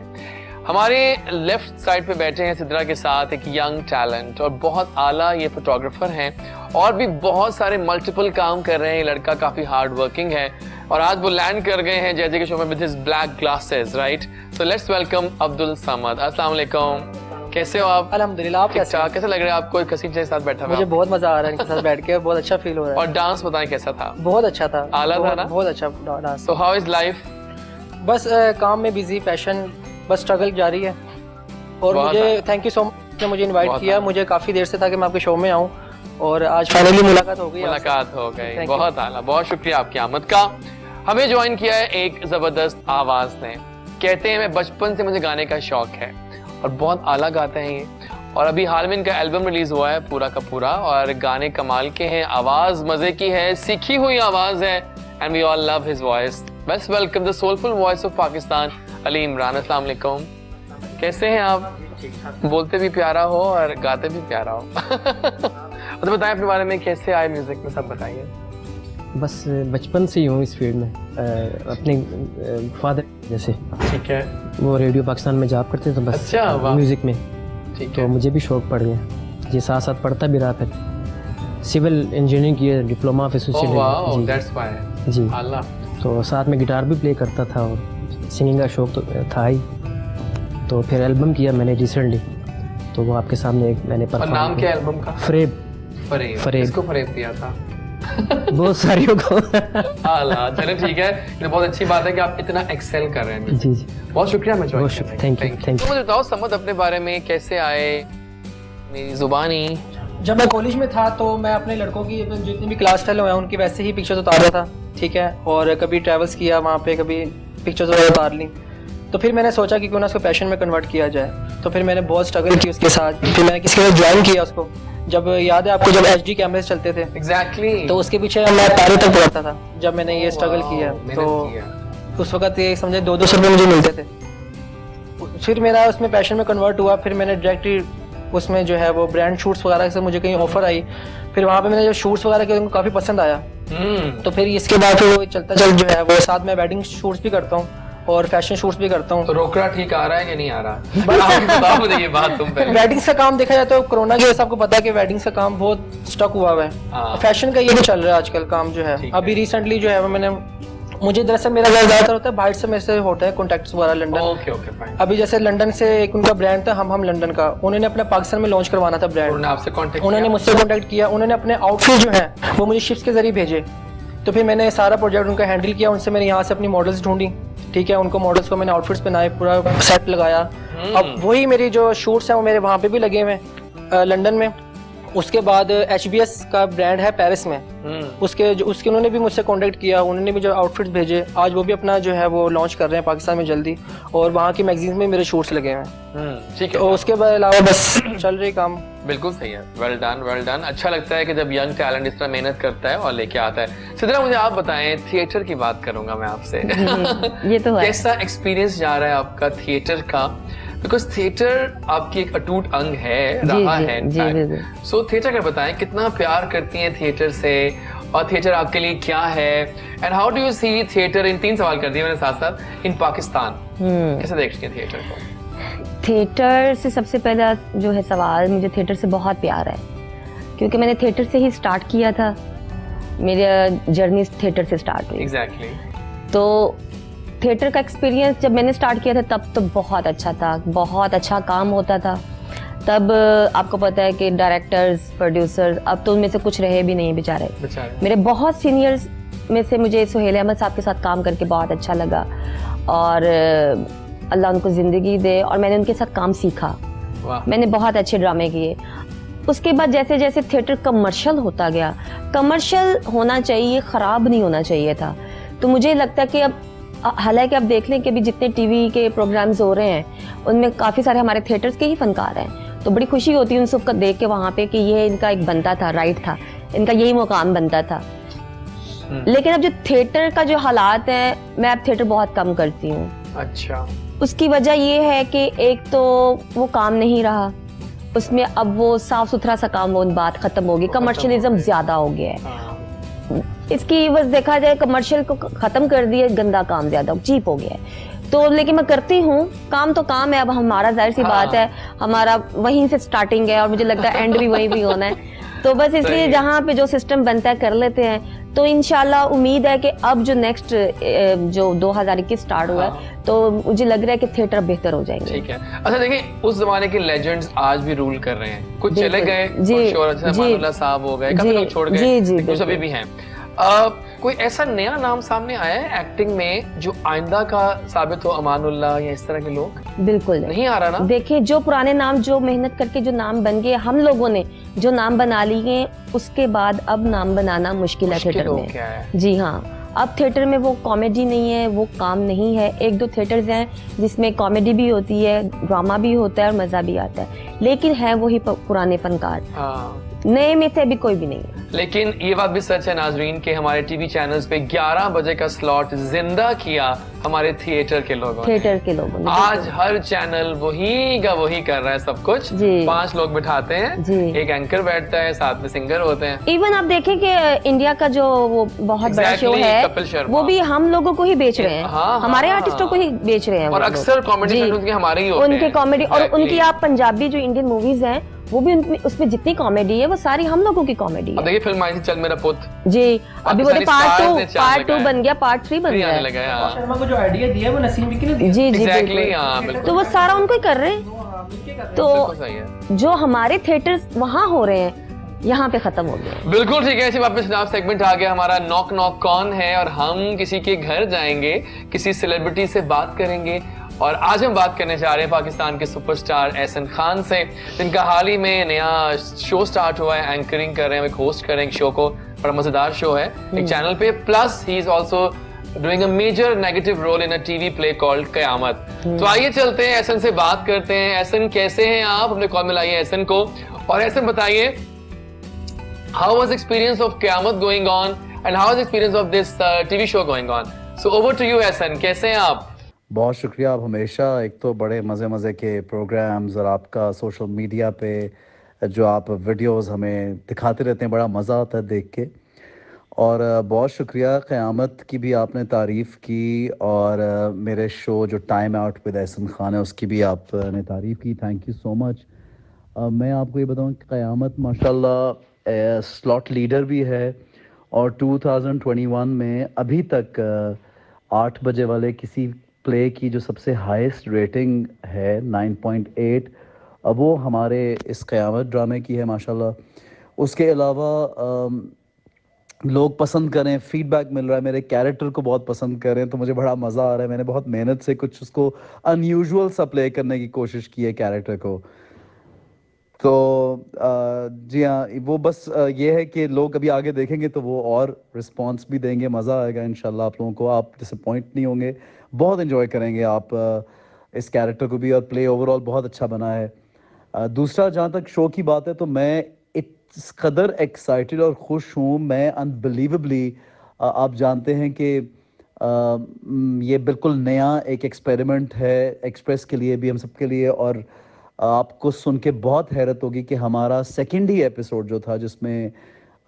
[SPEAKER 1] हमारे लेफ्ट साइड पे बैठे हैं सिद्रा के साथ एक यंग टैलेंट और बहुत आला ये फोटोग्राफर हैं और भी बहुत सारे मल्टीपल काम कर रहे हैं। ये लड़का काफी हार्ड वर्किंग है और आज वो लैंड कर गए हैं जैसे के शो में with his black glasses, right? So let's welcome Abdul Samad. अस्सलाम वालेकुम, कैसे हो आप?
[SPEAKER 7] अल्हम्दुलिल्लाह, आप कैसे?
[SPEAKER 1] कैसा कैसा लग रहा है आपको कसीम के साथ बैठा हुआ?
[SPEAKER 7] मुझे बहुत मजा आ रहा है इनके साथ बैठ के, बहुत अच्छा फील हो रहा है।
[SPEAKER 1] और डांस बताएं कैसा था?
[SPEAKER 7] बहुत अच्छा था,
[SPEAKER 1] आला था ना?
[SPEAKER 7] बहुत अच्छा dance.
[SPEAKER 1] So how is life?
[SPEAKER 7] बस काम में बिजी, पैशन, बस स्ट्रगल जारी है। और
[SPEAKER 1] बहुत
[SPEAKER 7] मुझे थैंक यू सो मच ने मुझे इनवाइट
[SPEAKER 1] बहुत
[SPEAKER 7] किया। मुझे काफी देर से था कि मैं आपके शो में आऊँ और आज फाइनली मुलाकात हो गई।
[SPEAKER 1] मुलाकात हो गई,
[SPEAKER 7] Thank you।
[SPEAKER 1] बहुत आला, बहुत शुक्रिया आपकी आमद का। हमें ज्वाइन किया है एक जबरदस्त आवाज ने। कहते हैं मैं बचपन से मुझे गाने का शौक है और बहुत आला गाते हैं ये। और अभी हाल में इनका एल्बम रिलीज हुआ है पूरा का पूरा और गाने कमाल के हैं, आवाज मजे की है, सीखी हुई आवाज है and we all love his voice. Best welcome the soulful voice of Pakistan, Ali Imran. अस्सलाम वालेकुम, कैसे हैं आप? बोलते भी प्यारा हो और गाते भी प्यारा हो। तो बताएं अपने बारे में, कैसे आए म्यूजिक में, सब बताइए।
[SPEAKER 8] बस बचपन से ही हूँ इस फील्ड में। अपने फादर जैसे,
[SPEAKER 1] ठीक है,
[SPEAKER 8] वो रेडियो पाकिस्तान में जॉब करते तो बस
[SPEAKER 1] अच्छा, वाह।
[SPEAKER 8] म्यूज़िक में
[SPEAKER 1] ठीक
[SPEAKER 8] तो
[SPEAKER 1] है।
[SPEAKER 8] मुझे भी शौक पड़ गया जी। साथ साथ पढ़ता भी रहा, फिर सिविल इंजीनियरिंग की diploma of
[SPEAKER 1] oh
[SPEAKER 8] association
[SPEAKER 1] wow,
[SPEAKER 8] जी
[SPEAKER 1] दैट्स व्हाई।
[SPEAKER 8] जी।
[SPEAKER 1] आला।
[SPEAKER 8] तो साथ में गिटार भी प्ले करता था और सिंगिंग का शौक तो था ही। तो फिर एल्बम किया मैंने रिसेंटली, तो वो आपके सामने एक मैंने
[SPEAKER 1] और नाम क्या है एल्बम का?
[SPEAKER 8] फरेब।
[SPEAKER 1] फरेब।
[SPEAKER 8] फरेब।
[SPEAKER 1] किसको फरेब दिया था?
[SPEAKER 8] बहुत सारियों को।
[SPEAKER 1] आला, चलो ठीक है, ये बहुत अच्छी बात है कि आप इतना एक्सेल कर रहे हैं।
[SPEAKER 8] जी जी,
[SPEAKER 1] बहुत शुक्रिया, मैं
[SPEAKER 8] बहुत शुक्रिया, थैंक यू, थैंक यू।
[SPEAKER 1] मुझे बताओ समद अपने बारे में, कैसे आए मेरी जुबानी?
[SPEAKER 7] जब मैं कॉलेज में था तो मैं अपने लड़कों की जितने भी क्लास फेलो हैं उनकी वैसे ही पिक्चर्स उतारा था, ठीक है। और कभी ट्रैवल्स किया वहाँ पे, कभी पिक्चर्स वगैरह उतार ली। तो फिर मैंने सोचा कि क्यों ना उसको पैशन में कन्वर्ट किया जाए। तो फिर मैंने बहुत स्ट्रगल की उसके साथ। फिर मैंने किसी के साथ ज्वाइन किया उसको। जब याद है आपको, जब HD कैमरे चलते थे
[SPEAKER 1] एग्जैक्टली।
[SPEAKER 7] तो उसके पीछे मैं तारे तक पढ़ता था। जब मैंने ये स्ट्रगल किया तो उस वक्त ये समझे 200 रुपये मुझे मिलते थे। फिर मेरा उसमें पैशन में कन्वर्ट हुआ। फिर मैंने डायरेक्टली उसमें जो है वो ब्रांड शूट्स वगैरह से मुझे कहीं ऑफर आई। फिर वहाँ पे मैंने जो शूट्स वगैरह किए उनको काफ़ी पसंद आया। तो फिर इसके बाद फिर वो चलता चल जो है वो साथ में वेडिंग शूट्स भी करता हूँ और फैशन शूट्स भी करता हूँ।
[SPEAKER 1] तो रोकड़ा ठीक आ रहा है कि नहीं आ रहा? आप बताओ मुझे ये बात तुम पहले।
[SPEAKER 7] वेडिंग्स का काम देखा जाए तो कोरोना की वजह से आपको पता है कि वेडिंग्स का काम बहुत स्टक हुआ हुआ
[SPEAKER 1] हाँ।
[SPEAKER 7] है। फैशन का ये भी चल रहा है आजकल काम जो है। अभी रिसेंटली जो है वो मुझे दरअसल मेरा ज़्यादातर होता है बाहर से, मेरे से होता है कॉन्टैक्ट्स वगैरह लंदन।
[SPEAKER 1] Okay okay fine.
[SPEAKER 7] अभी जैसे लंदन से एक उनका ब्रांड था हम लंदन का, उन्होंने अपना पाकिस्तान में लॉन्च करवाना था ब्रांड।
[SPEAKER 1] उन्होंने आपसे कांटेक्ट
[SPEAKER 7] उन्होंने मुझसे कांटेक्ट किया। उन्होंने अपने आउटफिट जो है वो मुझे शिप्स के जरिए भेजे। तो फिर मैंने सारा प्रोजेक्ट उनका हैंडल किया। उनसे मैंने यहाँ से अपनी मॉडल्स ढूंढी, ठीक है। उनको मॉडल्स को मैंने आउटफिट्स पहनाए, पूरा सेट लगाया। अब वही मेरी जो शूट्स हैं वो मेरे वहाँ पे भी लगे हुए हैं लंदन में। उसके बाद HBS का ब्रांड है पेरिस में, उसके उन्होंने भी मुझसे कांटेक्ट किया। उन्होंने भी जो आउटफिट्स भेजे, आज वो भी अपना जो है वो लॉन्च कर रहे हैं पाकिस्तान में जल्दी। और वहाँ की मैगजीन में मेरे शूट्स लगे हुए हैं।
[SPEAKER 1] ठीक है।
[SPEAKER 7] और उसके अलावा बस चल रही काम।
[SPEAKER 1] बिल्कुल सही है, वेल डन वेल डन। अच्छा लगता है कि जब यंग टैलेंट इस तरह मेहनत करता है और लेके आता है। सिद्रा, मुझे आप बताएं, थिएटर की बात करूंगा मैं आपसे।
[SPEAKER 6] ये तो है।
[SPEAKER 1] कैसा एक्सपीरियंस जा रहा है आपका थिएटर का? बिकॉज थिएटर आपकी एक अटूट अंग है, रहा है।
[SPEAKER 6] जी,
[SPEAKER 1] सो थिएटर का बताएं, कितना प्यार करती हैं थिएटर से और थिएटर आपके लिए क्या है, and how do you see theatre, in 3 सवाल कर दिए मैंने साथ साथ, इन पाकिस्तान कैसे देखते हैं थिएटर को?
[SPEAKER 6] थिएटर से सबसे पहला जो है सवाल, मुझे थिएटर से बहुत प्यार है क्योंकि मैंने थिएटर से ही स्टार्ट किया था, मेरा जर्नी थिएटर से स्टार्ट हुई।
[SPEAKER 1] एग्जैक्टली।
[SPEAKER 6] तो थिएटर का एक्सपीरियंस जब मैंने स्टार्ट किया था तब तो बहुत अच्छा था, बहुत अच्छा काम होता था। तब आपको पता है कि डायरेक्टर्स, प्रोड्यूसर्स, अब तो उनमें से कुछ रहे भी नहीं बेचारे। मेरे बहुत सीनियर्स में से मुझे सुहेल अहमद साहब के साथ काम करके बहुत अच्छा लगा और अल्लाह उनको ज़िंदगी दे, और मैंने उनके साथ काम सीखा। मैंने बहुत अच्छे ड्रामे किए। उसके बाद जैसे जैसे थिएटर कमर्शियल होता गया, कमर्शियल होना चाहिए, ख़राब नहीं होना चाहिए था। तो मुझे लगता है कि अब, हालांकि आप देख लें कि अभी जितने टीवी के प्रोग्राम्स हो रहे हैं उनमें काफ़ी सारे हमारे थिएटर्स के ही फनकार हैं, तो बड़ी खुशी होती है उन सबको देख के वहाँ पे कि ये इनका एक बनता था, राइट था, इनका यही मुकाम बनता था। लेकिन अब जो थिएटर का जो हालात है, मैं अब थिएटर बहुत कम करती हूँ।
[SPEAKER 1] अच्छा।
[SPEAKER 6] उसकी वजह ये है कि एक तो वो काम नहीं रहा, उसमें अब वो साफ सुथरा सा काम, वो बात खत्म होगी, कमर्शियलिज्म ज्यादा हो गया है। इसकी बस देखा जाए कमर्शियल को खत्म कर दिया, गंदा काम ज्यादा चीप हो गया है। तो लेकिन मैं करती हूँ, काम तो काम है, अब हमारा जाहिर सी बात है, हमारा वहीं से स्टार्टिंग है और मुझे लगता है एंड भी वहीं भी होना है। तो बस इसलिए जहाँ पे जो सिस्टम बनता है कर लेते हैं। तो इंशाल्लाह उम्मीद है कि अब जो नेक्स्ट जो 2021 स्टार्ट हुआ है, तो मुझे लग रहा है कि थिएटर बेहतर हो जाएंगे।
[SPEAKER 1] ठीक है। अच्छा देखिए, उस जमाने के लेजेंड्स आज भी रूल कर रहे हैं, कुछ चले गए, शोहरत साहब हो गए, काफी लोग छोड़ गए, कुछ अभी भी हैं। कोई ऐसा नया नाम सामने आया है एक्टिंग में जो आइंदा का साबित हो, अमानुल्लाह या इस तरह के लोग?
[SPEAKER 6] बिल्कुल
[SPEAKER 1] नहीं आ रहा ना।
[SPEAKER 6] देखिए, जो पुराने नाम, जो मेहनत करके जो नाम बन गए, हम लोगों ने जो नाम बना लिए, उसके बाद अब नाम बनाना मुश्किल है थिएटर में। जी हाँ, अब थिएटर में वो कॉमेडी नहीं है, वो काम नहीं है। 1-2 थिएटर्स हैं जिसमें कॉमेडी भी होती है, ड्रामा भी होता है और मजा भी आता है, लेकिन है वही पुराने फनकार, नए में से अभी कोई भी नहीं है।
[SPEAKER 1] लेकिन ये बात भी सच है नाजरीन कि हमारे टीवी चैनल्स पे 11 बजे का स्लॉट जिंदा किया हमारे थिएटर के लोगों ने। आज हर चैनल वही का वही कर रहा है सब कुछ। 5 लोग बिठाते हैं, एक एंकर बैठता है, साथ में सिंगर होते हैं।
[SPEAKER 6] इवन आप देखें कि इंडिया का जो वो बहुत बड़ा शो है, वो भी हम लोगों को ही बेच रहे हैं, हमारे आर्टिस्टों को ही बेच रहे हैं।
[SPEAKER 1] और अक्सर कॉमेडी हमारे ही होते हैं,
[SPEAKER 6] उनके कॉमेडी। और उनकी आप पंजाबी जो इंडियन मूवीज हैं, वो भी उसमें जितनी कॉमेडी है वो सारी हम लोगों की कॉमेडी है।
[SPEAKER 1] देखिए फिल्म आई थी चल मेरा पुत
[SPEAKER 6] जी, अभी वो पार्ट 2 बन गया, पार्ट 3 बन गया।
[SPEAKER 7] शर्मा को जो आइडिया दिया वो नसीम विकी ने दिया।
[SPEAKER 6] जी जी
[SPEAKER 1] बिल्कुल।
[SPEAKER 6] तो वो सारा उनको ही कर रहे हैं। तो जो हमारे थिएटर्स वहाँ हो रहे हैं, यहाँ पे खत्म हो गया।
[SPEAKER 1] बिल्कुल ठीक है। इसी वापस जनाब सेगमेंट आ गया हमारा नॉक नॉक कौन है, और हम किसी के घर जाएंगे, किसी सेलिब्रिटी से बात करेंगे। और आज हम बात करने जा रहे हैं पाकिस्तान के सुपरस्टार एहसन खान से, जिनका हाल ही में नया शो स्टार्ट हुआ है, एंकरिंग कर रहे हैं, एक होस्ट कर रहे हैं एक शो को, बड़ा मजेदार शो है एक चैनल पे। Plus he is also doing a major negative role in a TV play called Qayamat. तो आइए चलते हैं एहसन से बात करते हैं। एहसन कैसे हैं आप? अपने कॉल मिलाइए एहसन को, और एहसन बताइए, how was experience of Qayamat going on and how was experience of this TV show going on? So over to you Ehsan, कैसे हैं आप?
[SPEAKER 9] बहुत शुक्रिया। आप हमेशा एक तो बड़े मज़े के प्रोग्राम्स और आपका सोशल मीडिया पे जो आप वीडियोस हमें दिखाते रहते हैं, बड़ा मज़ा आता है देख के। और बहुत शुक्रिया, क़यामत की भी आपने तारीफ़ की, और मेरे शो जो time out with Ehsan Khan है उसकी भी आपने तारीफ़ की। Thank you so much. मैं आपको ये बताऊँ कि क़यामत माशाल्लाह स्लॉट लीडर भी है, और 2021 में अभी तक 8 बजे वाले किसी प्ले की जो सबसे हाईएस्ट रेटिंग है 9.8, वो हमारे इस क़यामत ड्रामे की है माशाल्लाह। उसके अलावा लोग पसंद करें, फीडबैक मिल रहा है, मेरे कैरेक्टर को बहुत पसंद कर रहे हैं, तो मुझे बड़ा मज़ा आ रहा है। मैंने बहुत मेहनत से कुछ उसको अनयूजुअल सा प्ले करने की कोशिश की है कैरेक्टर को। तो जी हाँ, वो बस ये है कि लोग अभी आगे देखेंगे तो वो और रिस्पांस भी देंगे, मज़ा आएगा इंशाल्लाह आप लोगों को। आप डिसअपॉइंट नहीं होंगे, बहुत एंजॉय करेंगे आप इस कैरेक्टर को भी, और प्ले ओवरऑल बहुत अच्छा बना है। दूसरा, जहाँ तक शो की बात है, तो मैं इस कदर एक्साइटेड और खुश हूँ, मैं अनबिलीवेबली, आप जानते हैं कि ये बिल्कुल नया एक एक्सपेरिमेंट है एक्सप्रेस के लिए भी, हम सब के लिए। और आपको सुन के बहुत हैरत होगी कि हमारा सेकेंड ही एपिसोड जो था, जिसमें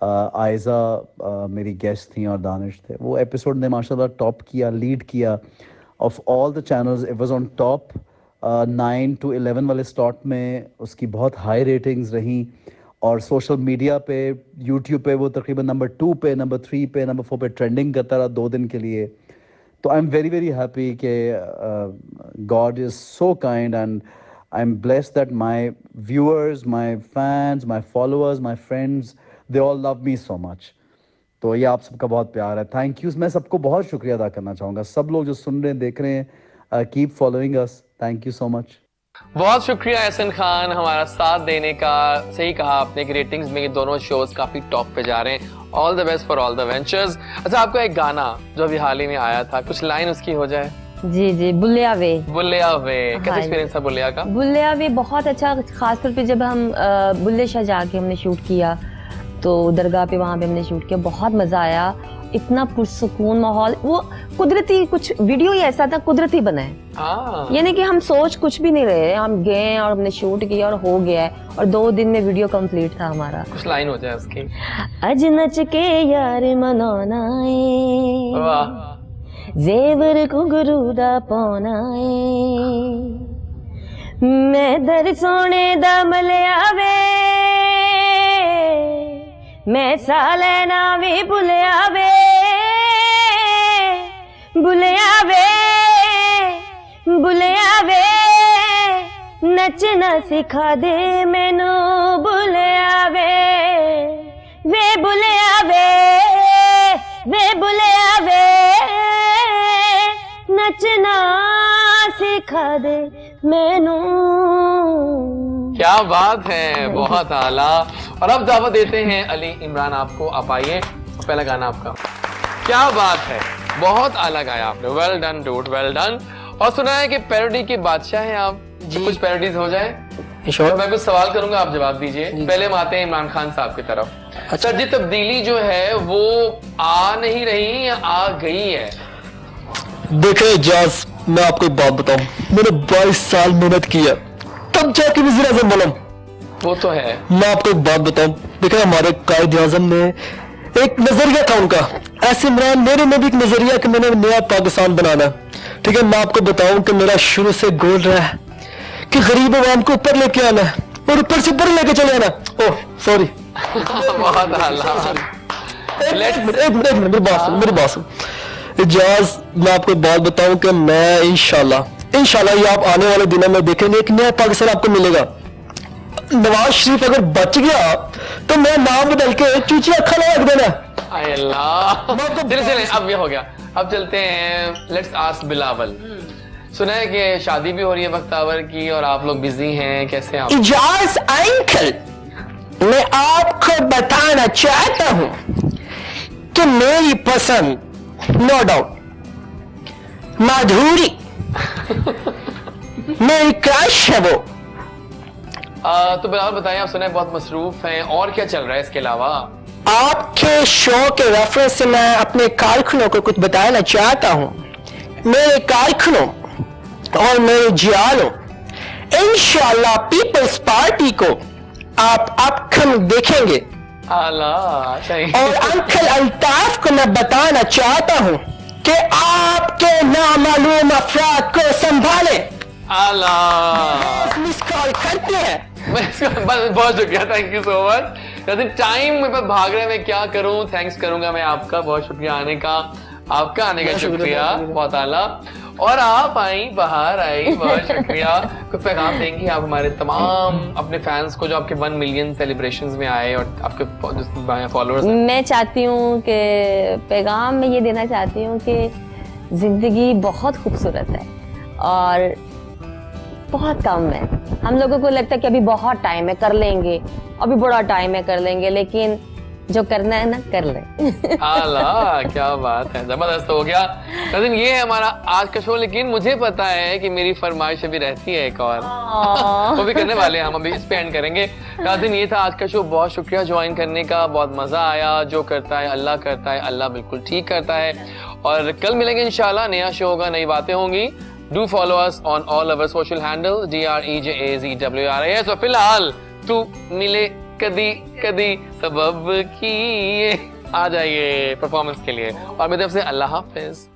[SPEAKER 9] आयज़ा मेरी गेस्ट थी और दानिश थे। वो एपिसोड ने माशाल्लाह टॉप किया, लीड किया of all the channels. It was on top 9 to 11 वाले स्लॉट में उसकी बहुत हाई रेटिंग्स रहीं और सोशल मीडिया पे, यूट्यूब पे वो तकरीबन नंबर 2 पे, नंबर 3 पे, नंबर 4 पे ट्रेंडिंग करता रहा 2 दिन के लिए। तो I am very very happy कि God is so kind and I am blessed that my viewers, my fans, my followers, my friends, they all love me so much. तो ये आप सबका बहुत प्यार है, थैंक यू। मैं सबको बहुत शुक्रिया अदा करना चाहूँगा, सब लोग जो सुन रहे हैं, देख रहे हैं, keep following us, thank you so much.
[SPEAKER 1] बहुत शुक्रिया एहसन खान हमारा साथ देने का। सही कहा आपने कि रेटिंग्स में ये दोनों शोज काफी टॉप पे जा रहे हैं। All the best for all the ventures. अच्छा, आपका एक गाना जो अभी हाल ही में आया था, कुछ लाइन उसकी हो जाए?
[SPEAKER 6] जी जी, बुल्लिया वे।
[SPEAKER 1] बुल्लिया वे, कैसा
[SPEAKER 6] हाँ,
[SPEAKER 1] एक्सपीरियंस था बुल्लिया का?
[SPEAKER 6] बुल्लिया वे बहुत अच्छा, खासतौर पे जब हम बुल्ले शाह जाके हमने शूट किया तो दरगाह पे वहाँ पे हमने शूट किया, बहुत मजा आया। इतना पुरसुकून माहौल, वो कुदरती, कुछ वीडियो ही ऐसा था कुदरती बना है, यानी कि हम सोच कुछ भी नहीं रहे, हम गए और हमने शूट किया और हो गया है, और 2 दिन में वीडियो कंप्लीट था हमारा।
[SPEAKER 1] कुछ लाइन हो जाए उसकी?
[SPEAKER 6] अज नच के यार मनाना है,
[SPEAKER 1] वाह।
[SPEAKER 6] जेवर घुंघरू दा पाना है, मैं दर सोने दा मलिया वे, मैं सालैना भी भुलिया वे, भुलिया वे, भुलिया वे, नचना सिखा दे मैनू भुलिया वे, वे भुलिया वे, वे भुलिया वे, नचना सिखा दे मैनू।
[SPEAKER 1] क्या बात है, बहुत आला। और अब दावत देते हैं अली इमरान आपको, आप आइए, पहला गाना आपका। क्या बात है, बहुत आला गाया आपने, well done dude, well done. और सुना है कि पैरोडी के बादशाह हैं आप, जी। कुछ पैरोडीज हो जाए तो मैं कुछ सवाल करूंगा, आप जवाब दीजिए। पहले हम आते हैं इमरान खान साहब की तरफ। अच्छा जी, तब्दीली जो है वो आ नहीं रही या आ गई है?
[SPEAKER 10] देखे जाज, मैं आपको एक बात बताऊं, मैंने 22 साल मेहनत की है तब जाके वज़ीर आज़म बना।
[SPEAKER 1] वो तो है।
[SPEAKER 10] मैं आपको एक बात बताऊं, देखिए हमारे कायद आज़म ने एक नजरिया था उनका, ऐसे इमरान मेरे में भी एक नजरिया कि मैंने नया पाकिस्तान बनाना। ठीक है, मैं आपको बताऊं कि मेरा शुरू से गोल रहा है कि गरीब आवाम को ऊपर लेके आना है और ऊपर से ऊपर लेके चले आना। ओह सॉरी,
[SPEAKER 1] बहुत आला।
[SPEAKER 10] मेरी बात सुन इजाज, मैं आपको एक बात बताऊं कि मैं इंशाल्लाह ये आप आने वाले दिनों में देखेंगे एक नया पाकिस्तान आपको मिलेगा। नवाज शरीफ अगर बच गया तो मैं नाम बदल के चूची अखा लगा देना।
[SPEAKER 1] चले अब ये हो गया, अब चलते हैं लेट्स आस्क बिलावल। सुना है कि शादी भी हो रही है बख्तावर की और आप लोग बिजी हैं, कैसे आप?
[SPEAKER 10] इजाज अंकल, मैं आपको बताना चाहता हूँ कि मेरी पसंद नो डाउट माधुरी मेरी क्रश है वो।
[SPEAKER 1] तो बिलावल बताएं, आप सुना है बहुत मसरूफ हैं, और क्या चल रहा है इसके अलावा?
[SPEAKER 10] आपके शो के रेफरेंस से मैं अपने कारकुनों को कुछ बताना चाहता हूँ। मेरे कारकुनों और मेरे जियालों, इंशाल्लाह पीपल्स पार्टी को आप अपकमिंग देखेंगे। और अंकल अल्ताफ को मैं बताना चाहता हूँ कि आपके नामालूम अफराद को संभाले। मिस कॉल करते हैं।
[SPEAKER 1] बहुत शुक्रिया, thank you so much. Time में भाग रहे, मैं क्या करूं, थैंक्स करूंगा मैं आपका, बहुत शुक्रिया आने का, आपका आने का शुक्रिया, बहुत आला। और आप आई, बाहर आई, बहुत शुक्रिया। कुछ पैगाम देंगी आप हमारे तमाम अपने फैंस को जो आपके 1 मिलियन सेलिब्रेशंस में आए और आपके फॉलोअर्स?
[SPEAKER 6] मैं चाहती हूँ कि पैगाम में ये देना चाहती हूँ कि जिंदगी बहुत खूबसूरत है और बहुत कम है। हम लोगों को लगता है कि अभी बहुत टाइम है, कर लेंगे, अभी बड़ा टाइम है, कर लेंगे, लेकिन जो करना है ना कर ले।
[SPEAKER 1] आला, क्या बात है, जबरदस्त हो गया। लेकिन ये है हमारा आज का शो, लेकिन मुझे पता है कि मेरी फरमाइश अभी रहती है एक और वो भी करने वाले हैं हम, अभी इस पे एंड करेंगे। नाज़रीन, ये था आज का शो, बहुत शुक्रिया ज्वाइन करने का, बहुत मजा आया। जो करता है अल्लाह करता है, अल्लाह बिल्कुल ठीक करता है। और कल मिलेंगे इंशाल्लाह, नया शो होगा, नई बातें होंगी। Do follow us on all our social handle DREJAZWRIS। और फिलहाल तू मिले कदी कदी सबब की। आ जाइए परफॉर्मेंस के लिए और मेरी तरफ से अल्लाह हाफिज।